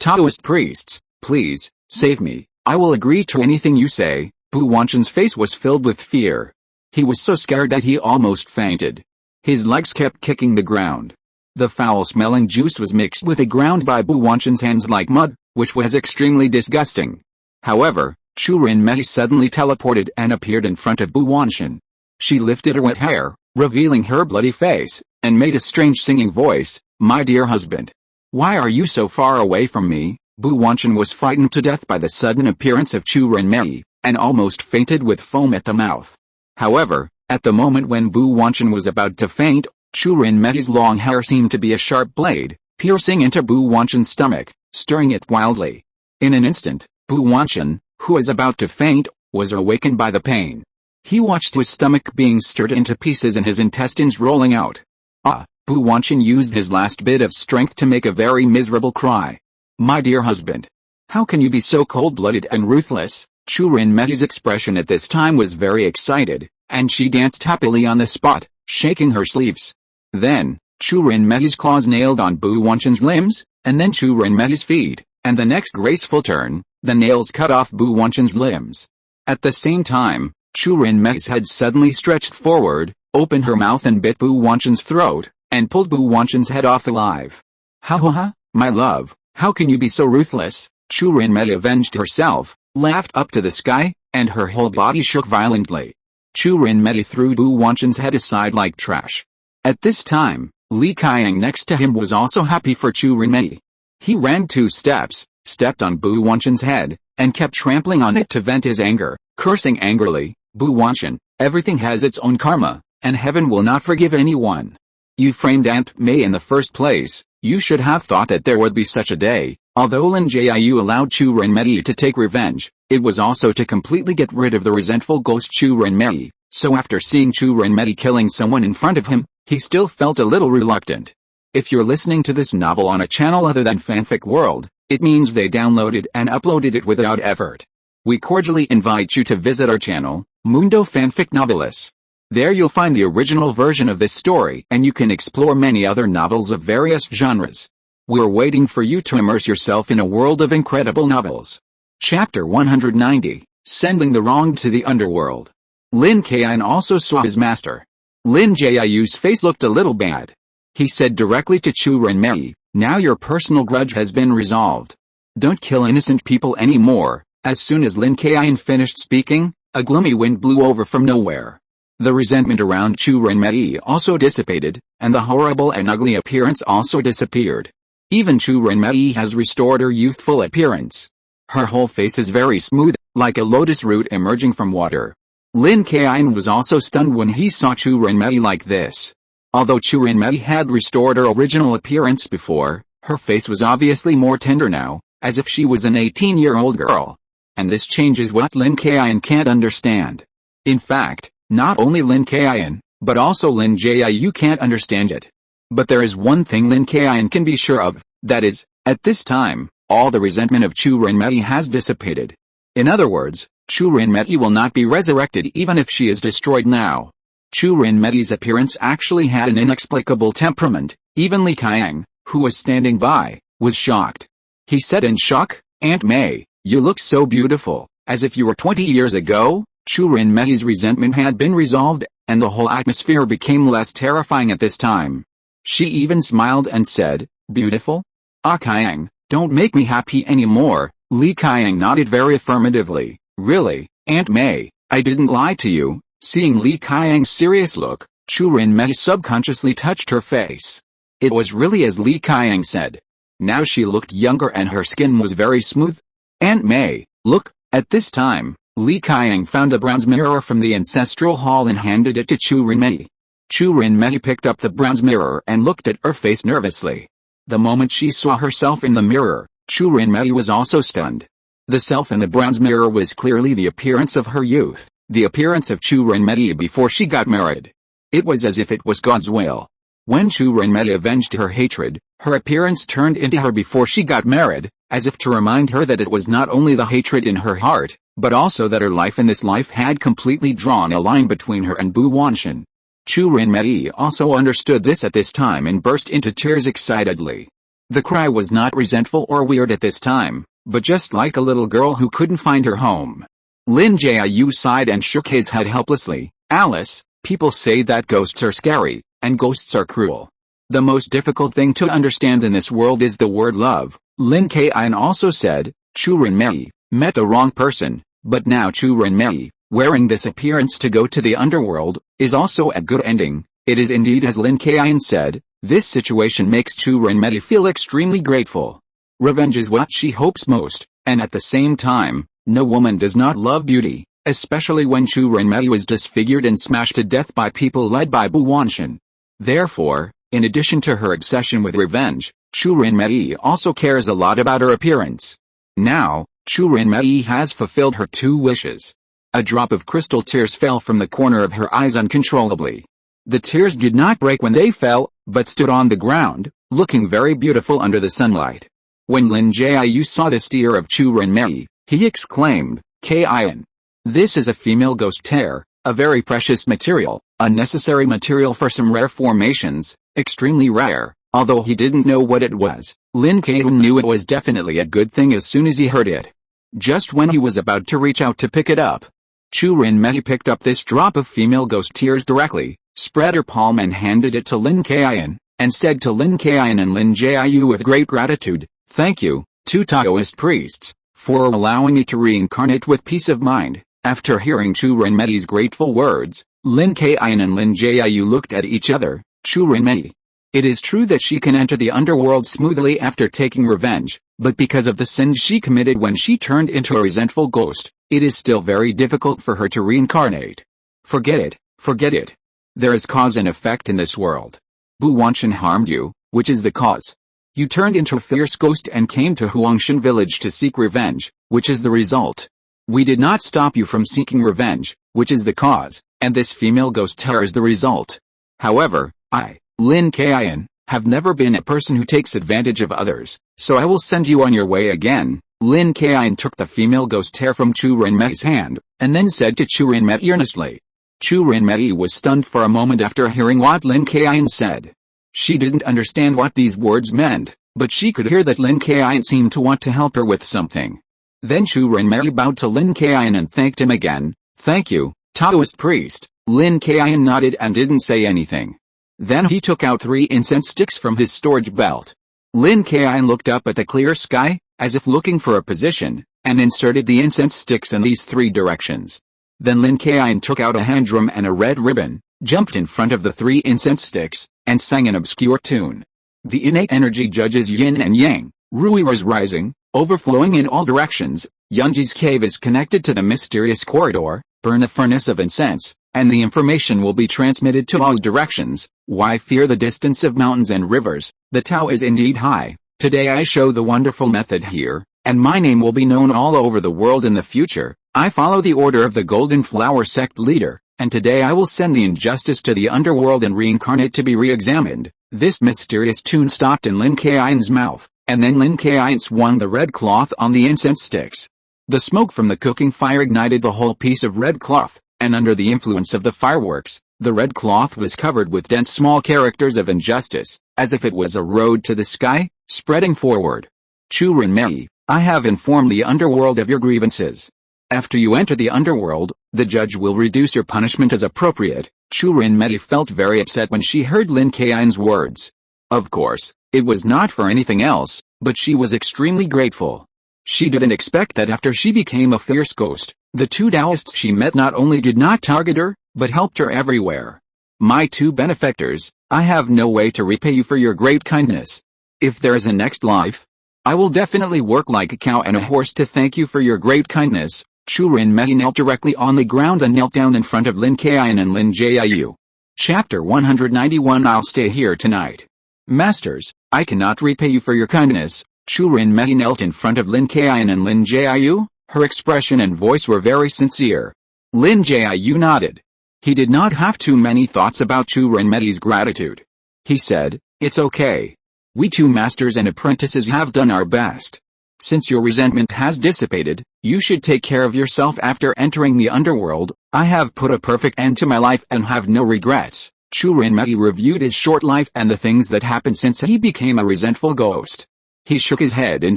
Taoist priests, please, save me, I will agree to anything you say." Bu Wanchen's face was filled with fear. He was so scared that he almost fainted. His legs kept kicking the ground. The foul-smelling juice was mixed with the ground by Bu Wanchen's hands like mud, which was extremely disgusting. However, Chu Renmei suddenly teleported and appeared in front of Bu Wanchen. She lifted her wet hair, revealing her bloody face, and made a strange singing voice, "My dear husband. Why are you so far away from me?" Bu Wanchen was frightened to death by the sudden appearance of Chu Renmei, and almost fainted with foam at the mouth. However, at the moment when Bu Wanchen was about to faint, Chu Renmei's long hair seemed to be a sharp blade, piercing into Bu Wanchen's stomach, stirring it wildly. In an instant, Bu Wanchen, who was about to faint, was awakened by the pain. He watched his stomach being stirred into pieces and his intestines rolling out. Bu Wanchen used his last bit of strength to make a very miserable cry. My dear husband. How can you be so cold-blooded and ruthless? Chu Renmei's expression at this time was very excited, and she danced happily on the spot, shaking her sleeves. Then, Chu Renmei's claws nailed on Bu Wanchen's limbs, and then Chu Renmei's feet, and the next graceful turn, the nails cut off Bu Wanchen's limbs. At the same time, Chu Renmei's head suddenly stretched forward, opened her mouth and bit Bu Wanchen's throat, and pulled Bu Wanchen's head off alive. Ha, my love, how can you be so ruthless? Chu Renmei avenged herself, laughed up to the sky, and her whole body shook violently. Chu Renmei threw Bu Wanchen's head aside like trash. At this time, Li Kaiyun next to him was also happy for Chu Renmei. He ran 2 steps, stepped on Bu Wanchen's head, and kept trampling on it to vent his anger, cursing angrily, Bu Wanchen, everything has its own karma, and heaven will not forgive anyone. You framed Aunt May in the first place, you should have thought that there would be such a day. Although Lin Jiu allowed Chu Renmei to take revenge, it was also to completely get rid of the resentful ghost Chu Renmei, so after seeing Chu Renmei killing someone in front of him, he still felt a little reluctant. If you're listening to this novel on a channel other than Fanfic World, it means they downloaded and uploaded it without effort. We cordially invite you to visit our channel, Mundo Fanfic Novelis. There you'll find the original version of this story and you can explore many other novels of various genres. We're waiting for you to immerse yourself in a world of incredible novels. Chapter 190, Sending the Wronged to the Underworld. Lin Kaiyun also saw his master. Lin Jiu's face looked a little bad. He said directly to Chu Renmei, now your personal grudge has been resolved. Don't kill innocent people anymore. As soon as Lin Kaiyun finished speaking, a gloomy wind blew over from nowhere. The resentment around Chu Renmei also dissipated, and the horrible and ugly appearance also disappeared. Even Chu Renmei has restored her youthful appearance. Her whole face is very smooth, like a lotus root emerging from water. Lin Kaiyun was also stunned when he saw Chu Renmei like this. Although Chu Renmei had restored her original appearance before, her face was obviously more tender now, as if she was an 18-year-old girl. And this change is what Lin Kaiyun can't understand. In fact, not only Lin Kaiyun, but also Lin Jiu can't understand it. But there is one thing Lin Kaiyun can be sure of, that is, at this time, all the resentment of Chu Renmei has dissipated. In other words, Chu Renmei will not be resurrected even if she is destroyed now. Chu Renmei's appearance actually had an inexplicable temperament. Even Li Kaiyun, who was standing by, was shocked. He said in shock, Aunt May, you look so beautiful, as if you were 20 years ago. Chu Renmei's resentment had been resolved, and the whole atmosphere became less terrifying at this time. She even smiled and said, beautiful? Kaiyun, don't make me happy anymore. Li Kaiyun nodded very affirmatively. Really, Aunt May, I didn't lie to you. Seeing Li Kaiyun's serious look, Chu Renmei subconsciously touched her face. It was really as Li Kaiyun said. Now she looked younger and her skin was very smooth. Aunt May, look. At this time, Li Kaiyun found a bronze mirror from the ancestral hall and handed it to Chu Renmei. Chu Renmei picked up the bronze mirror and looked at her face nervously. The moment she saw herself in the mirror, Chu Renmei was also stunned. The self in the bronze mirror was clearly the appearance of her youth, the appearance of Chu Renmei before she got married. It was as if it was God's will. When Chu Renmei avenged her hatred, her appearance turned into her before she got married, as if to remind her that it was not only the hatred in her heart, but also that her life in this life had completely drawn a line between her and Bu Wanchen. Chu Renmei also understood this at this time and burst into tears excitedly. The cry was not resentful or weird at this time, but just like a little girl who couldn't find her home. Lin Jiu sighed and shook his head helplessly. Alice, people say that ghosts are scary, and ghosts are cruel. The most difficult thing to understand in this world is the word love. Lin Kaiyun also said, Chu Renmei met the wrong person, but now Chu Renmei, wearing this appearance to go to the underworld, is also a good ending. It is indeed as Lin Kaiyun said, this situation makes Chu Renmei feel extremely grateful. Revenge is what she hopes most, and at the same time, no woman does not love beauty, especially when Chu Renmei was disfigured and smashed to death by people led by Bu Wanchen. Therefore, in addition to her obsession with revenge, Chu Renmei also cares a lot about her appearance. Now, Chu Renmei has fulfilled her 2 wishes. A drop of crystal tears fell from the corner of her eyes uncontrollably. The tears did not break when they fell, but stood on the ground, looking very beautiful under the sunlight. When Lin Jiu saw this tear of Chu Renmei, he exclaimed, Kaiyun. This is a female ghost tear, a very precious material, a necessary material for some rare formations, extremely rare. Although he didn't know what it was, Lin Kaiyun knew it was definitely a good thing as soon as he heard it. Just when he was about to reach out to pick it up, Chu Renmei picked up this drop of female ghost tears directly, spread her palm and handed it to Lin Kaiyun, and said to Lin Kaiyun and Lin Jiu with great gratitude, "Thank you, two Taoist priests, for allowing me to reincarnate with peace of mind." After hearing Chu Renmei's grateful words, Lin Kaiyun and Lin Jiu looked at each other. Chu Renmei. It is true that she can enter the underworld smoothly after taking revenge, but because of the sins she committed when she turned into a resentful ghost, it is still very difficult for her to reincarnate. Forget it, forget it. There is cause and effect in this world. Bu Wanshan harmed you, which is the cause. You turned into a fierce ghost and came to Huangshan village to seek revenge, which is the result. We did not stop you from seeking revenge, which is the cause, and this female ghost terror is the result. However, I, Lin Kaiyun, have never been a person who takes advantage of others, so I will send you on your way again. Lin Kaiyun took the female ghost hair from Chu Renmei's hand, and then said to Chu Renmei earnestly. Chu Renmei was stunned for a moment after hearing what Lin Kaiyun said. She didn't understand what these words meant, but she could hear that Lin Kaiyun seemed to want to help her with something. Then Chu Renmei bowed to Lin Kaiyun and thanked him again. Thank you, Taoist priest. Lin Kaiyun nodded and didn't say anything. Then he took out 3 incense sticks from his storage belt. Lin Kaiyun looked up at the clear sky, as if looking for a position, and inserted the incense sticks in these 3 directions. Then Lin Kaiyun took out a hand drum and a red ribbon, jumped in front of the 3 incense sticks, and sang an obscure tune. The innate energy judges yin and yang. Rui was rising, overflowing in all directions. Yunji's cave is connected to the mysterious corridor. Burn a furnace of incense, and the information will be transmitted to all directions. Why fear the distance of mountains and rivers? The Tao is indeed high. Today I show the wonderful method here, and my name will be known all over the world in the future. I follow the order of the Golden Flower sect leader, and today I will send the injustice to the underworld and reincarnate to be re-examined. This mysterious tune stopped in Lin Kaiyun's mouth, and then Lin Kaiyun swung the red cloth on the incense sticks. The smoke from the cooking fire ignited the whole piece of red cloth, and under the influence of the fireworks, the red cloth was covered with dense small characters of injustice, as if it was a road to the sky, spreading forward. Chu Renmei, I have informed the underworld of your grievances. After you enter the underworld, the judge will reduce your punishment as appropriate. Chu Renmei felt very upset when she heard Lin Kaiyun's words. Of course, it was not for anything else, but she was extremely grateful. She didn't expect that after she became a fierce ghost, the 2 Taoists she met not only did not target her, but helped her everywhere. My 2 benefactors, I have no way to repay you for your great kindness. If there is a next life, I will definitely work like a cow and a horse to thank you for your great kindness. Chu Renmei knelt directly on the ground and knelt down in front of Lin Kaiyun and Lin Jiu. Chapter 191. I'll stay here tonight. Masters, I cannot repay you for your kindness. Chu Renmei knelt in front of Lin Kaiyun and Lin Jiu. Her expression and voice were very sincere. Lin Jiu nodded. He did not have too many thoughts about Chu Renmei's gratitude. He said, "It's okay. We 2 masters and apprentices have done our best. Since your resentment has dissipated, you should take care of yourself after entering the underworld. I have put a perfect end to my life and have no regrets." Chu Renmei reviewed his short life and the things that happened since he became a resentful ghost. He shook his head in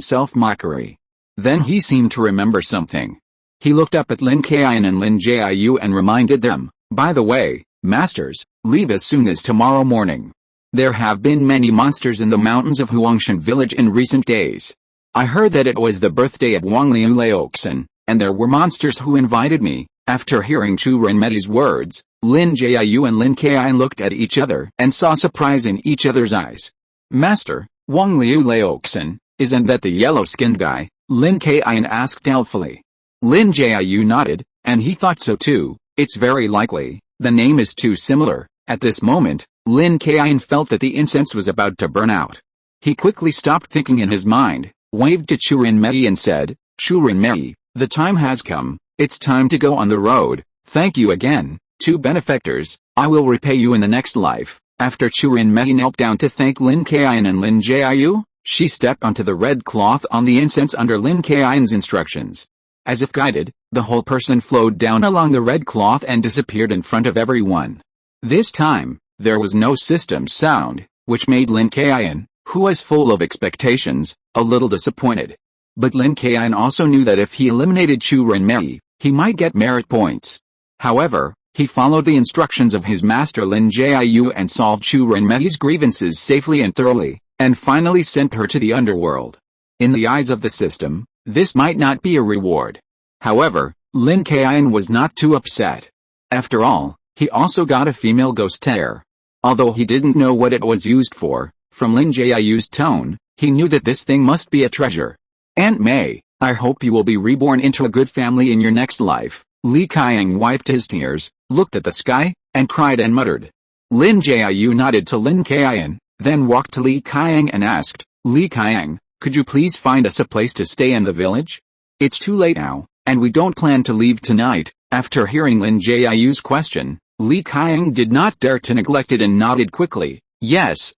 self-mockery. Then he seemed to remember something. He looked up at Lin Kaiyun and Lin Jiu and reminded them, "By the way, masters, leave as soon as tomorrow morning. There have been many monsters in the mountains of Huangshan village in recent days. I heard that it was the birthday of Wang Liu Laoxin, and there were monsters who invited me." After hearing Chu Renmei's words, Lin Jiu and Lin Kaiyun looked at each other and saw surprise in each other's eyes. "Master, Wang Liu Laoxin, isn't that the yellow-skinned guy?" Lin Kaiyun asked doubtfully. Lin Jiu nodded, and he thought so too. It's very likely. The name is too similar. At this moment, Lin Kaiyun felt that the incense was about to burn out. He quickly stopped thinking in his mind, waved to Chu Renmei and said, "Chu Renmei, the time has come. It's time to go on the road. Thank you again, two benefactors. I will repay you in the next life." After Chu Renmei knelt down to thank Lin Kaiyun and Lin Jiu, she stepped onto the red cloth on the incense under Lin Kaiyun's instructions. As if guided, the whole person flowed down along the red cloth and disappeared in front of everyone. This time, there was no system sound, which made Lin Kaiyun, who was full of expectations, a little disappointed. But Lin Kaiyun also knew that if he eliminated Chu Renmei, he might get merit points. However, he followed the instructions of his master Lin Jiu and solved Chu Renmei's grievances safely and thoroughly, and finally sent her to the underworld. In the eyes of the system, this might not be a reward. However, Lin Kaiyun was not too upset. After all, he also got a female ghost tear. Although he didn't know what it was used for, from Lin Jiu's tone, he knew that this thing must be a treasure. "Aunt May, I hope you will be reborn into a good family in your next life." Li Kaiyun wiped his tears, looked at the sky, and cried and muttered. Lin Jiu nodded to Lin Kaiyun, then walked to Li Kaiyun and asked, "Li Kaiyun, could you please find us a place to stay in the village? It's too late now, and we don't plan to leave tonight." After hearing Lin Jiu's question, Li Kaiyun did not dare to neglect it and nodded quickly. Yes,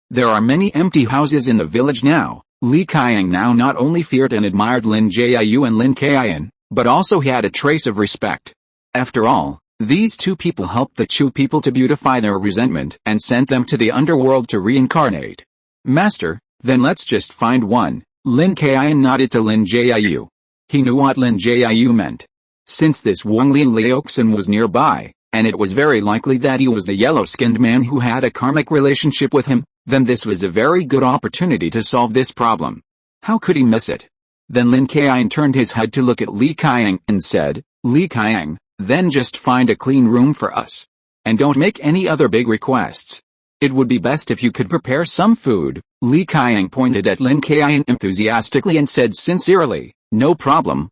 there are many empty houses in the village now." Li Kaiyun now not only feared and admired Lin Jiu and Lin Kaiyun, but also he had a trace of respect. After all, these two people helped the Chu people to beautify their resentment and sent them to the underworld to reincarnate. "Master, then let's just find one." Lin Kaiyun nodded to Lin Jiu. He knew what Lin Jiu meant. Since this Wang Lin Liuxin was nearby, and it was very likely that he was the yellow-skinned man who had a karmic relationship with him, then this was a very good opportunity to solve this problem. How could he miss it? Then Lin Kaiyun turned his head to look at Li Kaiyun and said, "Li Kaiyun, then just find a clean room for us. And don't make any other big requests. It would be best if you could prepare some food." Li Kaiyun pointed at Lin Kaiyun enthusiastically and said sincerely, No problem.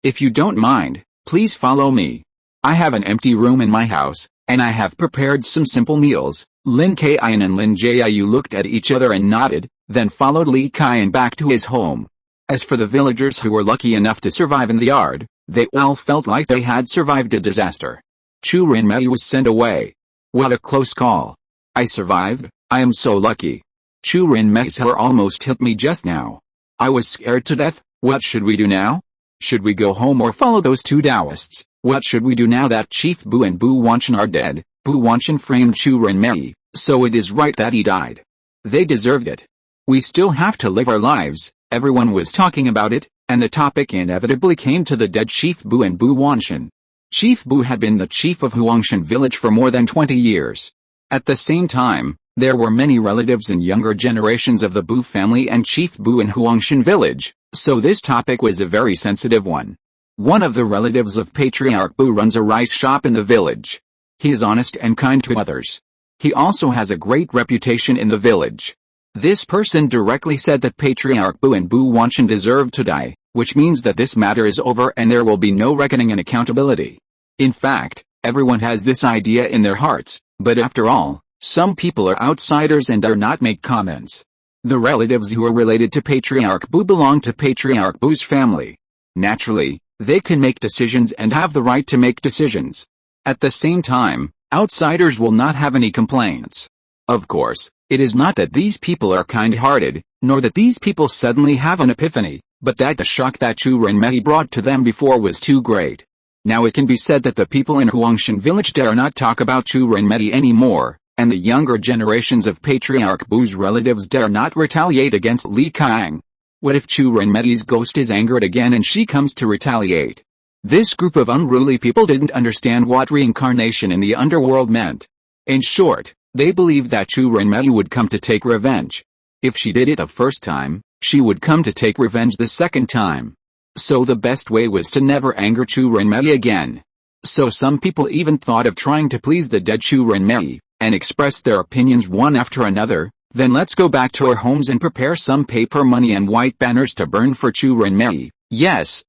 If you don't mind, please follow me. I have an empty room in my house, and I have prepared some simple meals." Lin Kaiyun and Lin Jiu looked at each other and nodded, then followed Li Kaiyun back to his home. As for the villagers who were lucky enough to survive in the yard, they all felt like they had survived a disaster. Chu Renmei was sent away. What a close call. I survived, I am so lucky. Chu Renmei's hair almost hit me just now. I was scared to death. What should we do now? Should we go home or follow those two Taoists? What should we do now that Chief Bu and Bu Wanshan are dead? Bu Wanshan framed Chu Renmei, so it is right that he died. They deserved it. We still have to live our lives. Everyone was talking about it, and the topic inevitably came to the dead Chief Bu and Bu Wanshan. Chief Bu had been the chief of Huangshan village for more than 20 years. At the same time, there were many relatives and younger generations of the Bu family and Chief Bu in Huangshan village, so this topic was a very sensitive one. One of the relatives of Patriarch Bu runs a rice shop in the village. He is honest and kind to others. He also has a great reputation in the village. This person directly said that Patriarch Bu and Bu Wanshan deserved to die, which means that this matter is over and there will be no reckoning and accountability. In fact, everyone has this idea in their hearts, but after all, some people are outsiders and dare not make comments. The relatives who are related to Patriarch Bu belong to Patriarch Bu's family. Naturally, they can make decisions and have the right to make decisions. At the same time, outsiders will not have any complaints. Of course, it is not that these people are kind-hearted, nor that these people suddenly have an epiphany, but that the shock that Chu Renmei brought to them before was too great. Now it can be said that the people in Huangshan village dare not talk about Chu Renmei anymore, and the younger generations of Patriarch Bu's relatives dare not retaliate against Li Kaiyun. What if Chu Renmei's ghost is angered again and she comes to retaliate? This group of unruly people didn't understand what reincarnation in the underworld meant. In short, they believed that Chu Renmei would come to take revenge. If she did it the first time, she would come to take revenge the second time. So the best way was to never anger Chu Renmei again. So some people even thought of trying to please the dead Chu Renmei, and expressed their opinions one after another. Then let's go back to our homes and prepare some paper money and white banners to burn for Chu Renmei. Yes,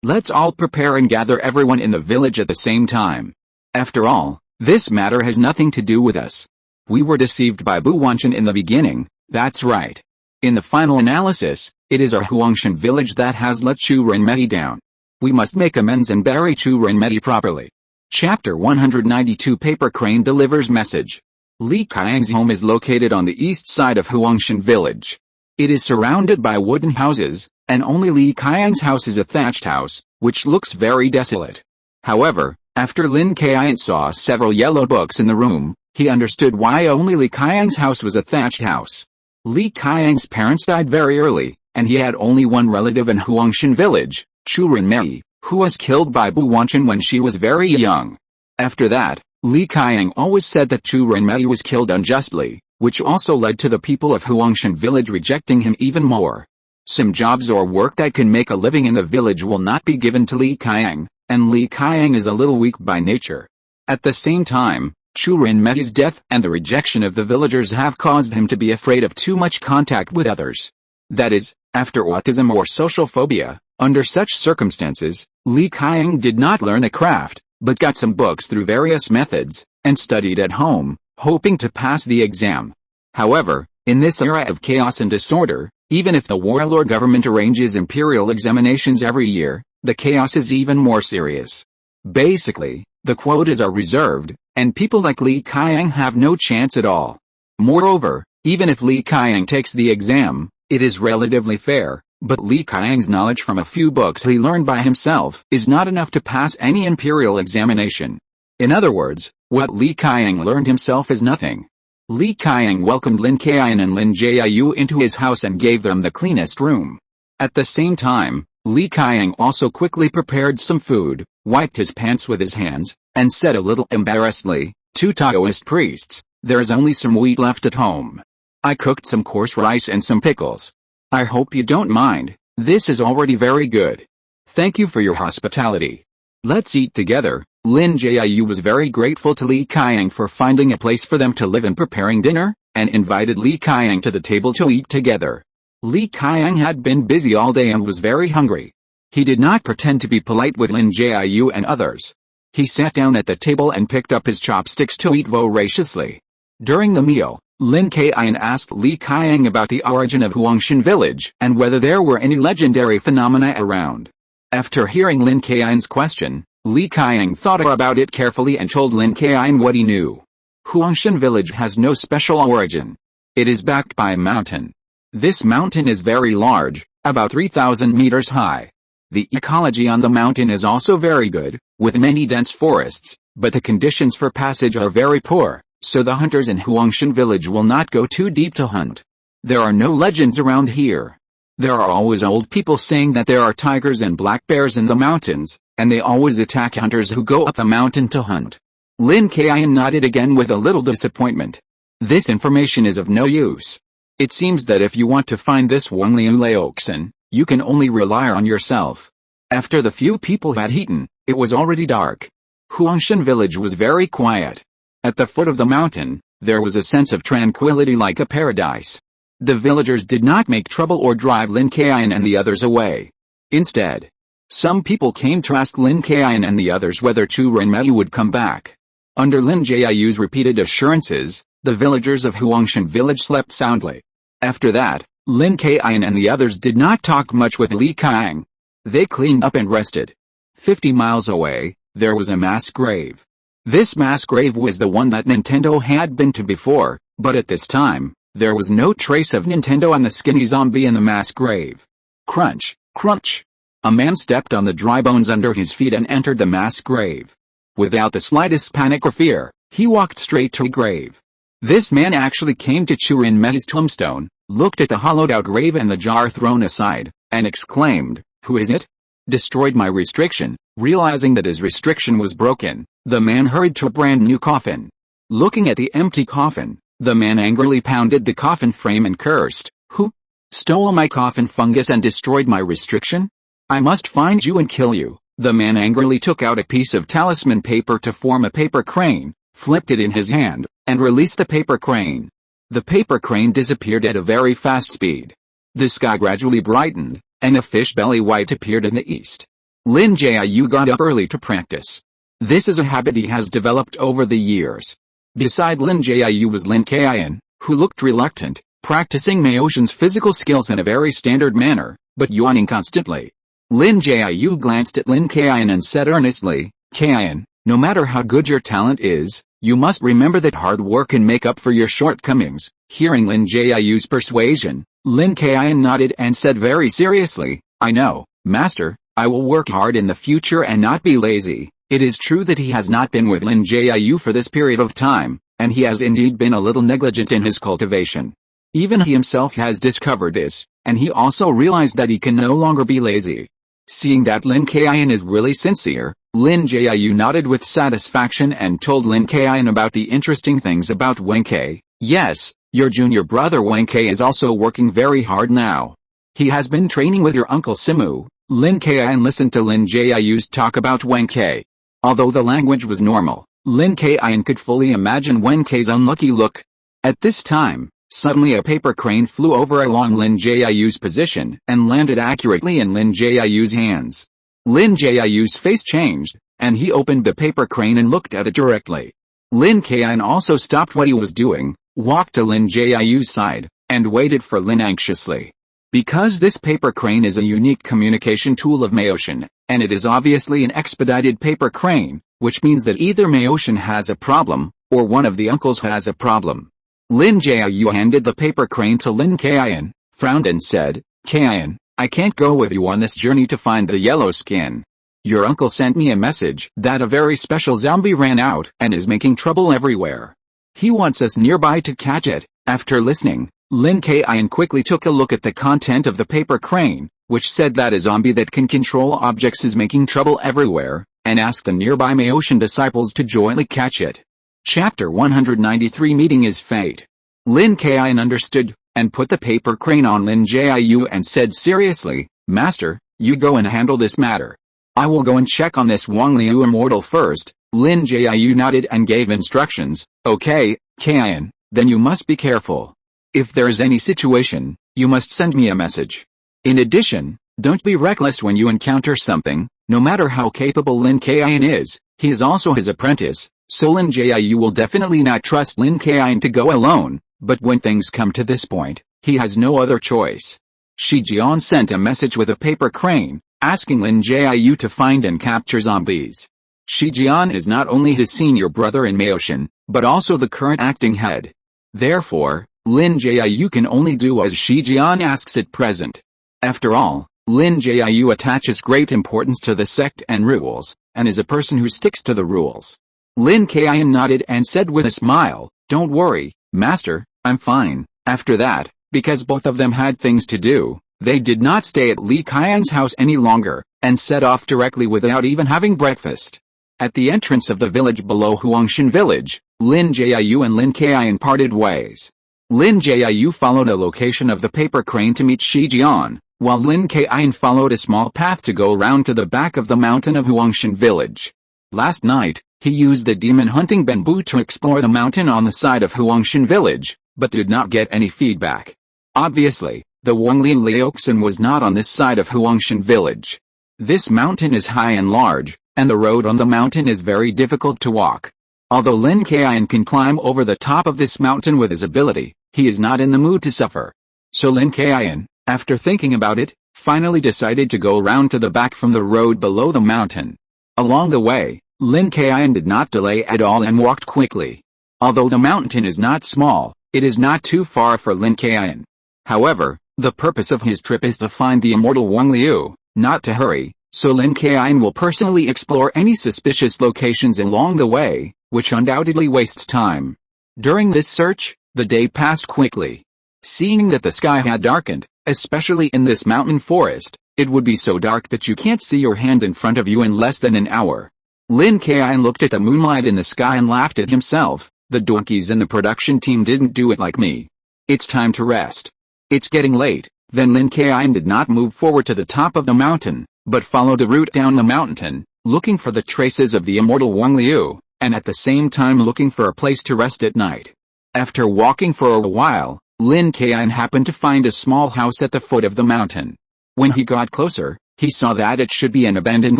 let's all prepare and gather everyone in the village at the same time. After all, this matter has nothing to do with us. We were deceived by Bu Wanshan in the beginning, that's right. In the final analysis, it is our Huangshan village that has let Chu Renmei down. We must make amends and bury Chu Renmei properly. Chapter 192 Paper Crane delivers message. Li Kaiyun's home is located on the east side of Huangshan village. It is surrounded by wooden houses, and only Li Kaiyun's house is a thatched house, which looks very desolate. However, after Lin Kaiyun saw several yellow books in the room, he understood why only Li Kaiyun's house was a thatched house. Li Kaiyun's parents died very early, and he had only one relative in Huangshan village, Chu Renmei, who was killed by Bu Wanchen when she was very young. After that, Li Kaiyun always said that Chu Renmei was killed unjustly, which also led to the people of Huangshan village rejecting him even more. Some jobs or work that can make a living in the village will not be given to Li Kaiyun, and Li Kaiyun is a little weak by nature. At the same time, Chu Renmei's death and the rejection of the villagers have caused him to be afraid of too much contact with others. That is, after autism or social phobia. Under such circumstances, Li Kaiyun did not learn a craft, but got some books through various methods, and studied at home, hoping to pass the exam. However, in this era of chaos and disorder, even if the warlord government arranges imperial examinations every year, the chaos is even more serious. Basically, the quotas are reserved, and people like Li Kaiyun have no chance at all. Moreover, even if Li Kaiyun takes the exam, it is relatively fair, but Li Kaiyun's knowledge from a few books he learned by himself is not enough to pass any imperial examination. In other words, what Li Kaiyun learned himself is nothing. Li Kaiyun welcomed Lin Kaiyun and Lin Jiu into his house and gave them the cleanest room. At the same time, Li Kaiyun also quickly prepared some food, wiped his pants with his hands, and said a little embarrassedly, "To Taoist priests, there is only some wheat left at home. I cooked some coarse rice and some pickles. I hope you don't mind, this is already very good. Thank you for your hospitality. Let's eat together." Lin Jiu was very grateful to Li Kaiyun for finding a place for them to live and preparing dinner, and invited Li Kaiyun to the table to eat together. Li Kaiyun had been busy all day and was very hungry. He did not pretend to be polite with Lin Jiu and others. He sat down at the table and picked up his chopsticks to eat voraciously. During the meal, Lin Kaiyun asked Li Kaiyun about the origin of Huangshan village and whether there were any legendary phenomena around. After hearing Lin Kaiyun's question, Li Kaiyun thought about it carefully and told Lin Kaiyun what he knew. Huangshan village has no special origin. It is backed by a mountain. This mountain is very large, about 3,000 meters high. The ecology on the mountain is also very good, with many dense forests, but the conditions for passage are very poor, so the hunters in Huangshan village will not go too deep to hunt. There are no legends around here. There are always old people saying that there are tigers and black bears in the mountains, and they always attack hunters who go up a mountain to hunt. Lin Kaiyun nodded again with a little disappointment. This information is of no use. It seems that if you want to find this Wang Liu Laoxin, you can only rely on yourself. After the few people had eaten, it was already dark. Huangshan village was very quiet. At the foot of the mountain, there was a sense of tranquility like a paradise. The villagers did not make trouble or drive Lin Kaiyun and the others away. Instead, some people came to ask Lin Kaiyun and the others whether Chu Renmei would come back. Under Lin Jiu's repeated assurances, the villagers of Huangshan village slept soundly. After that, Lin Kaiyun and the others did not talk much with Li Kaiyun. They cleaned up and rested. 50 miles away, there was a mass grave. This mass grave was the one that Nintendo had been to before, but at this time, there was no trace of Nintendo and the skinny zombie in the mass grave. Crunch, crunch. A man stepped on the dry bones under his feet and entered the mass grave. Without the slightest panic or fear, he walked straight to the grave. This man actually came to Chu Renmei's tombstone, looked at the hollowed-out grave and the jar thrown aside, and exclaimed, "Who is it?" Destroyed my restriction. Realizing that his restriction was broken, the man hurried to a brand new coffin. Looking at the empty coffin, the man angrily pounded the coffin frame and cursed, "Who stole my coffin fungus and destroyed my restriction? I must find you and kill you." The man angrily took out a piece of talisman paper to form a paper crane, flipped it in his hand, and released the paper crane. The paper crane disappeared at a very fast speed. The sky gradually brightened, and a fish belly white appeared in the east. Lin Jiu got up early to practice. This is a habit he has developed over the years. Beside Lin Jiu was Lin Kaiyun, who looked reluctant, practicing Maotian's physical skills in a very standard manner, but yawning constantly. Lin Jiu glanced at Lin Kaiyun and said earnestly, "Kaiyun, no matter how good your talent is, you must remember that hard work can make up for your shortcomings." Hearing Lin Jiu's persuasion, Lin Kaiyun nodded and said very seriously, "I know, Master, I will work hard in the future and not be lazy." It is true that he has not been with Lin Jiu for this period of time, and he has indeed been a little negligent in his cultivation. Even he himself has discovered this, and he also realized that he can no longer be lazy. Seeing that Lin Kaiyun is really sincere, Lin Jiu nodded with satisfaction and told Lin Kaiyun about the interesting things about Wen Kai. "Yes, your junior brother Wen Kai is also working very hard now. He has been training with your uncle Simu." Lin Kaiyun listened to Lin Jiu's talk about Wen Kai. Although the language was normal, Lin Kaiyun could fully imagine Wen Kai's unlucky look. At this time, suddenly a paper crane flew over along Lin Jiu's position and landed accurately in Lin Jiu's hands. Lin Jiu's face changed, and he opened the paper crane and looked at it directly. Lin Kaiyun also stopped what he was doing, walked to Lin Jiu's side, and waited for Lin anxiously. Because this paper crane is a unique communication tool of Maoshan, and it is obviously an expedited paper crane, which means that either Maoshan has a problem, or one of the uncles has a problem. Lin Jiu handed the paper crane to Lin Kaiyun, frowned and said, "Kaiyun, I can't go with you on this journey to find the yellow skin. Your uncle sent me a message that a very special zombie ran out and is making trouble everywhere. He wants us nearby to catch it." After listening, Lin Kaiyun quickly took a look at the content of the paper crane, which said that a zombie that can control objects is making trouble everywhere, and asked the nearby Maoshan disciples to jointly catch it. Chapter 193 Meeting is Fate. Lin Kaiyun understood, and put the paper crane on Lin Jiu and said seriously, "Master, you go and handle this matter. I will go and check on this Wang Liu immortal first." Lin Jiu nodded and gave instructions. "Okay, Kaiyun, then you must be careful. If there's any situation, you must send me a message. In addition, don't be reckless when you encounter something." No matter how capable Lin Kaiyun is, he is also his apprentice, so Lin Jiu will definitely not trust Lin Kaiyun to go alone, but when things come to this point, he has no other choice. Shi Jian sent a message with a paper crane, asking Lin Jiu to find and capture zombies. Shi Jian is not only his senior brother in Maoshan, but also the current acting head. Therefore, Lin Jiu can only do as Shi Jian asks at present. After all, Lin Jiu attaches great importance to the sect and rules, and is a person who sticks to the rules. Lin Kaiyun nodded and said with a smile, "Don't worry, Master, I'm fine." After that, because both of them had things to do, they did not stay at Lin Kaiyun's house any longer, and set off directly without even having breakfast. At the entrance of the village below Huangshan village, Lin Jiu and Lin Kaiyun parted ways. Lin Jiu followed a location of the paper crane to meet Shi Jian, while Lin Kaiyun followed a small path to go around to the back of the mountain of Huangshan village. Last night, he used the demon hunting bamboo to explore the mountain on the side of Huangshan village, but did not get any feedback. Obviously, the Wangli Liuxin was not on this side of Huangshan village. This mountain is high and large, and the road on the mountain is very difficult to walk. Although Lin Kaiyun can climb over the top of this mountain with his ability, he is not in the mood to suffer. So Lin Kaiyun, after thinking about it, finally decided to go around to the back from the road below the mountain. Along the way, Lin Kaiyun did not delay at all and walked quickly. Although the mountain is not small, it is not too far for Lin Kaiyun. However, the purpose of his trip is to find the immortal Wang Liu, not to hurry, so Lin Kaiyun will personally explore any suspicious locations along the way, which undoubtedly wastes time. During this search, the day passed quickly. Seeing that the sky had darkened, especially in this mountain forest, it would be so dark that you can't see your hand in front of you in less than an hour. Lin Kaiyun looked at the moonlight in the sky and laughed at himself. The donkeys in the production team didn't do it like me. It's time to rest. It's getting late. Then Lin Kaiyun did not move forward to the top of the mountain, but followed a route down the mountain, looking for the traces of the immortal Wang Liu, and at the same time looking for a place to rest at night. After walking for a while, Lin Kaiyun happened to find a small house at the foot of the mountain. When he got closer, he saw that it should be an abandoned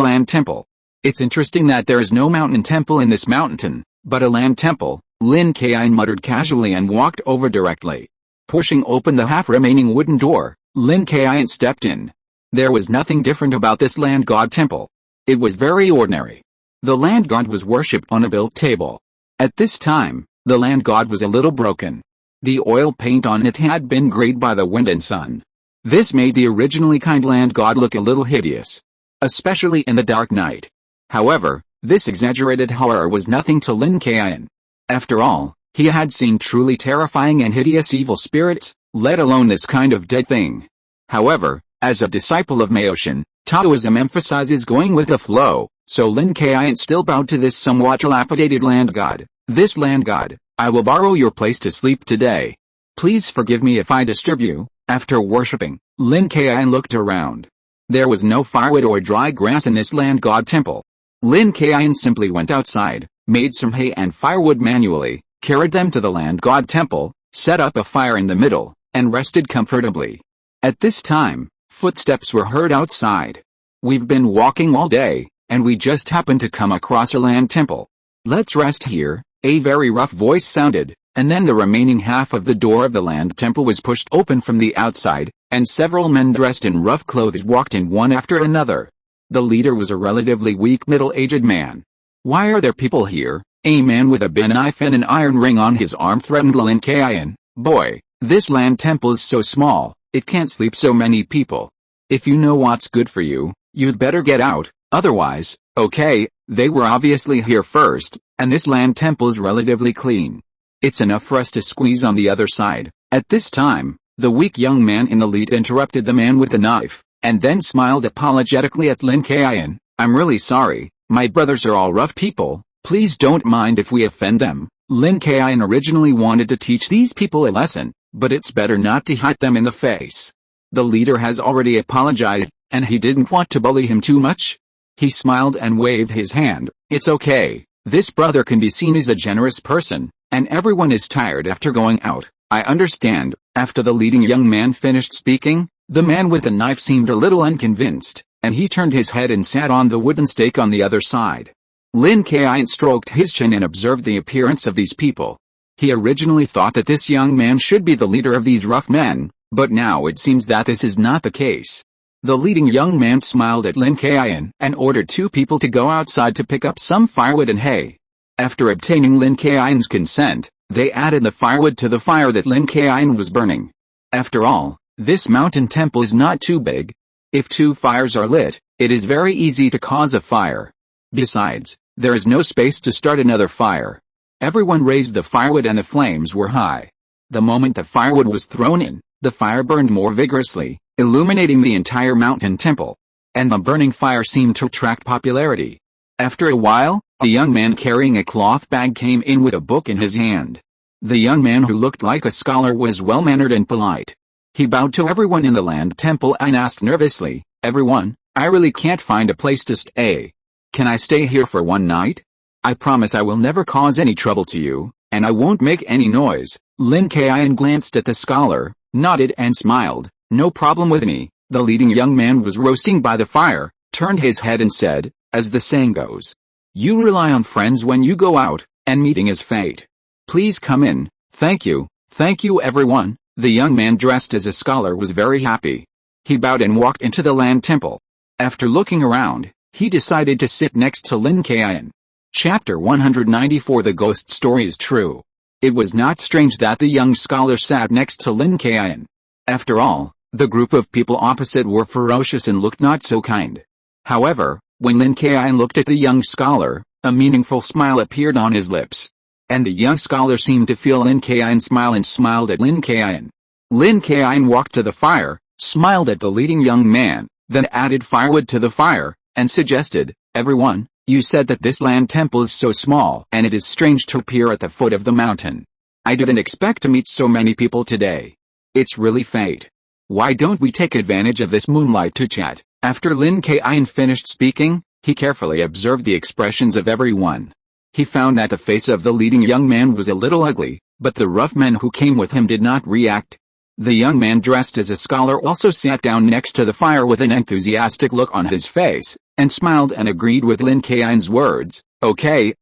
land temple. It's interesting that there is no mountain temple in this mountain, but a land temple, Lin Kaiyun muttered casually and walked over directly. Pushing open the half-remaining wooden door, Lin Kaiyun stepped in. There was nothing different about this land god temple. It was very ordinary. The land god was worshipped on a built table. At this time, the land god was a little broken. The oil paint on it had been grayed by the wind and sun. This made the originally kind land god look a little hideous, especially in the dark night. However, this exaggerated horror was nothing to Lin Kaiyun. After all, he had seen truly terrifying and hideous evil spirits, let alone this kind of dead thing. However, as a disciple of Maoshan, Taoism emphasizes going with the flow, so Lin Kaiyun still bowed to this somewhat dilapidated land god. This land god, I will borrow your place to sleep today. Please forgive me if I disturb you. After worshipping, Lin Kaiyun looked around. There was no firewood or dry grass in this land god temple. Lin Kaiyun simply went outside, made some hay and firewood manually, carried them to the land god temple, set up a fire in the middle, and rested comfortably. At this time, footsteps were heard outside. We've been walking all day, and we just happened to come across a land temple. Let's rest here, a very rough voice sounded, and then the remaining half of the door of the land temple was pushed open from the outside, and several men dressed in rough clothes walked in one after another. The leader was a relatively weak middle-aged man. Why are there people here? A man with a bin knife and an iron ring on his arm threatened Lin Kaiyun. Boy, this land temple is so small, it can't sleep so many people. If you know what's good for you, you'd better get out, otherwise, okay, they were obviously here first, and this land temple is relatively clean. It's enough for us to squeeze on the other side. At this time, the weak young man in the lead interrupted the man with the knife, and then smiled apologetically at Lin Kaiyun. I'm really sorry, my brothers are all rough people, please don't mind if we offend them. Lin Kaiyun originally wanted to teach these people a lesson, but it's better not to hit them in the face. The leader has already apologized, and he didn't want to bully him too much. He smiled and waved his hand. It's okay, this brother can be seen as a generous person, and everyone is tired after going out. I understand. After the leading young man finished speaking, the man with the knife seemed a little unconvinced, and he turned his head and sat on the wooden stake on the other side. Lin Kaiyun stroked his chin and observed the appearance of these people. He originally thought that this young man should be the leader of these rough men, but now it seems that this is not the case. The leading young man smiled at Lin Kaiyun and ordered two people to go outside to pick up some firewood and hay. After obtaining Lin Kaiyun's consent, they added the firewood to the fire that Lin Kaiyun was burning. After all, this mountain temple is not too big. If two fires are lit, it is very easy to cause a fire. Besides, there is no space to start another fire. Everyone raised the firewood and the flames were high. The moment the firewood was thrown in, the fire burned more vigorously, illuminating the entire mountain temple. And the burning fire seemed to attract popularity. After a while, a young man carrying a cloth bag came in with a book in his hand. The young man who looked like a scholar was well-mannered and polite. He bowed to everyone in the land temple and asked nervously, everyone, I really can't find a place to stay. Can I stay here for one night? I promise I will never cause any trouble to you, and I won't make any noise. Lin Kaiyun glanced at the scholar, nodded and smiled. No problem with me. The leading young man was roasting by the fire, turned his head and said, as the saying goes, you rely on friends when you go out, and meeting is fate. Please come in. Thank you everyone. The young man dressed as a scholar was very happy. He bowed and walked into the land temple. After looking around, he decided to sit next to Lin Kaiyun. Chapter 194 The ghost story is true. It was not strange that the young scholar sat next to Lin Kaiyun. After all, the group of people opposite were ferocious and looked not so kind. However, when Lin Kaiyun looked at the young scholar, a meaningful smile appeared on his lips. And the young scholar seemed to feel Lin Kaiyun's smile and smiled at Lin Kaiyun. Lin Kaiyun walked to the fire, smiled at the leading young man, then added firewood to the fire, and suggested, everyone, you said that this land temple is so small and it is strange to appear at the foot of the mountain. I didn't expect to meet so many people today. It's really fate. Why don't we take advantage of this moonlight to chat? After Lin Kaiyun finished speaking, he carefully observed the expressions of everyone. He found that the face of the leading young man was a little ugly, but the rough men who came with him did not react. The young man dressed as a scholar also sat down next to the fire with an enthusiastic look on his face, and smiled and agreed with Lin Kaiyun's words. Okay,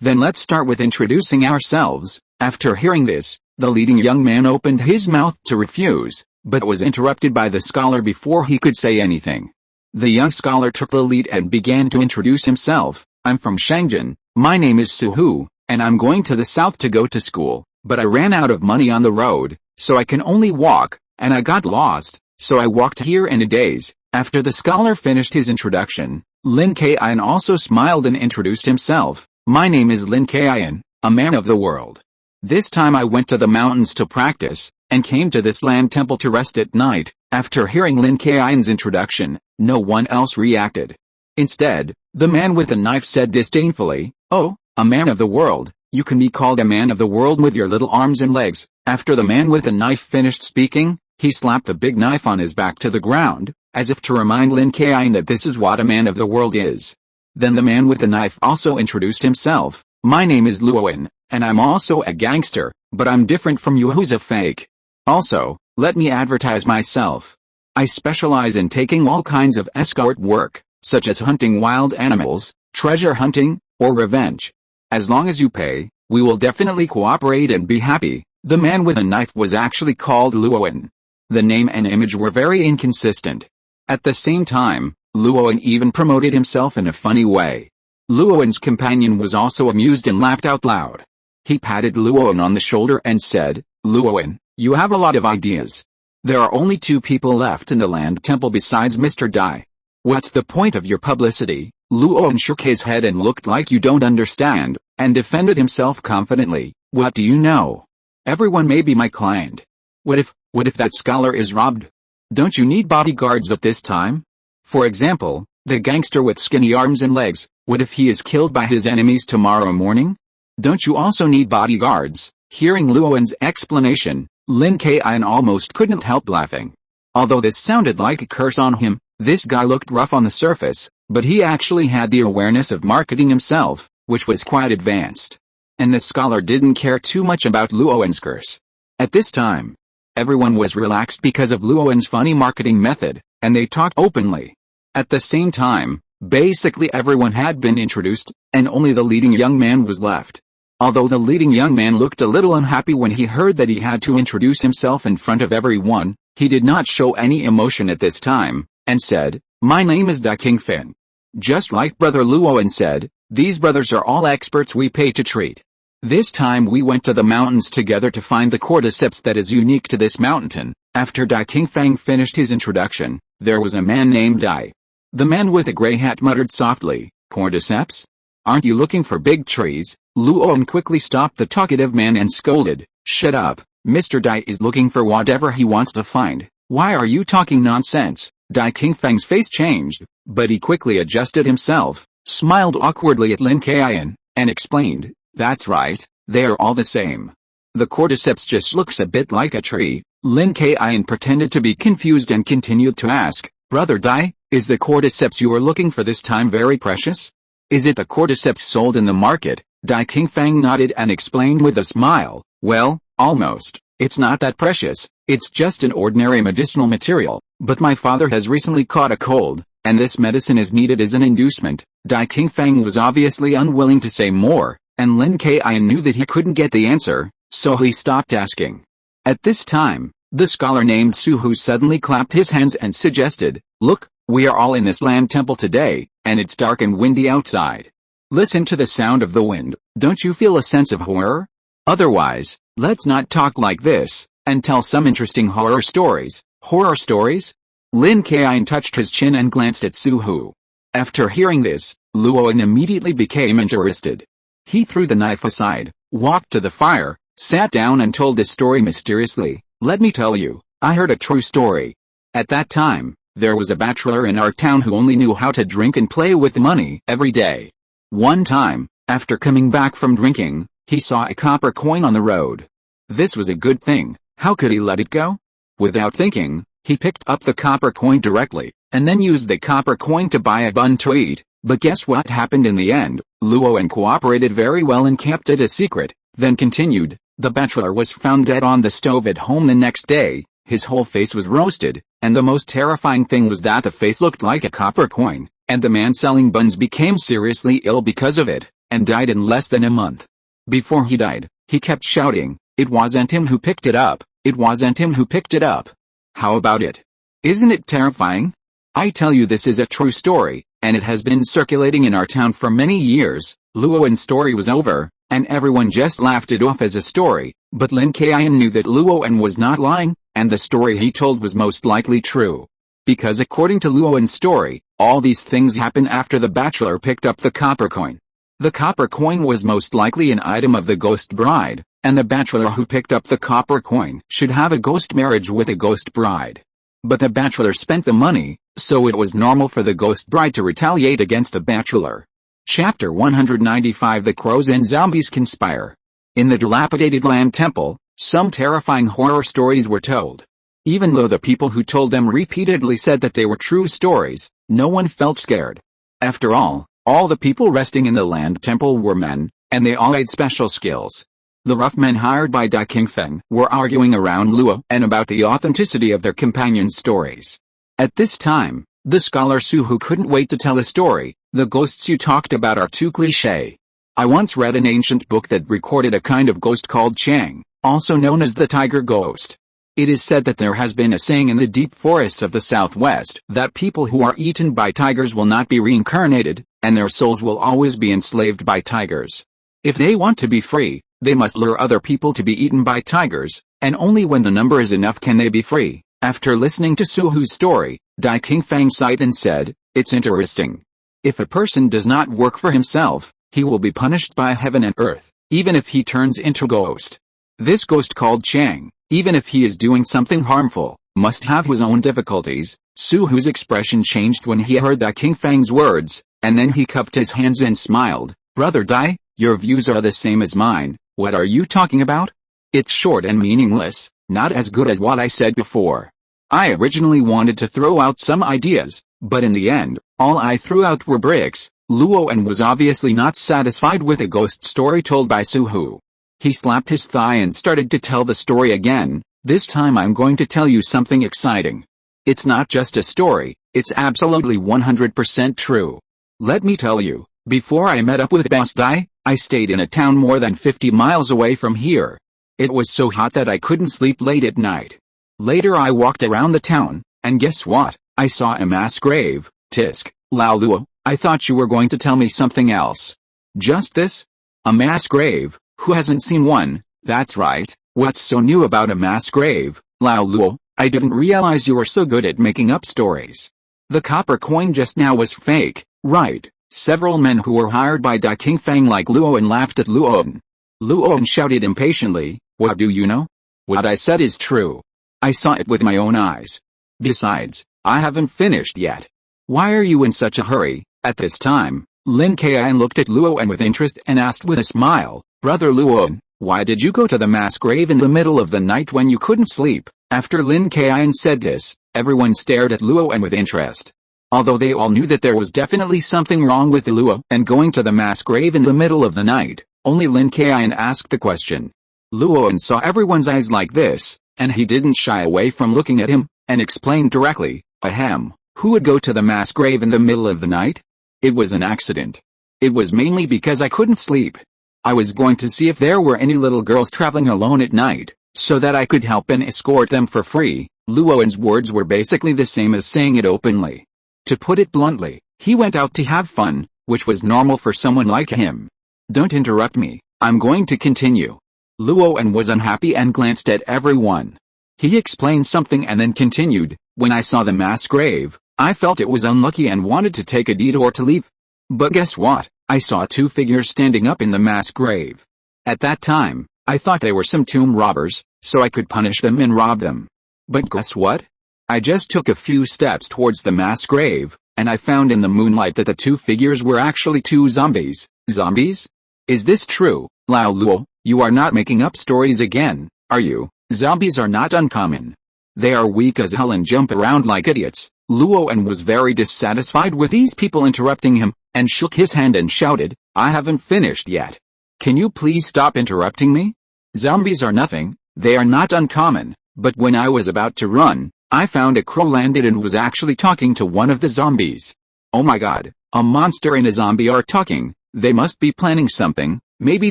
then let's start with introducing ourselves. After hearing this, the leading young man opened his mouth to refuse, but was interrupted by the scholar before he could say anything. The young scholar took the lead and began to introduce himself. I'm from Shenzhen, my name is Suhu, and I'm going to the south to go to school, but I ran out of money on the road, so I can only walk, and I got lost, so I walked here in a daze. After the scholar finished his introduction, Lin Kaiyun also smiled and introduced himself. My name is Lin Kaiyun, a man of the world. This time I went to the mountains to practice, and came to this land temple to rest at night. After hearing Lin Kaiyun's introduction, no one else reacted. Instead, the man with the knife said disdainfully, "Oh, a man of the world, you can be called a man of the world with your little arms and legs." After the man with the knife finished speaking, he slapped the big knife on his back to the ground, as if to remind Lin Kaiyun that this is what a man of the world is. Then the man with the knife also introduced himself. My name is Luowen, and I'm also a gangster, but I'm different from you who's a fake. Also, let me advertise myself. I specialize in taking all kinds of escort work, such as hunting wild animals, treasure hunting, or revenge. As long as you pay, we will definitely cooperate and be happy. The man with a knife was actually called Luowen. The name and image were very inconsistent. At the same time, Luowen even promoted himself in a funny way. Luowen's companion was also amused and laughed out loud. He patted Luowen on the shoulder and said, "Luowen, you have a lot of ideas. There are only 2 people left in the land temple besides Mr. Dai. What's the point of your publicity?" Luowen shook his head and looked like you don't understand, and defended himself confidently. "What do you know? Everyone may be my client. What if that scholar is robbed? Don't you need bodyguards at this time? For example, the gangster with skinny arms and legs, what if he is killed by his enemies tomorrow morning? Don't you also need bodyguards?" Hearing Luowen's explanation, Lin Kaiyun almost couldn't help laughing. Although this sounded like a curse on him, this guy looked rough on the surface, but he actually had the awareness of marketing himself, which was quite advanced. And the scholar didn't care too much about Luowen's curse. At this time, everyone was relaxed because of Luowen's funny marketing method, and they talked openly. At the same time, basically everyone had been introduced, and only the leading young man was left. Although the leading young man looked a little unhappy when he heard that he had to introduce himself in front of everyone, he did not show any emotion at this time, and said, "My name is Taiyi Whisk." Just like Brother Luowen said, these brothers are all experts we pay to treat. This time we went to the mountains together to find the cordyceps that is unique to this mountain. After Taiyi Whisk finished his introduction, there was a man named Dai. The man with the gray hat muttered softly, "Cordyceps? Aren't you looking for big trees?" Luowen quickly stopped the talkative man and scolded, "Shut up, Mr. Dai is looking for whatever he wants to find. Why are you talking nonsense?" Taiyi Whisk's face changed, but he quickly adjusted himself, smiled awkwardly at Lin Kaiyun, and explained, "That's right, they are all the same. The cordyceps just looks a bit like a tree." Lin Kaiyun pretended to be confused and continued to ask, "Brother Dai, is the cordyceps you are looking for this time very precious? Is it the cordyceps sold in the market?" Taiyi Whisk nodded and explained with a smile, "Well, almost. It's not that precious, it's just an ordinary medicinal material, but my father has recently caught a cold, and this medicine is needed as an inducement." Taiyi Whisk was obviously unwilling to say more, and Lin Kaiyun knew that he couldn't get the answer, so he stopped asking. At this time, the scholar named Suhu suddenly clapped his hands and suggested, "Look, we are all in this land temple today, and it's dark and windy outside. Listen to the sound of the wind, don't you feel a sense of horror? Otherwise, let's not talk like this, and tell some interesting horror stories." "Horror stories?" Lin Kaiyun touched his chin and glanced at Suhu. After hearing this, Luowen immediately became interested. He threw the knife aside, walked to the fire, sat down and told the story mysteriously. "Let me tell you, I heard a true story. At that time, there was a bachelor in our town who only knew how to drink and play with money every day. One time, after coming back from drinking, he saw a copper coin on the road. This was a good thing, how could he let it go? Without thinking, he picked up the copper coin directly, and then used the copper coin to buy a bun to eat. But guess what happened in the end? Luowen cooperated very well and kept it a secret, then continued, the bachelor was found dead on the stove at home the next day, his whole face was roasted, and the most terrifying thing was that the face looked like a copper coin, and the man selling buns became seriously ill because of it, and died in less than a month. Before he died, he kept shouting, 'It wasn't him who picked it up, it wasn't him who picked it up.' How about it? Isn't it terrifying? I tell you, this is a true story, and it has been circulating in our town for many years. Luowen's story was over, and everyone just laughed it off as a story, but Lin Kaiyun knew that Luowen was not lying, and the story he told was most likely true. Because according to Luowen's story, all these things happened after the bachelor picked up the copper coin. The copper coin was most likely an item of the ghost bride, and the bachelor who picked up the copper coin should have a ghost marriage with a ghost bride. But the bachelor spent the money, so it was normal for the ghost bride to retaliate against the bachelor. Chapter 195. The Crows and Zombies Conspire. In the dilapidated land temple, some terrifying horror stories were told. Even though the people who told them repeatedly said that they were true stories, no one felt scared. After all the people resting in the land temple were men, and they all had special skills. The rough men hired by Dai Qingfeng were arguing around Luo and about the authenticity of their companions' stories. At this time, the scholar Su, who couldn't wait to tell a story. The ghosts you talked about are too cliché. I once read an ancient book that recorded a kind of ghost called Chang, also known as the tiger ghost. It is said that there has been a saying in the deep forests of the southwest that people who are eaten by tigers will not be reincarnated, and their souls will always be enslaved by tigers. If they want to be free, they must lure other people to be eaten by tigers, and only when the number is enough can they be free. After listening to Su Hu's story, Dai Qingfeng sighed and said, "It's interesting. If a person does not work for himself, he will be punished by heaven and earth, even if he turns into a ghost. This ghost called Chang, even if he is doing something harmful, must have his own difficulties." Su Hu's expression changed when he heard Dai Qingfeng's words, and then he cupped his hands and smiled. "Brother Dai, your views are the same as mine. What are you talking about? It's short and meaningless, not as good as what I said before. I originally wanted to throw out some ideas, but in the end, all I threw out were bricks." Luowen was obviously not satisfied with a ghost story told by Su Hu. He slapped his thigh and started to tell the story again. "This time I'm going to tell you something exciting. It's not just a story, it's absolutely 100% true. Let me tell you, before I met up with Boss Dai, I stayed in a town more than 50 miles away from here. It was so hot that I couldn't sleep late at night. Later I walked around the town, and guess what? I saw a mass grave." "Tisk, Lao Luo, I thought you were going to tell me something else." "Just this? A mass grave? Who hasn't seen one?" "That's right. What's so new about a mass grave, Lao Luo? I didn't realize you were so good at making up stories. The copper coin just now was fake, right?" Several men who were hired by Dai Qingfeng like Luowen laughed at Luowen. Luowen shouted impatiently, "What do you know? What I said is true. I saw it with my own eyes. Besides, I haven't finished yet. Why are you in such a hurry?" At this time, Lin Kaiyun looked at Luowen with interest and asked with a smile, "Brother Luowen, why did you go to the mass grave in the middle of the night when you couldn't sleep?" After Lin Kaiyun said this, everyone stared at Luowen with interest. Although they all knew that there was definitely something wrong with Luo and going to the mass grave in the middle of the night, only Lin Kaiyun asked the question. Luowen saw everyone's eyes like this, and he didn't shy away from looking at him, and explained directly, "Ahem, who would go to the mass grave in the middle of the night? It was an accident. It was mainly because I couldn't sleep. I was going to see if there were any little girls traveling alone at night, so that I could help and escort them for free." Luowen's words were basically the same as saying it openly. To put it bluntly, he went out to have fun, which was normal for someone like him. "Don't interrupt me, I'm going to continue." Luowen was unhappy and glanced at everyone. He explained something and then continued, "When I saw the mass grave, I felt it was unlucky and wanted to take a detour to leave. But guess what? I saw two figures standing up in the mass grave. At that time, I thought they were some tomb robbers, so I could punish them and rob them. But guess what? I just took a few steps towards the mass grave, and I found in the moonlight that the two figures were actually two zombies." "Zombies? Is this true, Lao Luo? You are not making up stories again, are you?" "Zombies are not uncommon. They are weak as hell and jump around like idiots." Luowen was very dissatisfied with these people interrupting him, and shook his hand and shouted, "I haven't finished yet. Can you please stop interrupting me? Zombies are nothing, they are not uncommon, but when I was about to run, I found a crow landed and was actually talking to one of the zombies. Oh my god, a monster and a zombie are talking, they must be planning something, maybe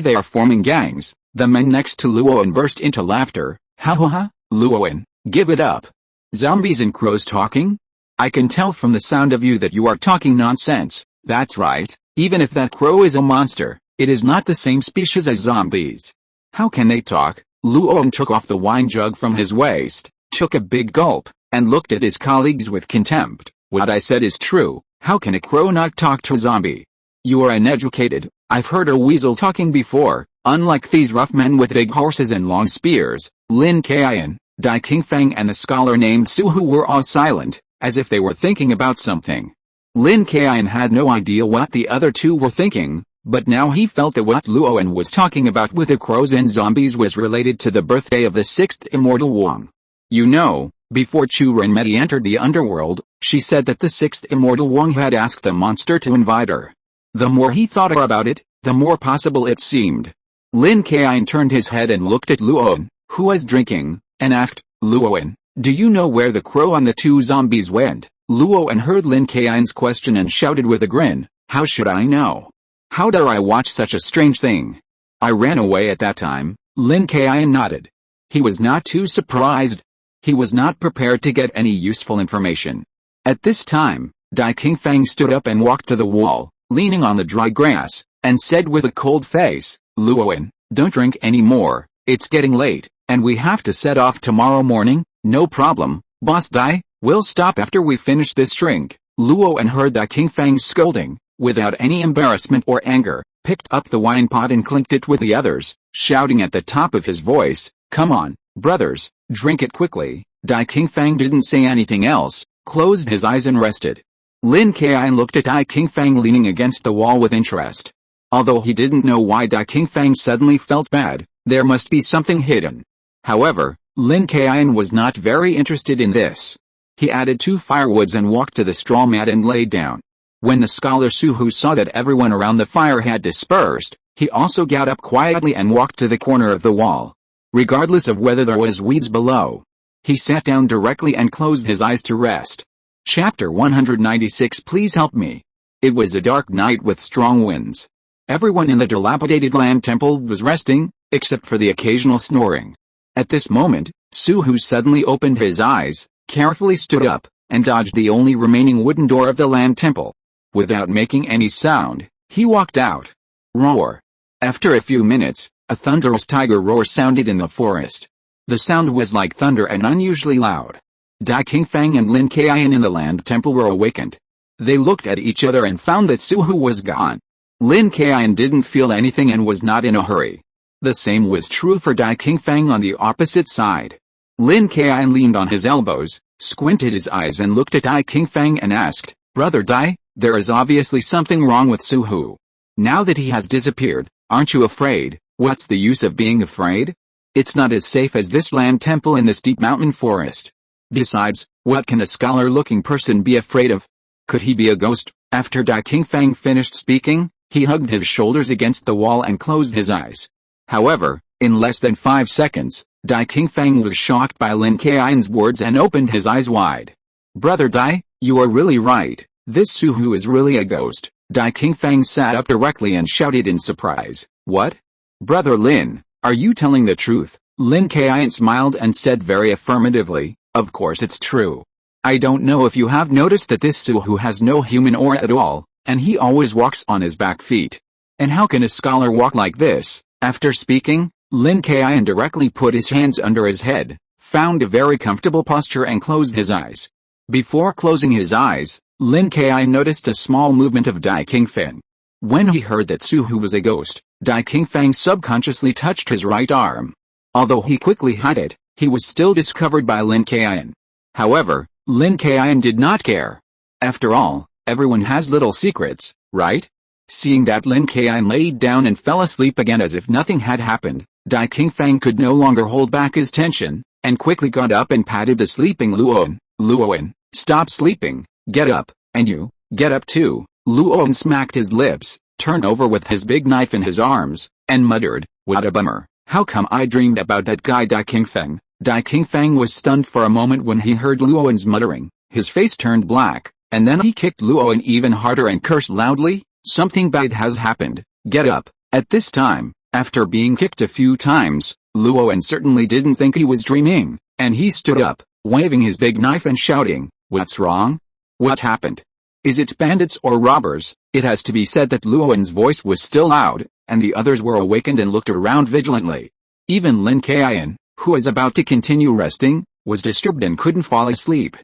they are forming gangs." The men next to Luowen burst into laughter. "Ha ha ha, Luowen, give it up. Zombies and crows talking? I can tell from the sound of you that you are talking nonsense. That's right, even if that crow is a monster, it is not the same species as zombies. How can they talk? Luoan took off the wine jug from his waist, took a big gulp, and looked at his colleagues with contempt. What I said is true. How can a crow not talk to a zombie? You are uneducated. I've heard a weasel talking before. Unlike these rough men with big horses and long spears, Lin Kaiyun, Dai Qingfeng and the scholar named Su Hu were all silent, as if they were thinking about something. Lin Kaiyun had no idea what the other two were thinking, but now he felt that what Luoan was talking about with the crows and zombies was related to the birthday of the sixth immortal Wang. You know, before Chu Renmei entered the underworld, she said that the sixth immortal Wang had asked the monster to invite her. The more he thought about it, the more possible it seemed. Lin Kaiyun turned his head and looked at Luoan, who was drinking, and asked, Luoan, do you know where the crow and the two zombies went? Luoan heard Lin Kaiyun's question and shouted with a grin, how should I know? How dare I watch such a strange thing? I ran away at that time. Lin Kaiyun nodded. He was not too surprised. He was not prepared to get any useful information. At this time, Dai Qingfeng stood up and walked to the wall, leaning on the dry grass, and said with a cold face, Luoan, don't drink any more, it's getting late, and we have to set off tomorrow morning. No problem, Boss Dai, we'll stop after we finish this drink. Luoan heard Dai Qingfeng scolding, without any embarrassment or anger, picked up the wine pot and clinked it with the others, shouting at the top of his voice, come on, brothers, drink it quickly. Dai Qingfeng didn't say anything else, closed his eyes and rested. Lin Kaiyun looked at Dai Qingfeng leaning against the wall with interest. Although he didn't know why Dai Qingfeng suddenly felt bad, there must be something hidden. However, Lin Kaiyun was not very interested in this. He added 2 firewoods and walked to the straw mat and laid down. When the scholar Su Hu saw that everyone around the fire had dispersed, he also got up quietly and walked to the corner of the wall. Regardless of whether there was weeds below, he sat down directly and closed his eyes to rest. Chapter 196 Please help me. It was a dark night with strong winds. Everyone in the dilapidated land temple was resting, except for the occasional snoring. At this moment, Su Hu suddenly opened his eyes, carefully stood up, and dodged the only remaining wooden door of the land temple. Without making any sound, he walked out. Roar. After a few minutes, a thunderous tiger roar sounded in the forest. The sound was like thunder and unusually loud. Dai Qingfeng and Lin Kaiyun in the land temple were awakened. They looked at each other and found that Su Hu was gone. Lin Kaiyun didn't feel anything and was not in a hurry. The same was true for Dai Qingfeng on the opposite side. Lin Kaiyun leaned on his elbows, squinted his eyes and looked at Dai Qingfeng and asked, Brother Dai, there is obviously something wrong with Su Hu. Now that he has disappeared, aren't you afraid? What's the use of being afraid? It's not as safe as this land temple in this deep mountain forest. Besides, what can a scholar-looking person be afraid of? Could he be a ghost? After Dai Qingfeng finished speaking, he hugged his shoulders against the wall and closed his eyes. However, in less than 5 seconds, Dai Qingfeng was shocked by Lin Kaiyun's words and opened his eyes wide. Brother Dai, you are really right. This Su Hu is really a ghost. Dai Qingfeng sat up directly and shouted in surprise. What? Brother Lin, are you telling the truth? Lin Kaiyun smiled and said very affirmatively, of course it's true. I don't know if you have noticed that this Su Hu has no human aura at all, and he always walks on his back feet. And how can a scholar walk like this? After speaking, Lin Kaiyun directly put his hands under his head, found a very comfortable posture and closed his eyes. Before closing his eyes, Lin Kaiyun noticed a small movement of Dai Qingfeng. When he heard that Su Hu was a ghost, Dai Qingfeng subconsciously touched his right arm. Although he quickly hid it, he was still discovered by Lin Kaiyun. However, Lin Kaiyun did not care. After all, everyone has little secrets, right? Seeing that Lin Kaiyun laid down and fell asleep again as if nothing had happened, Dai Qingfeng could no longer hold back his tension, and quickly got up and patted the sleeping Luoan. Luoan, stop sleeping, get up, and you, get up too. Luoan smacked his lips, turned over with his big knife in his arms, and muttered, what a bummer, how come I dreamed about that guy Dai Qingfeng? Dai Qingfeng was stunned for a moment when he heard Luoan's muttering. His face turned black, and then he kicked Luoan even harder and cursed loudly. Something bad has happened, get up. At this time, after being kicked a few times, Luoan certainly didn't think he was dreaming, and he stood up, waving his big knife and shouting, "What's wrong? What happened? Is it bandits or robbers?" It has to be said that Luowen's voice was still loud, and the others were awakened and looked around vigilantly. Even Lin Kaiyun, who was about to continue resting, was disturbed and couldn't fall asleep.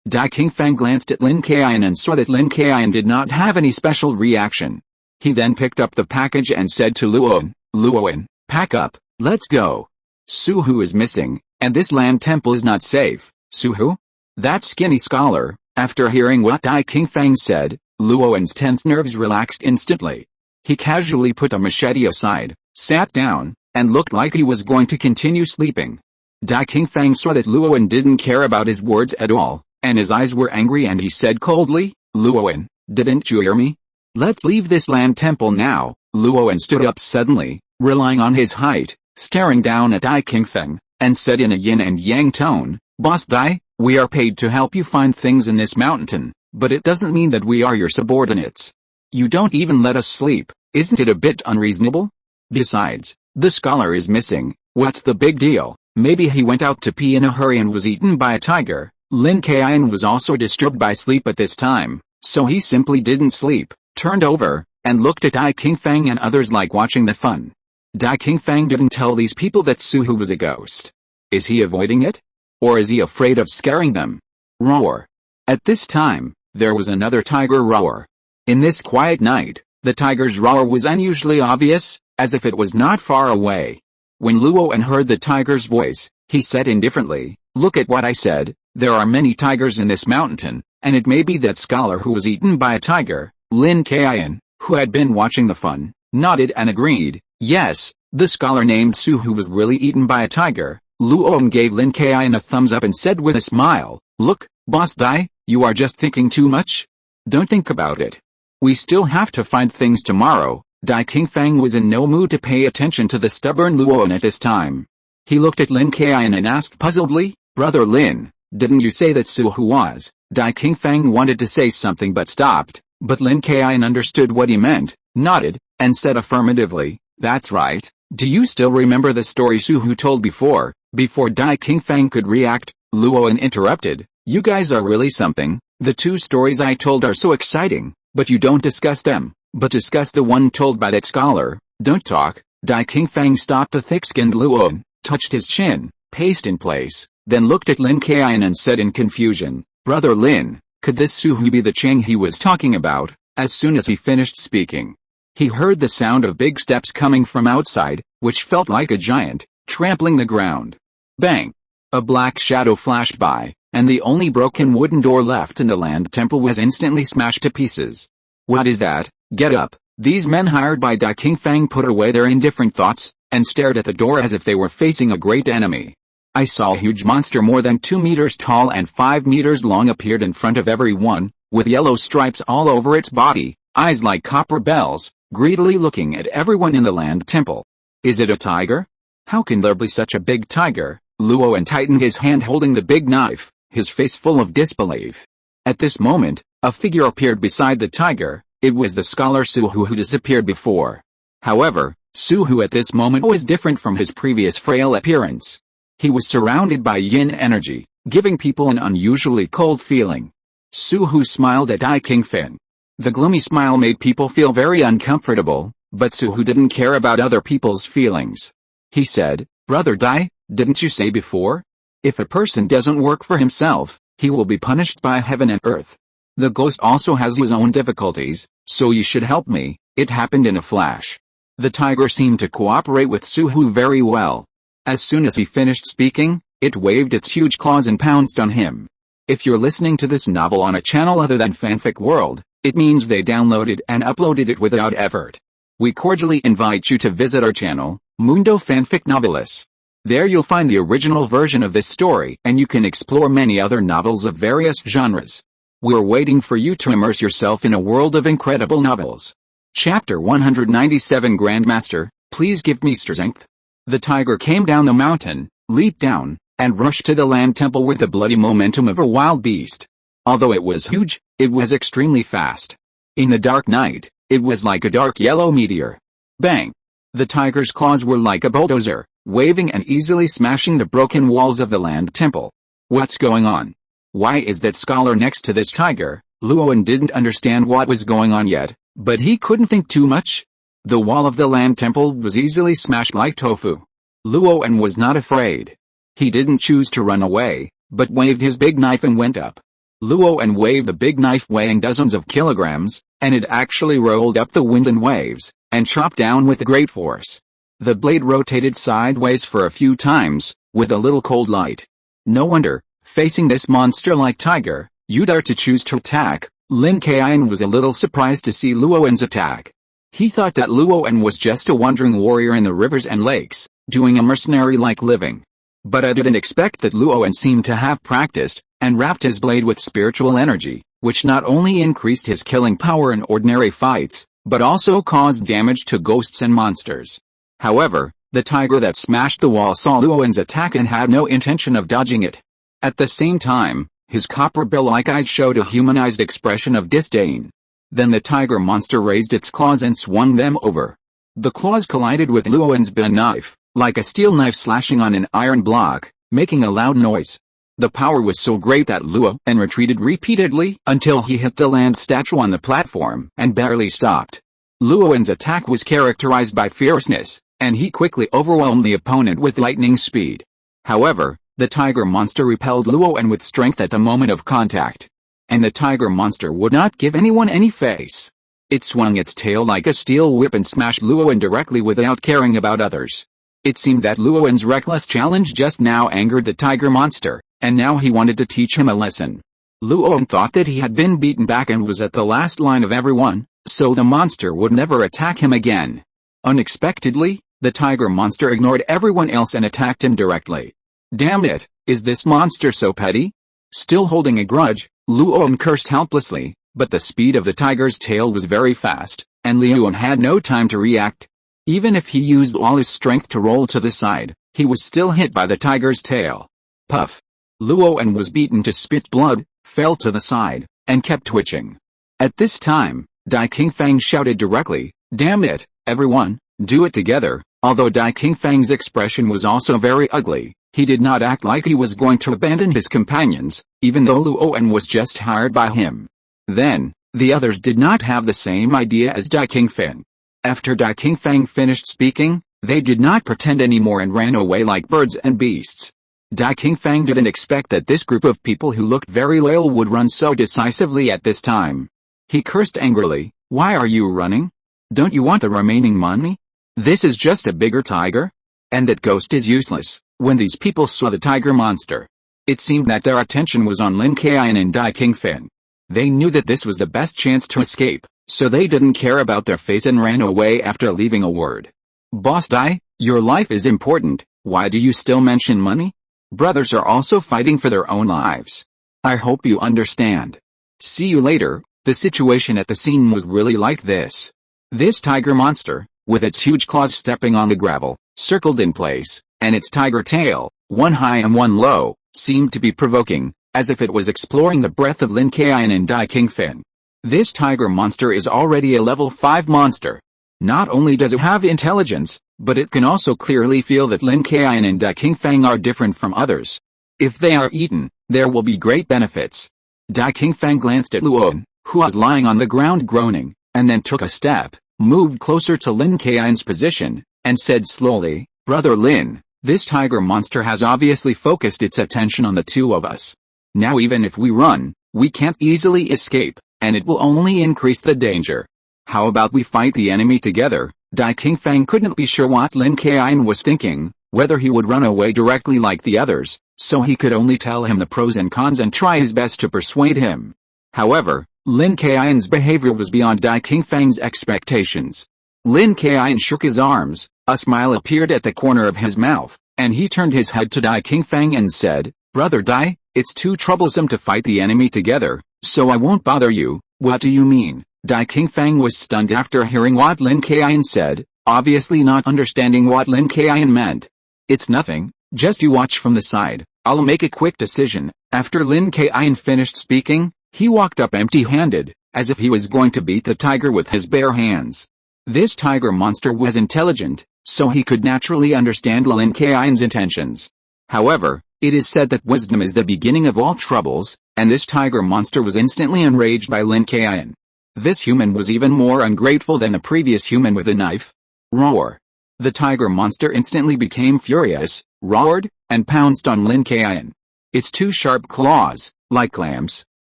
Dai Qingfang glanced at Lin Kaiyun and saw that Lin Kaiyun did not have any special reaction. He then picked up the package and said to Luowen, "Luowen, pack up, let's go. Su Hu is missing, and this land temple is not safe." Su Hu? That skinny scholar. After hearing what Dai Qingfang said, Luowen's tense nerves relaxed instantly. He casually put the machete aside, sat down, and looked like he was going to continue sleeping. Dai Qingfang saw that Luowen didn't care about his words at all, and his eyes were angry, and he said coldly, "Luowen, didn't you hear me? Let's leave this land temple now." Luowen stood up suddenly, relying on his height, staring down at Dai Qingfang, and said in a yin and yang tone, "Boss Dai, we are paid to help you find things in this mountain, but it doesn't mean that we are your subordinates. You don't even let us sleep. Isn't it a bit unreasonable? Besides, the scholar is missing. What's the big deal? Maybe he went out to pee in a hurry and was eaten by a tiger." Lin Kaiyun was also disturbed by sleep at this time, so he simply didn't sleep, turned over, and looked at Dai Qingfang and others like watching the fun. Dai Qingfang didn't tell these people that Su Hu was a ghost. Is he avoiding it? Or is he afraid of scaring them? Roar. At this time, there was another tiger roar. In this quiet night, the tiger's roar was unusually obvious, as if it was not far away. When Luowen heard the tiger's voice, he said indifferently, "Look at what I said, there are many tigers in this mountain, and it may be that scholar who was eaten by a tiger." Lin Kaiyun, who had been watching the fun, nodded and agreed, "Yes, the scholar named Su Hu was really eaten by a tiger." Luowen gave Lin Kaiyun a thumbs up and said with a smile, "Look, Boss Dai, you are just thinking too much. Don't think about it. We still have to find things tomorrow." Dai Qingfang was in no mood to pay attention to the stubborn Luowen at this time. He looked at Lin Kaiyun and asked puzzledly, "Brother Lin, didn't you say that Su Hu was?" Dai Qingfang wanted to say something but stopped, but Lin Kaiyun understood what he meant, nodded, and said affirmatively, "That's right. Do you still remember the story Su Hu told before?" Before Dai Qingfang could react, Luowen interrupted, "You guys are really something. The two stories I told are so exciting, but you don't discuss them, but discuss the one told by that scholar. Don't talk." Dai Qingfang stopped the thick-skinned Luowen, touched his chin, paced in place, then looked at Lin Kaiyun and said in confusion, "Brother Lin, could this Su Hu be the Cheng he was talking about?" As soon as he finished speaking, he heard the sound of big steps coming from outside, which felt like a giant, trampling the ground. Bang! A black shadow flashed by, and the only broken wooden door left in the land temple was instantly smashed to pieces. "What is that? Get up!" These men hired by Dai Qingfang put away their indifferent thoughts, and stared at the door as if they were facing a great enemy. I saw a huge monster more than 2 meters tall and 5 meters long appeared in front of everyone, with yellow stripes all over its body, eyes like copper bells, greedily looking at everyone in the land temple. "Is it a tiger? How can there be such a big tiger?" Luowen tightened his hand holding the big knife, his face full of disbelief. At this moment, a figure appeared beside the tiger. It was the scholar Su Hu who disappeared before. However, Su Hu at this moment was different from his previous frail appearance. He was surrounded by yin energy, giving people an unusually cold feeling. Su Hu smiled at Dai Qingfang. The gloomy smile made people feel very uncomfortable, but Su Hu didn't care about other people's feelings. He said, "Brother Dai, didn't you say before? If a person doesn't work for himself, he will be punished by heaven and earth. The ghost also has his own difficulties, so you should help me." It happened in a flash. The tiger seemed to cooperate with Su Hu very well. As soon as he finished speaking, it waved its huge claws and pounced on him. If you're listening to this novel on a channel other than Fanfic World, it means they downloaded and uploaded it without effort. We cordially invite you to visit our channel, Mundo Fanfic Novelis. There you'll find the original version of this story, and you can explore many other novels of various genres. We're waiting for you to immerse yourself in a world of incredible novels. Chapter 197 Grandmaster, please give me strength. The tiger came down the mountain, leaped down, and rushed to the land temple with the bloody momentum of a wild beast. Although it was huge, it was extremely fast. In the dark night, it was like a dark yellow meteor. Bang! The tiger's claws were like a bulldozer, waving and easily smashing the broken walls of the land temple. What's going on? Why is that scholar next to this tiger? Luoan didn't understand what was going on yet, but he couldn't think too much. The wall of the land temple was easily smashed like tofu. Luoan was not afraid. He didn't choose to run away, but waved his big knife and went up. Luoan waved the big knife weighing dozens of kilograms, and it actually rolled up the wind in waves, and chopped down with great force. The blade rotated sideways for a few times, with a little cold light. No wonder, facing this monster-like tiger, you dare to choose to attack. Lin Kaiyun was a little surprised to see Luoan's attack. He thought that Luoan was just a wandering warrior in the rivers and lakes, doing a mercenary-like living. But I didn't expect that Luoan seemed to have practiced, and wrapped his blade with spiritual energy, which not only increased his killing power in ordinary fights, but also caused damage to ghosts and monsters. However, the tiger that smashed the wall saw Luoan's attack and had no intention of dodging it. At the same time, his copper bill-like eyes showed a humanized expression of disdain. Then the tiger monster raised its claws and swung them over. The claws collided with Luoan's big knife, like a steel knife slashing on an iron block, making a loud noise. The power was so great that Luoan retreated repeatedly until he hit the land statue on the platform and barely stopped. Luoan's attack was characterized by fierceness, and he quickly overwhelmed the opponent with lightning speed. However, the tiger monster repelled Luoan with strength at the moment of contact. And the tiger monster would not give anyone any face. It swung its tail like a steel whip and smashed Luoan directly without caring about others. It seemed that Luoan's reckless challenge just now angered the tiger monster, and now he wanted to teach him a lesson. Luoan thought that he had been beaten back and was at the last line of everyone, so the monster would never attack him again. Unexpectedly, the tiger monster ignored everyone else and attacked him directly. Damn it, is this monster so petty? Still holding a grudge, Luoan cursed helplessly, but the speed of the tiger's tail was very fast, and Luoan had no time to react. Even if he used all his strength to roll to the side, he was still hit by the tiger's tail. Puff! Luoan was beaten to spit blood, fell to the side, and kept twitching. At this time, Dai Qingfang shouted directly, "Damn it, everyone, do it together." Although Dai Qingfang's expression was also very ugly, he did not act like he was going to abandon his companions, even though Luoan was just hired by him. Then, the others did not have the same idea as Dai Qingfang. After Dai Qingfang finished speaking, they did not pretend anymore and ran away like birds and beasts. Dai Qingfang didn't expect that this group of people who looked very loyal would run so decisively at this time. He cursed angrily, "Why are you running? Don't you want the remaining money? This is just a bigger tiger? And that ghost is useless." When these people saw the tiger monster, it seemed that their attention was on Lin Kaiyun and Dai Qingfang. They knew that this was the best chance to escape, so they didn't care about their face and ran away after leaving a word. "Boss Dai, your life is important, why do you still mention money? Brothers are also fighting for their own lives. I hope you understand. See you later." The situation at the scene was really like this. This tiger monster, with its huge claws stepping on the gravel, circled in place, and its tiger tail, one high and one low, seemed to be provoking, as if it was exploring the breath of Lin Kaiyun and Dai Qingfang. This tiger monster is already a level 5 monster. Not only does it have intelligence, but it can also clearly feel that Lin Kaiyun and Dai Qingfang are different from others. If they are eaten, there will be great benefits. Dai Qingfang glanced at Luoan, who was lying on the ground groaning, and then took a step, moved closer to Lin Kaiyun's position, and said slowly, "Brother Lin, this tiger monster has obviously focused its attention on the two of us. Now even if we run, we can't easily escape, and it will only increase the danger. How about we fight the enemy together?" Dai Qingfang couldn't be sure what Lin Kaiyun was thinking, whether he would run away directly like the others, so he could only tell him the pros and cons and try his best to persuade him. However, Lin Kaiyun's behavior was beyond Dai Qingfang's expectations. Lin Kaiyun shook his arms, a smile appeared at the corner of his mouth, and he turned his head to Dai Qingfang and said, "Brother Dai, it's too troublesome to fight the enemy together, so I won't bother you." "What do you mean?" Dai Qingfang was stunned after hearing what Lin Kaiyun said, obviously not understanding what Lin Kaiyun meant. "It's nothing, just you watch from the side, I'll make a quick decision." After Lin Kaiyun finished speaking, he walked up empty-handed, as if he was going to beat the tiger with his bare hands. This tiger monster was intelligent, so he could naturally understand Lin Kaiyun's intentions. However, It is said that wisdom is the beginning of all troubles, and this tiger monster was instantly enraged by Lin Kaiyun. This human was even more ungrateful than the previous human with a knife. Roar! The tiger monster instantly became furious, roared, and pounced on Lin Kaiyun. Its two sharp claws, like clamps,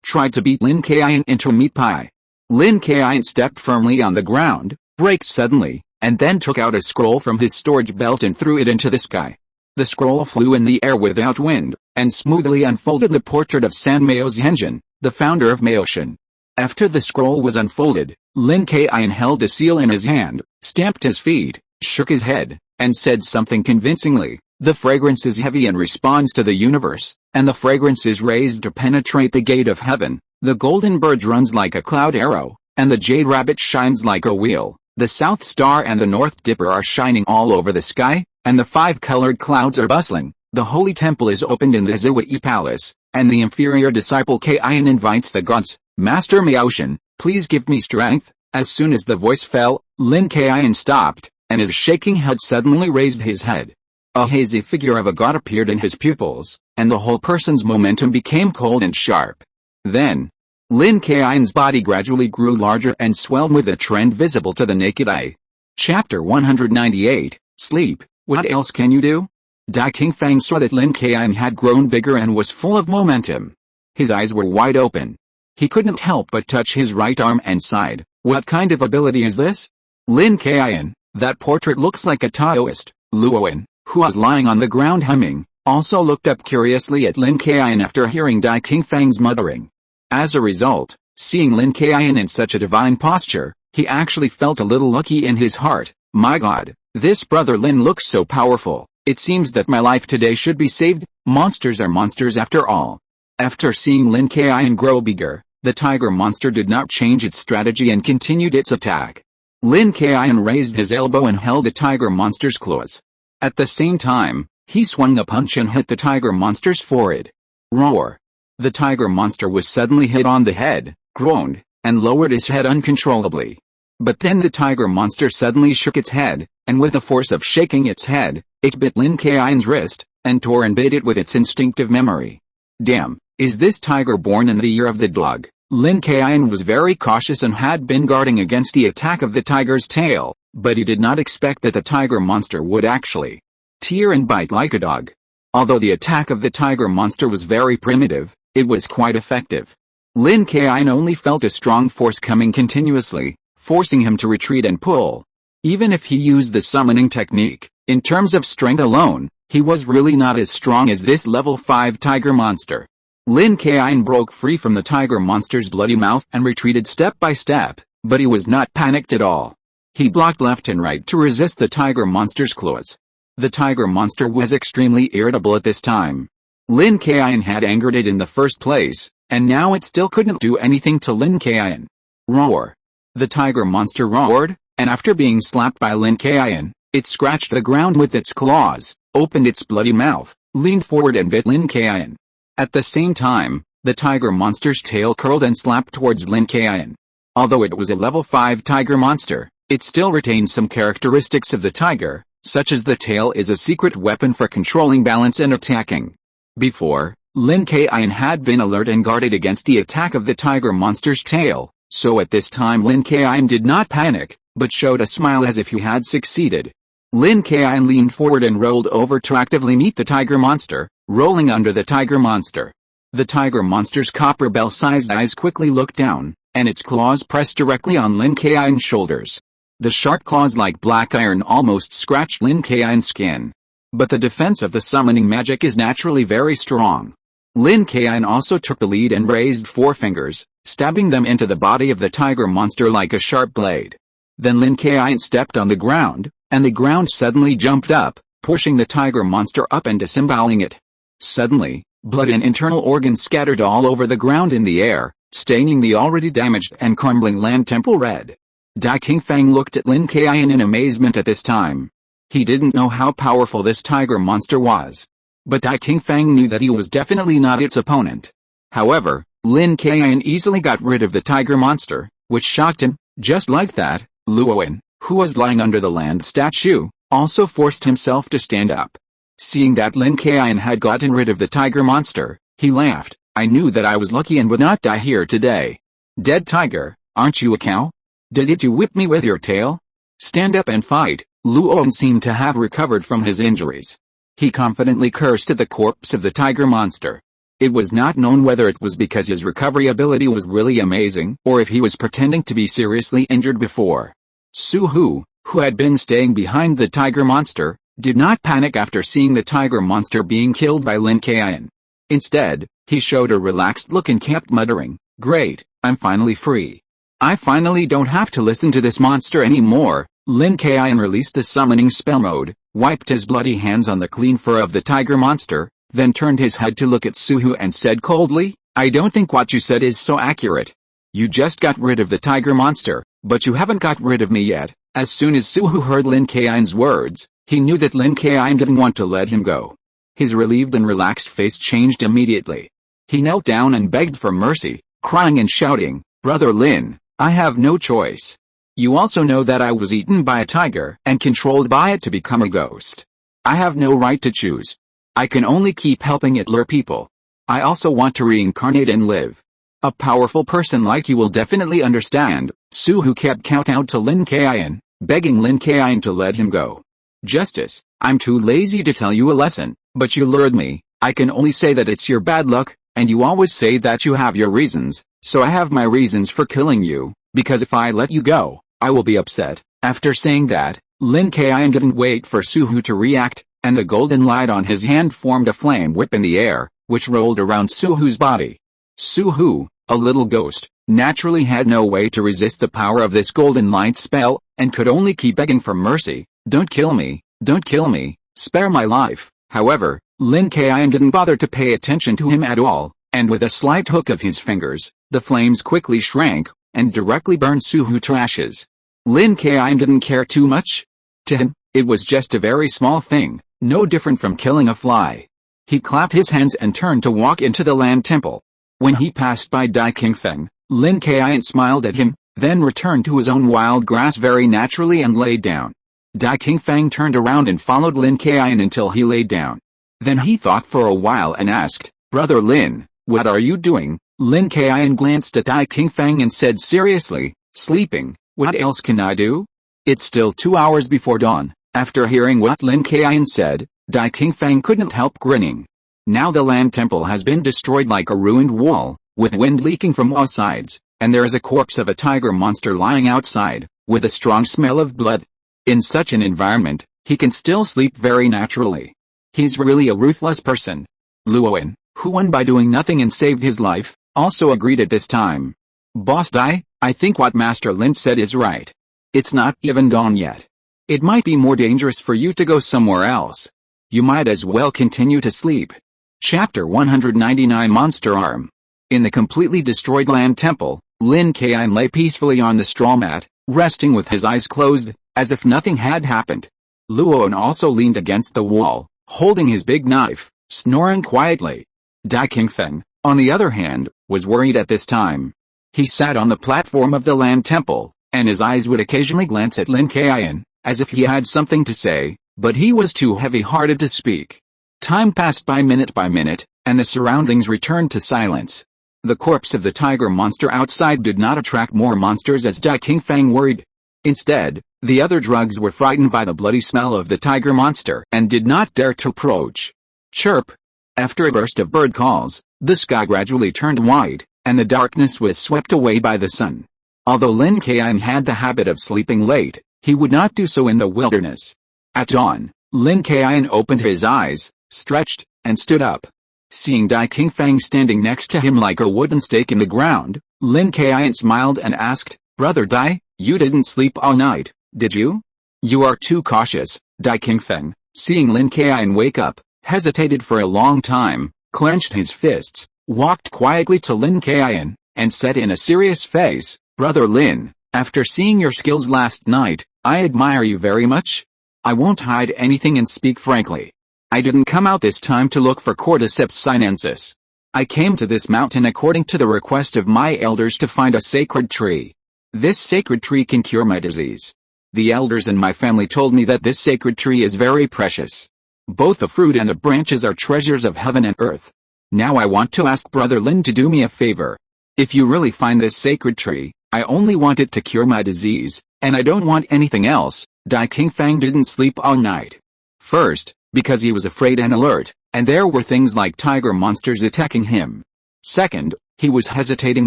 tried to beat Lin Kaiyun into a meat pie. Lin Kaiyun stepped firmly on the ground, braked suddenly, and then took out a scroll from his storage belt and threw it into the sky. The scroll flew in the air without wind, and smoothly unfolded the portrait of San Mao Zhengjing, the founder of Maoshan. After the scroll was unfolded, Lin Kaiyun held a seal in his hand, stamped his feet, shook his head, and said something convincingly. The fragrance is heavy and responds to the universe, and the fragrance is raised to penetrate the gate of heaven. The golden bird runs like a cloud arrow, and the jade rabbit shines like a wheel. The South Star and the North Dipper are shining all over the sky, and the 5-colored clouds are bustling. The holy temple is opened in the Zhuyi Palace, and the inferior disciple Kaiyun invites the gods, Master Maoshan, please give me strength. As soon as the voice fell, Lin Kaiyun stopped, and his shaking head suddenly raised his head. A hazy figure of a god appeared in his pupils, and the whole person's momentum became cold and sharp. Then, Lin Kaiyun's body gradually grew larger and swelled with a trend visible to the naked eye. Chapter 198, Sleep, what else can you do? Dai Qingfang saw that Lin Kaiyun had grown bigger and was full of momentum. His eyes were wide open. He couldn't help but touch his right arm and sighed. What kind of ability is this? Lin Kaiyun, that portrait looks like a Taoist. Luowen, who was lying on the ground humming, also looked up curiously at Lin Kaiyun after hearing Dai Qingfang's muttering. As a result, seeing Lin Kaiyun in such a divine posture, he actually felt a little lucky in his heart. My God, this brother Lin looks so powerful. It seems that my life today should be saved. Monsters are monsters after all. After seeing Lin Kaiyun grow bigger, the tiger monster did not change its strategy and continued its attack. Lin Kaiyun raised his elbow and held the tiger monster's claws. At the same time, he swung a punch and hit the tiger monster's forehead. Roar! The tiger monster was suddenly hit on the head, groaned, and lowered its head uncontrollably. But then the tiger monster suddenly shook its head, and with the force of shaking its head, it bit Lin Kaiyun's wrist, and tore and bit it with its instinctive memory. Damn, is this tiger born in the year of the dog? Lin Kaiyun was very cautious and had been guarding against the attack of the tiger's tail, but he did not expect that the tiger monster would actually tear and bite like a dog. Although the attack of the tiger monster was very primitive, it was quite effective. Lin Kaiyun only felt a strong force coming continuously, forcing him to retreat and pull. Even if he used the summoning technique, in terms of strength alone, he was really not as strong as this level 5 tiger monster. Lin Kaiyun broke free from the tiger monster's bloody mouth and retreated step by step, but he was not panicked at all. He blocked left and right to resist the tiger monster's claws. The tiger monster was extremely irritable at this time. Lin Kaiyun had angered it in the first place, and now it still couldn't do anything to Lin Kaiyun. Roar! The tiger monster roared, and after being slapped by Lin Kaiyun, it scratched the ground with its claws, opened its bloody mouth, leaned forward and bit Lin Kaiyun. At the same time, the tiger monster's tail curled and slapped towards Lin Kaiyun. Although it was a level 5 tiger monster, it still retained some characteristics of the tiger, such as the tail is a secret weapon for controlling balance and attacking. Before, Lin Kaiyun had been alert and guarded against the attack of the tiger monster's tail, so at this time Lin Kaiyun did not panic, but showed a smile as if he had succeeded. Lin Kaiyun leaned forward and rolled over to actively meet the tiger monster, rolling under the tiger monster. The tiger monster's copper bell-sized eyes quickly looked down, and its claws pressed directly on Lin Kaiyun's shoulders. The sharp claws like black iron almost scratched Lin Kaiyun's skin. But the defense of the summoning magic is naturally very strong. Lin Kaiyun also took the lead and raised 4 fingers, stabbing them into the body of the tiger monster like a sharp blade. Then Lin Kaiyun stepped on the ground, and the ground suddenly jumped up, pushing the tiger monster up and disemboweling it. Suddenly, blood and internal organs scattered all over the ground in the air, staining the already damaged and crumbling land temple red. Dai Qingfang looked at Lin Kaiyun in amazement at this time. He didn't know how powerful this tiger monster was. But Dai Qingfang knew that he was definitely not its opponent. However, Lin Kaiyun easily got rid of the tiger monster, which shocked him. Just like that, Luowen, who was lying under the land statue, also forced himself to stand up. Seeing that Lin Kaiyun had gotten rid of the tiger monster, he laughed. I knew that I was lucky and would not die here today. Dead tiger, aren't you a cow? Did you whip me with your tail? Stand up and fight. Luo seemed to have recovered from his injuries. He confidently cursed at the corpse of the tiger monster. It was not known whether it was because his recovery ability was really amazing or if he was pretending to be seriously injured before. Su Hu, who had been staying behind the tiger monster, did not panic after seeing the tiger monster being killed by Lin Kaiyun. Instead, he showed a relaxed look and kept muttering, "Great, I'm finally free. I finally don't have to listen to this monster anymore." Lin Kaiyun released the summoning spell mode, wiped his bloody hands on the clean fur of the tiger monster, then turned his head to look at Su Hu and said coldly, "I don't think what you said is so accurate. You just got rid of the tiger monster, but you haven't got rid of me yet." As soon as Su Hu heard Lin Kaiyun's words, he knew that Lin Kaiyun didn't want to let him go. His relieved and relaxed face changed immediately. He knelt down and begged for mercy, crying and shouting, "Brother Lin, I have no choice. You also know that I was eaten by a tiger and controlled by it to become a ghost. I have no right to choose. I can only keep helping it lure people. I also want to reincarnate and live. A powerful person like you will definitely understand." Su Hu kept kowtowing to Lin Kaiyun, begging Lin Kaiyun to let him go. "Justice, I'm too lazy to tell you a lesson, but you lured me. I can only say that it's your bad luck, and you always say that you have your reasons, so I have my reasons for killing you, because if I let you go, I will be upset." After saying that, Lin Kaiyun didn't wait for Su Hu to react, and the golden light on his hand formed a flame whip in the air, which rolled around Su Hu's body. Su Hu, a little ghost, naturally had no way to resist the power of this golden light spell, and could only keep begging for mercy. "Don't kill me, don't kill me, spare my life." However, Lin Kaiyun didn't bother to pay attention to him at all, and with a slight hook of his fingers, the flames quickly shrank, and directly burned Su Hu to ashes. Lin Kaiyun didn't care too much. To him, it was just a very small thing, no different from killing a fly. He clapped his hands and turned to walk into the land temple. When he passed by Dai Qingfeng, Lin Kaiyun smiled at him, then returned to his own wild grass very naturally and laid down. Dai Qingfeng turned around and followed Lin Kaiyun until he laid down. Then he thought for a while and asked, "Brother Lin, what are you doing?" Lin Kaiyun glanced at Dai Qingfeng and said seriously, "Sleeping. What else can I do? It's still 2 hours before dawn." After hearing what Lin Kaiyun said, Dai Qingfeng couldn't help grinning. Now the land temple has been destroyed like a ruined wall, with wind leaking from all sides, and there is a corpse of a tiger monster lying outside, with a strong smell of blood. In such an environment, he can still sleep very naturally. He's really a ruthless person. Luoan, who won by doing nothing and saved his life, also agreed at this time. "Boss Dai, I think what Master Lin said is right. It's not even dawn yet. It might be more dangerous for you to go somewhere else. You might as well continue to sleep." Chapter 199 Monster Arm. In the completely destroyed land temple, Lin Kaiyun lay peacefully on the straw mat, resting with his eyes closed, as if nothing had happened. Luoan also leaned against the wall, holding his big knife, snoring quietly. Dai Qingfeng, on the other hand, was worried at this time. He sat on the platform of the land temple, and his eyes would occasionally glance at Lin Kaiyun, as if he had something to say, but he was too heavy-hearted to speak. Time passed by minute, and the surroundings returned to silence. The corpse of the tiger monster outside did not attract more monsters as Dai Qingfeng worried. Instead, the other drugs were frightened by the bloody smell of the tiger monster and did not dare to approach. Chirp! After a burst of bird calls, the sky gradually turned white, and the darkness was swept away by the sun. Although Lin Kaiyun had the habit of sleeping late, he would not do so in the wilderness. At dawn, Lin Kaiyun opened his eyes, stretched, and stood up. Seeing Dai Qingfeng standing next to him like a wooden stake in the ground, Lin Kaiyun smiled and asked, "Brother Dai, you didn't sleep all night, did you?" "You are too cautious." Dai Qingfeng, seeing Lin Kaiyun wake up, hesitated for a long time, clenched his fists, walked quietly to Lin Kaiyun, and said in a serious face, "Brother Lin, after seeing your skills last night, I admire you very much. I won't hide anything and speak frankly. I didn't come out this time to look for cordyceps sinensis. I came to this mountain according to the request of my elders to find a sacred tree. This sacred tree can cure my disease. The elders in my family told me that this sacred tree is very precious. Both the fruit and the branches are treasures of heaven and earth. Now I want to ask Brother Lin to do me a favor. If you really find this sacred tree, I only want it to cure my disease, and I don't want anything else." Dai Qingfang didn't sleep all night. First, because he was afraid and alert, and there were things like tiger monsters attacking him. Second, he was hesitating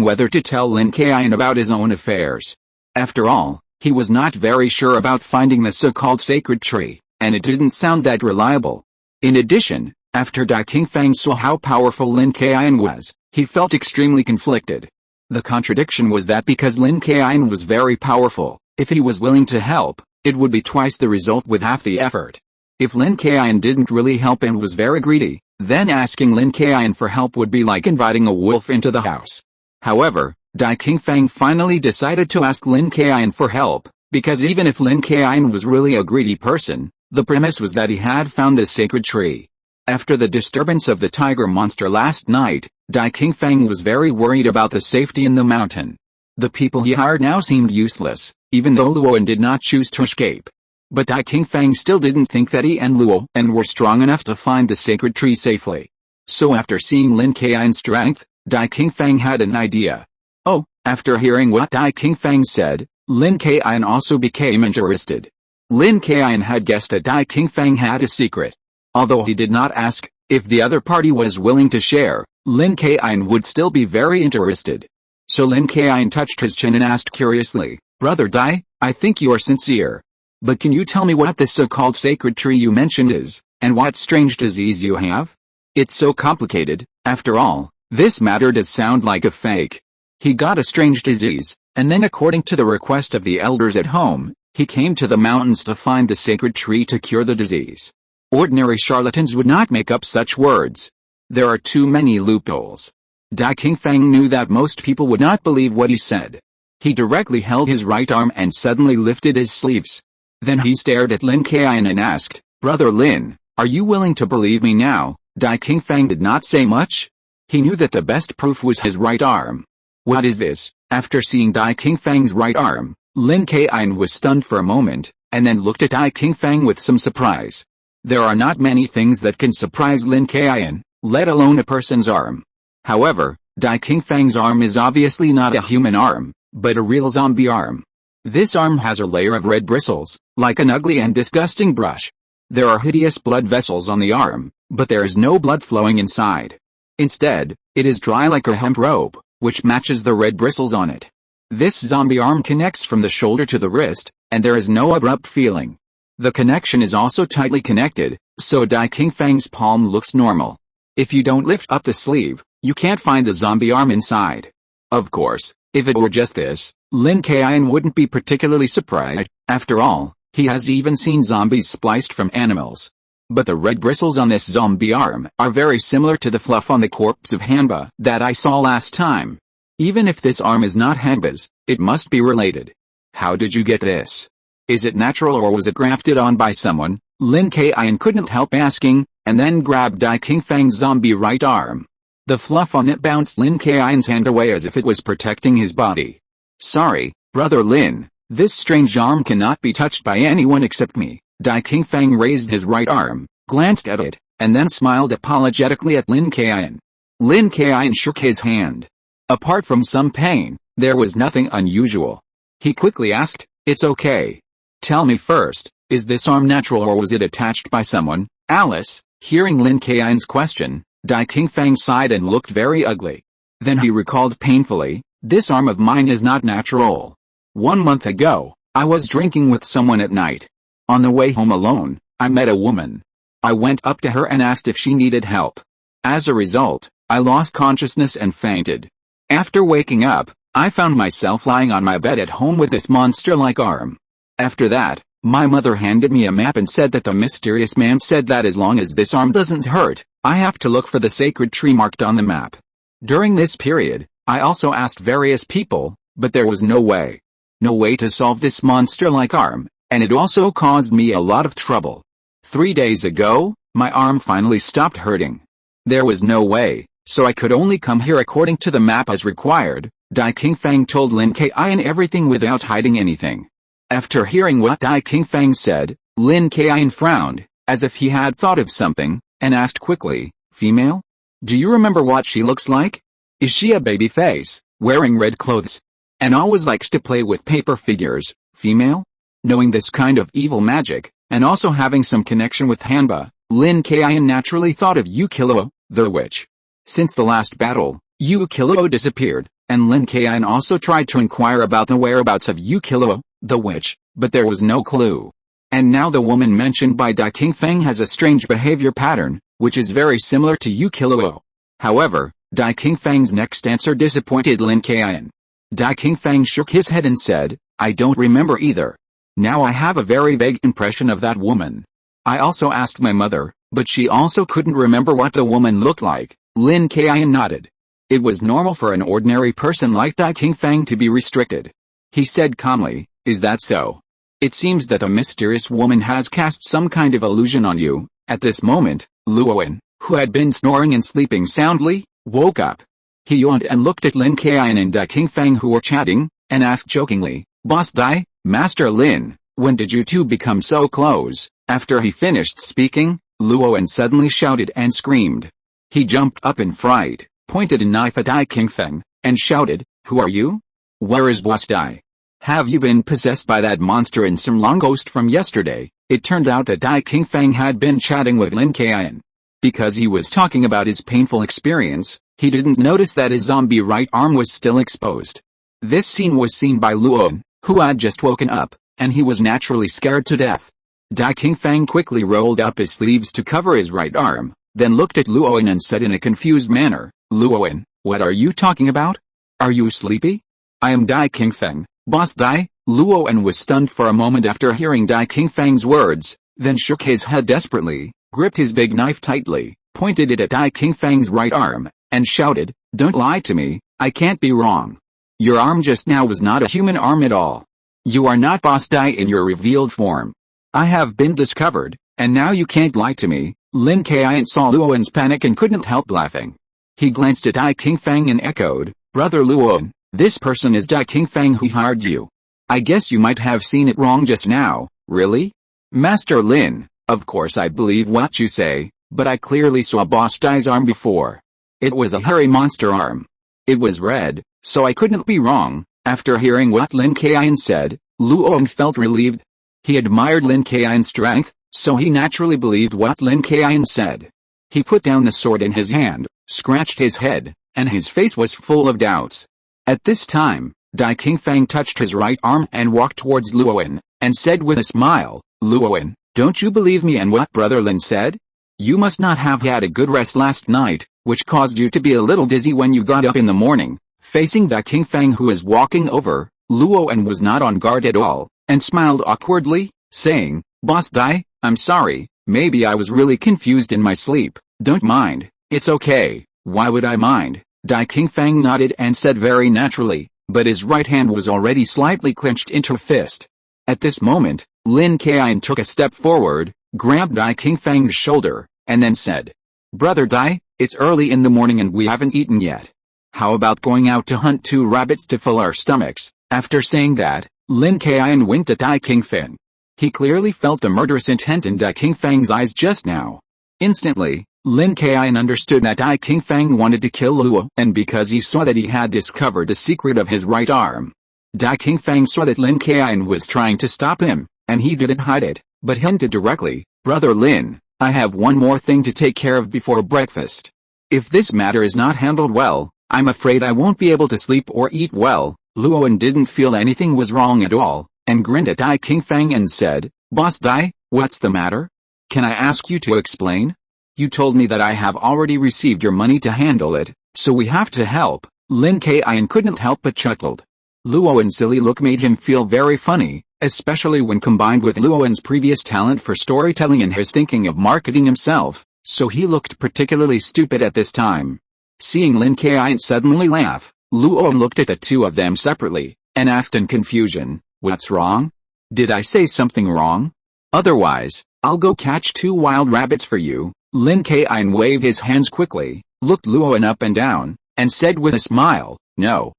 whether to tell Lin Kaiyun about his own affairs. After all, he was not very sure about finding the so-called sacred tree, and it didn't sound that reliable. In addition, after Dai Qingfang saw how powerful Lin Kaiyun was, he felt extremely conflicted. The contradiction was that because Lin Kaiyun was very powerful, if he was willing to help, it would be twice the result with half the effort. If Lin Kaiyun didn't really help and was very greedy, then asking Lin Kaiyun for help would be like inviting a wolf into the house. However, Dai Qingfang finally decided to ask Lin Kaiyun for help, because even if Lin Kaiyun was really a greedy person, the premise was that he had found the sacred tree. After the disturbance of the tiger monster last night, Dai Qingfang was very worried about the safety in the mountain. The people he hired now seemed useless, even though Luoan did not choose to escape. But Dai Qingfang still didn't think that he and Luoan were strong enough to find the sacred tree safely. So after seeing Lin Kaiyun's strength, Dai Qingfang had an idea. Oh, after hearing what Dai Qingfang said, Lin Kaiyun also became interested. Lin Kaiyun had guessed that Dai Qingfang had a secret. Although he did not ask if the other party was willing to share, Lin Kaiyun would still be very interested. So Lin Kaiyun touched his chin and asked curiously, "Brother Dai, I think you are sincere. But can you tell me what this so-called sacred tree you mentioned is, and what strange disease you have? It's so complicated, after all, this matter does sound like a fake." He got a strange disease, and then according to the request of the elders at home, he came to the mountains to find the sacred tree to cure the disease. Ordinary charlatans would not make up such words. There are too many loopholes. Dai Qingfang knew that most people would not believe what he said. He directly held his right arm and suddenly lifted his sleeves. Then he stared at Lin Kaiyun and asked, "Brother Lin, are you willing to believe me now?" Dai Qingfang did not say much. He knew that the best proof was his right arm. "What is this?" After seeing Dai Qingfang's right arm, Lin Kaiyun was stunned for a moment, and then looked at Dai Qingfang with some surprise. There are not many things that can surprise Lin Kaiyun, let alone a person's arm. However, Dai Qingfang's arm is obviously not a human arm, but a real zombie arm. This arm has a layer of red bristles, like an ugly and disgusting brush. There are hideous blood vessels on the arm, but there is no blood flowing inside. Instead, it is dry like a hemp rope, which matches the red bristles on it. This zombie arm connects from the shoulder to the wrist, and there is no abrupt feeling. The connection is also tightly connected, so Dai Qingfang's palm looks normal. If you don't lift up the sleeve, you can't find the zombie arm inside. Of course, if it were just this, Lin Kaiyun wouldn't be particularly surprised. After all, he has even seen zombies spliced from animals. But the red bristles on this zombie arm are very similar to the fluff on the corpse of Hanba that I saw last time. Even if this arm is not Hanba's, it must be related. How did you get this? Is it natural or was it grafted on by someone? Lin Kaiyun couldn't help asking, and then grabbed Dai Qingfang's zombie right arm. The fluff on it bounced Lin Kaiyun's hand away as if it was protecting his body. "Sorry, Brother Lin, this strange arm cannot be touched by anyone except me." Dai Qingfang raised his right arm, glanced at it, and then smiled apologetically at Lin Kaiyun. Lin Kaiyun shook his hand. Apart from some pain, there was nothing unusual. He quickly asked, "It's okay. Tell me first, is this arm natural or was it attached by someone?" Alice, hearing Lin Kaiyun's question, Dai Qingfang sighed and looked very ugly. Then he recalled painfully, "This arm of mine is not natural. 1 month ago, I was drinking with someone at night. On the way home alone, I met a woman. I went up to her and asked if she needed help. As a result, I lost consciousness and fainted. After waking up, I found myself lying on my bed at home with this monster-like arm. After that, my mother handed me a map and said that the mysterious man said that as long as this arm doesn't hurt, I have to look for the sacred tree marked on the map. During this period, I also asked various people, but there was no way to solve this monster-like arm, and it also caused me a lot of trouble. 3 days ago, my arm finally stopped hurting. There was no way, so I could only come here according to the map as required." Dai Qingfang told Lin Kaiyun everything without hiding anything. After hearing what Dai Qingfang said, Lin Kaiyun frowned, as if he had thought of something, and asked quickly, female? Do you remember what she looks like? Is she a baby face, wearing red clothes, and always likes to play with paper figures, female? Knowing this kind of evil magic, and also having some connection with Hanba, Lin Kaiyun naturally thought of Yu Kilo, the witch. Since the last battle, Yu Kilo disappeared, and Lin Kaiyun also tried to inquire about the whereabouts of Yu Kilo, the witch, but there was no clue. And now the woman mentioned by Dai Qingfeng has a strange behavior pattern, which is very similar to Yu Kilo. However, Dai Qingfeng's next answer disappointed Lin Kaiyun. Dai Qingfeng shook his head and said, I don't remember either. Now I have a very vague impression of that woman. I also asked my mother, but she also couldn't remember what the woman looked like. Lin Kaiyun nodded. It was normal for an ordinary person like Dai Qingfeng to be restricted. He said calmly, is that so? It seems that a mysterious woman has cast some kind of illusion on you. At this moment, Luowen, who had been snoring and sleeping soundly, woke up. He yawned and looked at Lin Kaiyun and Dai Qingfeng who were chatting, and asked jokingly, Boss Dai, Master Lin, when did you two become so close? After he finished speaking, Luowen suddenly shouted and screamed. He jumped up in fright, pointed a knife at Dai Qingfeng, and shouted, Who are you? Where is Boss Dai? Have you been possessed by that monster in some long ghost from yesterday? It turned out that Dai Qingfeng had been chatting with Lin Kaiyun. Because he was talking about his painful experience, he didn't notice that his zombie right arm was still exposed. This scene was seen by Luowen, who had just woken up, and he was naturally scared to death. Dai Qingfeng quickly rolled up his sleeves to cover his right arm, then looked at Luowen and said in a confused manner, Luowen, what are you talking about? Are you sleepy? I am Dai Qingfeng, Boss Dai. Luowen was stunned for a moment after hearing Dai Qingfeng's words, then shook his head desperately, gripped his big knife tightly, pointed it at Dai Qingfeng's right arm, and shouted, Don't lie to me, I can't be wrong. Your arm just now was not a human arm at all. You are not Boss Dai in your revealed form. I have been discovered, and now you can't lie to me. Lin Kaiyun saw Luowen's panic and couldn't help laughing. He glanced at Dai Qingfeng and echoed, Brother Luowen, this person is Dai Qingfeng who hired you. I guess you might have seen it wrong just now, really? Master Lin, of course I believe what you say, but I clearly saw Boss Dai's arm before. It was a hairy monster arm. It was red, so I couldn't be wrong. After hearing what Lin Kaiyun said, Luowen felt relieved. He admired Lin Kaiyun's strength, so he naturally believed what Lin Kaiyun said. He put down the sword in his hand, scratched his head, and his face was full of doubts. At this time, Dai Qingfeng touched his right arm and walked towards Luowen, and said with a smile, Luowen, don't you believe me and what Brother Lin said? You must not have had a good rest last night, which caused you to be a little dizzy when you got up in the morning. Facing Dai Qingfeng who was walking over, Luowen was not on guard at all, and smiled awkwardly, saying, Boss Dai, I'm sorry, maybe I was really confused in my sleep, don't mind, it's okay, why would I mind? Dai Qingfeng nodded and said very naturally, but his right hand was already slightly clenched into a fist. At this moment, Lin Kaiyun took a step forward, grabbed Dai Qingfeng's shoulder, and then said, Brother Dai, it's early in the morning and we haven't eaten yet. How about going out to hunt 2 rabbits to fill our stomachs? After saying that, Lin Kaiyun winked at Dai Qingfeng. He clearly felt the murderous intent in Dai Qingfeng's eyes just now. Instantly, Lin Kaiyun understood that Dai Qingfeng wanted to kill Luo, and because he saw that he had discovered the secret of his right arm. Dai Qingfeng saw that Lin Kaiyun was trying to stop him, and he didn't hide it, but hinted directly, Brother Lin, I have one more thing to take care of before breakfast. If this matter is not handled well, I'm afraid I won't be able to sleep or eat well. Luowen didn't feel anything was wrong at all, and grinned at Dai Qingfeng and said, Boss Dai, what's the matter? Can I ask you to explain? You told me that I have already received your money to handle it, so we have to help. Lin Kaiyun couldn't help but chuckled. Luowen's silly look made him feel very funny, especially when combined with Luowen's previous talent for storytelling and his thinking of marketing himself, so he looked particularly stupid at this time. Seeing Lin Kaiyun suddenly laugh, Luowen looked at the two of them separately, and asked in confusion, What's wrong? Did I say something wrong? Otherwise, I'll go catch 2 wild rabbits for you. Lin Kaiyun waved his hands quickly, looked Luowen up and down, and said with a smile, No,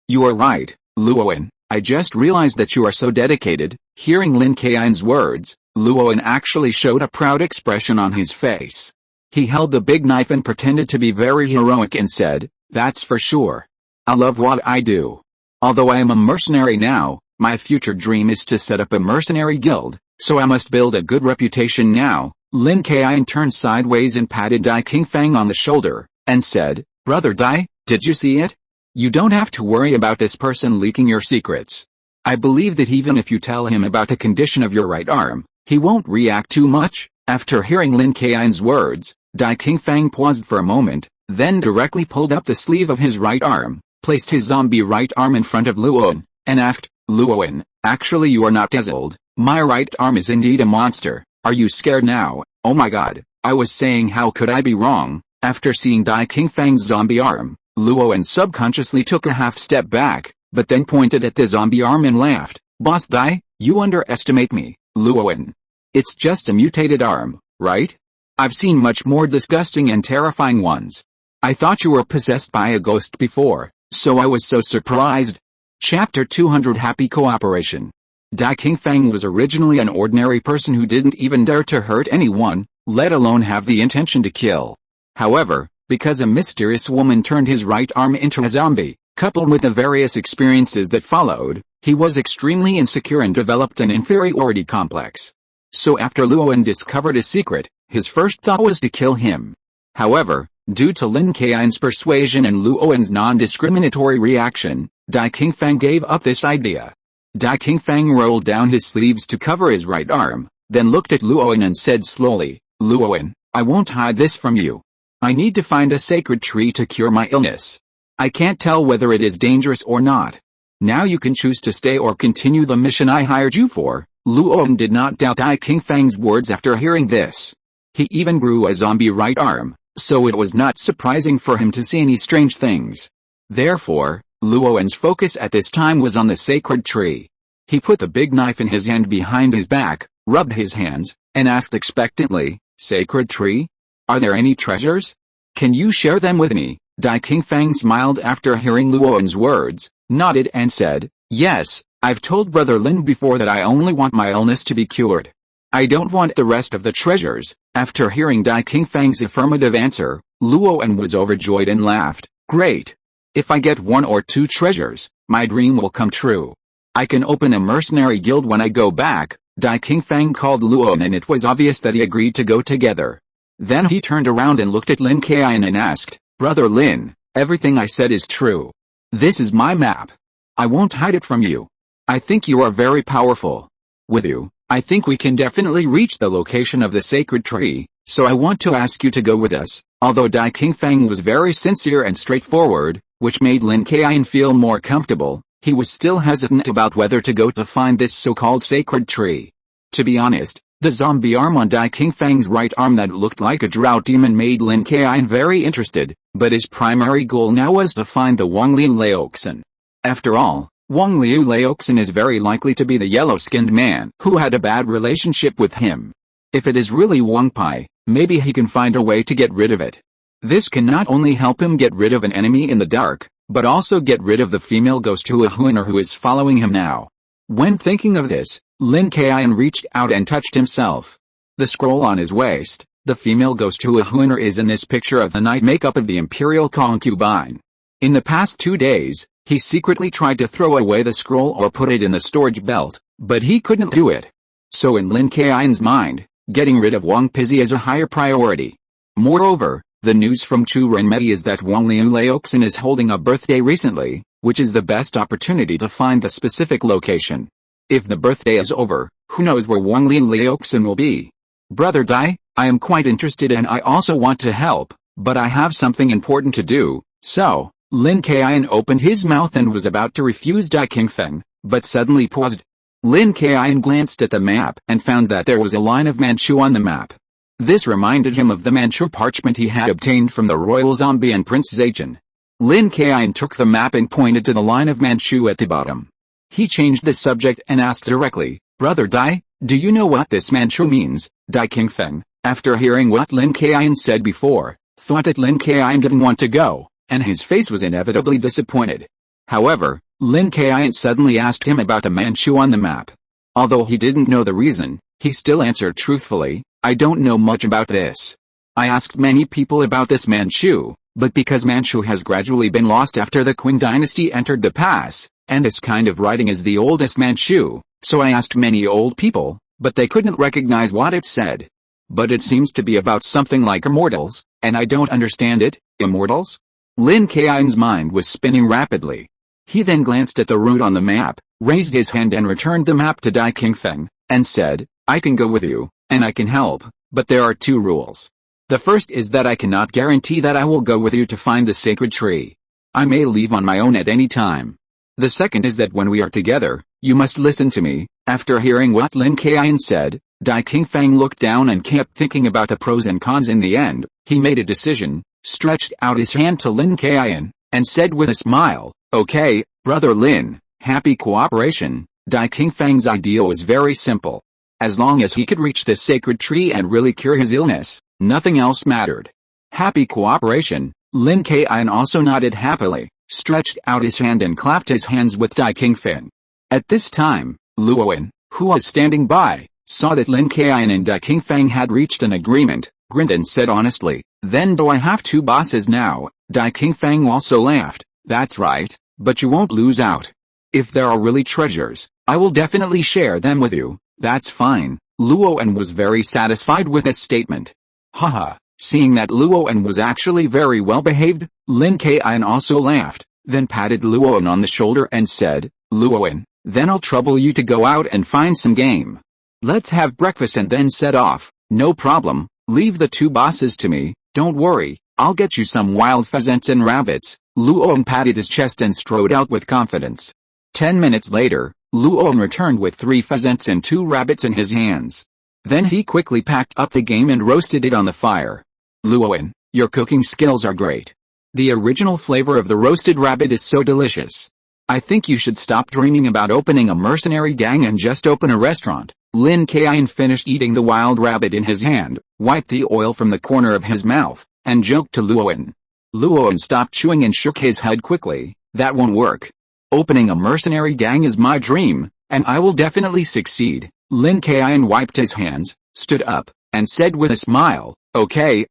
you are right, Luowen, I just realized that you are so dedicated. Hearing Lin Kaiyun's words, Luoan actually showed a proud expression on his face. He held the big knife and pretended to be very heroic and said, "That's for sure. I love what I do. Although I am a mercenary now, my future dream is to set up a mercenary guild, so I must build a good reputation now." Lin Kaiyun turned sideways and patted Dai Qingfeng on the shoulder, and said, "Brother Dai, did you see it? You don't have to worry about this person leaking your secrets. I believe that even if you tell him about the condition of your right arm, he won't react too much." After hearing Lin Kaiyun's words, Dai Qingfeng paused for a moment, then directly pulled up the sleeve of his right arm, placed his zombie right arm in front of Luoan, and asked, "Luoan, actually you are not dazzled. My right arm is indeed a monster. Are you scared now?" "Oh my god, I was saying how could I be wrong?" After seeing Dai Qingfeng's zombie arm, Luoan subconsciously took a half step back, but then pointed at the zombie arm and laughed. "Boss Dai, you underestimate me, Luoan. It's just a mutated arm, right? I've seen much more disgusting and terrifying ones. I thought you were possessed by a ghost before, so I was so surprised." Chapter 200 Happy Cooperation. Dai Qingfeng was originally an ordinary person who didn't even dare to hurt anyone, let alone have the intention to kill. However, because a mysterious woman turned his right arm into a zombie, coupled with the various experiences that followed, he was extremely insecure and developed an inferiority complex. So after Luoan discovered his secret, his first thought was to kill him. However, due to Lin Kaiyun's persuasion and Luoan's non-discriminatory reaction, Dai Qingfeng gave up this idea. Dai Qingfeng rolled down his sleeves to cover his right arm, then looked at Luoan and said slowly, "Luoan, I won't hide this from you. I need to find a sacred tree to cure my illness. I can't tell whether it is dangerous or not. Now you can choose to stay or continue the mission I hired you for." Luoan did not doubt Dai Qingfeng's words after hearing this. He even grew a zombie right arm, so it was not surprising for him to see any strange things. Therefore, Luoan's focus at this time was on the sacred tree. He put the big knife in his hand behind his back, rubbed his hands, and asked expectantly, "Sacred tree? Are there any treasures? Can you share them with me?" Dai Qingfeng smiled after hearing Luoan's words, nodded and said, "Yes, I've told Brother Lin before that I only want my illness to be cured. I don't want the rest of the treasures." After hearing Dai Qingfeng's affirmative answer, Luoan was overjoyed and laughed, "Great! If I get 1 or 2 treasures, my dream will come true. I can open a mercenary guild when I go back." Dai Qingfeng called Luoan and it was obvious that he agreed to go together. Then he turned around and looked at Lin Kaiyun and asked, "Brother Lin, everything I said is true. This is my map. I won't hide it from you. I think you are very powerful. With you, I think we can definitely reach the location of the sacred tree, so I want to ask you to go with us." Although Dai Qingfeng was very sincere and straightforward, which made Lin Kaiyun feel more comfortable, he was still hesitant about whether to go to find this so-called sacred tree. To be honest, the zombie arm on Dai Qingfeng's right arm that looked like a drought demon made Lin Kaiyun very interested, but his primary goal now was to find the Wangliu Laoxin. After all, Wangliu Laoxin is very likely to be the yellow-skinned man who had a bad relationship with him. If it is really Wang Pai, maybe he can find a way to get rid of it. This can not only help him get rid of an enemy in the dark, but also get rid of the female ghost Huahuaner who is following him now. When thinking of this, Lin Kaiyun reached out and touched himself. The scroll on his waist, the female ghost Huahuaner is in this picture of the night makeup of the imperial concubine. In the past 2 days, he secretly tried to throw away the scroll or put it in the storage belt, but he couldn't do it. So in Lin Kaiyun's mind, getting rid of Wang Pizzi is a higher priority. Moreover, the news from Chu Renmei is that Wangliu Laoxin is holding a birthday recently, which is the best opportunity to find the specific location. If the birthday is over, who knows where Wangliu Laoxin will be. "Brother Dai, I am quite interested and I also want to help, but I have something important to do, so..." Lin Kaiyun opened his mouth and was about to refuse Dai Qingfeng, but suddenly paused. Lin Kaiyun glanced at the map and found that there was a line of Manchu on the map. This reminded him of the Manchu parchment he had obtained from the royal zombie and Prince Zhejian. Lin Kaiyun took the map and pointed to the line of Manchu at the bottom. He changed the subject and asked directly, "Brother Dai, do you know what this Manchu means?" Dai Qingfeng, after hearing what Lin Kaiyun said before, thought that Lin Kaiyun didn't want to go, and his face was inevitably disappointed. However, Lin Kaiyun suddenly asked him about the Manchu on the map. Although he didn't know the reason, He still answered truthfully, I don't know much about this. I asked many people about this Manchu, but because Manchu has gradually been lost after the Qin dynasty entered the pass, and this kind of writing is the oldest Manchu, so I asked many old people, but they couldn't recognize what it said. But it seems to be about something like immortals, and I don't understand it. Immortals? Lin Kaiyun's mind was spinning rapidly. He then glanced at the route on the map, raised his hand and returned the map to Dai Qingfeng, and said, I can go with you, and I can help, but there are 2 rules. The first is that I cannot guarantee that I will go with you to find the sacred tree. I may leave on my own at any time. The second is that when we are together, you must listen to me. After hearing what Lin Kaiyun said, Dai Qingfeng looked down and kept thinking about the pros and cons. In the end, he made a decision, stretched out his hand to Lin Kaiyun, and said with a smile, Okay, Brother Lin, happy cooperation. Dai Qingfeng's idea was very simple. As long as he could reach the sacred tree and really cure his illness, nothing else mattered. Happy cooperation. Lin Kaiyun also nodded happily, stretched out his hand and clapped his hands with Dai Qingfeng. At this time, Luowen, who was standing by, saw that Lin Kaiyun and Dai Qingfeng had reached an agreement, grinned and said honestly, Then do I have 2 bosses now? Dai Qingfeng also laughed, That's right, but you won't lose out. If there are really treasures, I will definitely share them with you. That's fine. Luowen was very satisfied with this statement. Haha, seeing that Luowen was actually very well behaved, Lin Kaiyun also laughed, then patted Luowen on the shoulder and said, Luowen, then I'll trouble you to go out and find some game. Let's have breakfast and then set off. No problem, leave the 2 bosses to me, don't worry, I'll get you some wild pheasants and rabbits. Luowen patted his chest and strode out with confidence. 10 minutes later, Luowen returned with 3 pheasants and 2 rabbits in his hands. Then he quickly packed up the game and roasted it on the fire. Luowen, your cooking skills are great. The original flavor of the roasted rabbit is so delicious. I think you should stop dreaming about opening a mercenary gang and just open a restaurant. Lin Kaiyun finished eating the wild rabbit in his hand, wiped the oil from the corner of his mouth, and joked to Luowen. Luowen stopped chewing and shook his head quickly. That won't work. Opening a mercenary gang is my dream, and I will definitely succeed. Lin Kaiyun wiped his hands, stood up, and said with a smile, Okay,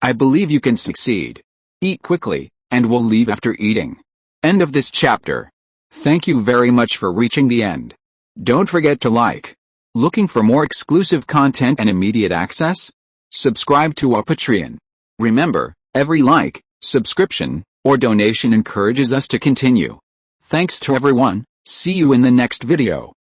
I believe you can succeed. Eat quickly, and we'll leave after eating. End of this chapter. Thank you very much for reaching the end. Don't forget to like. Looking for more exclusive content and immediate access? Subscribe to our Patreon. Remember, every like, subscription, or donation encourages us to continue. Thanks to everyone, see you in the next video.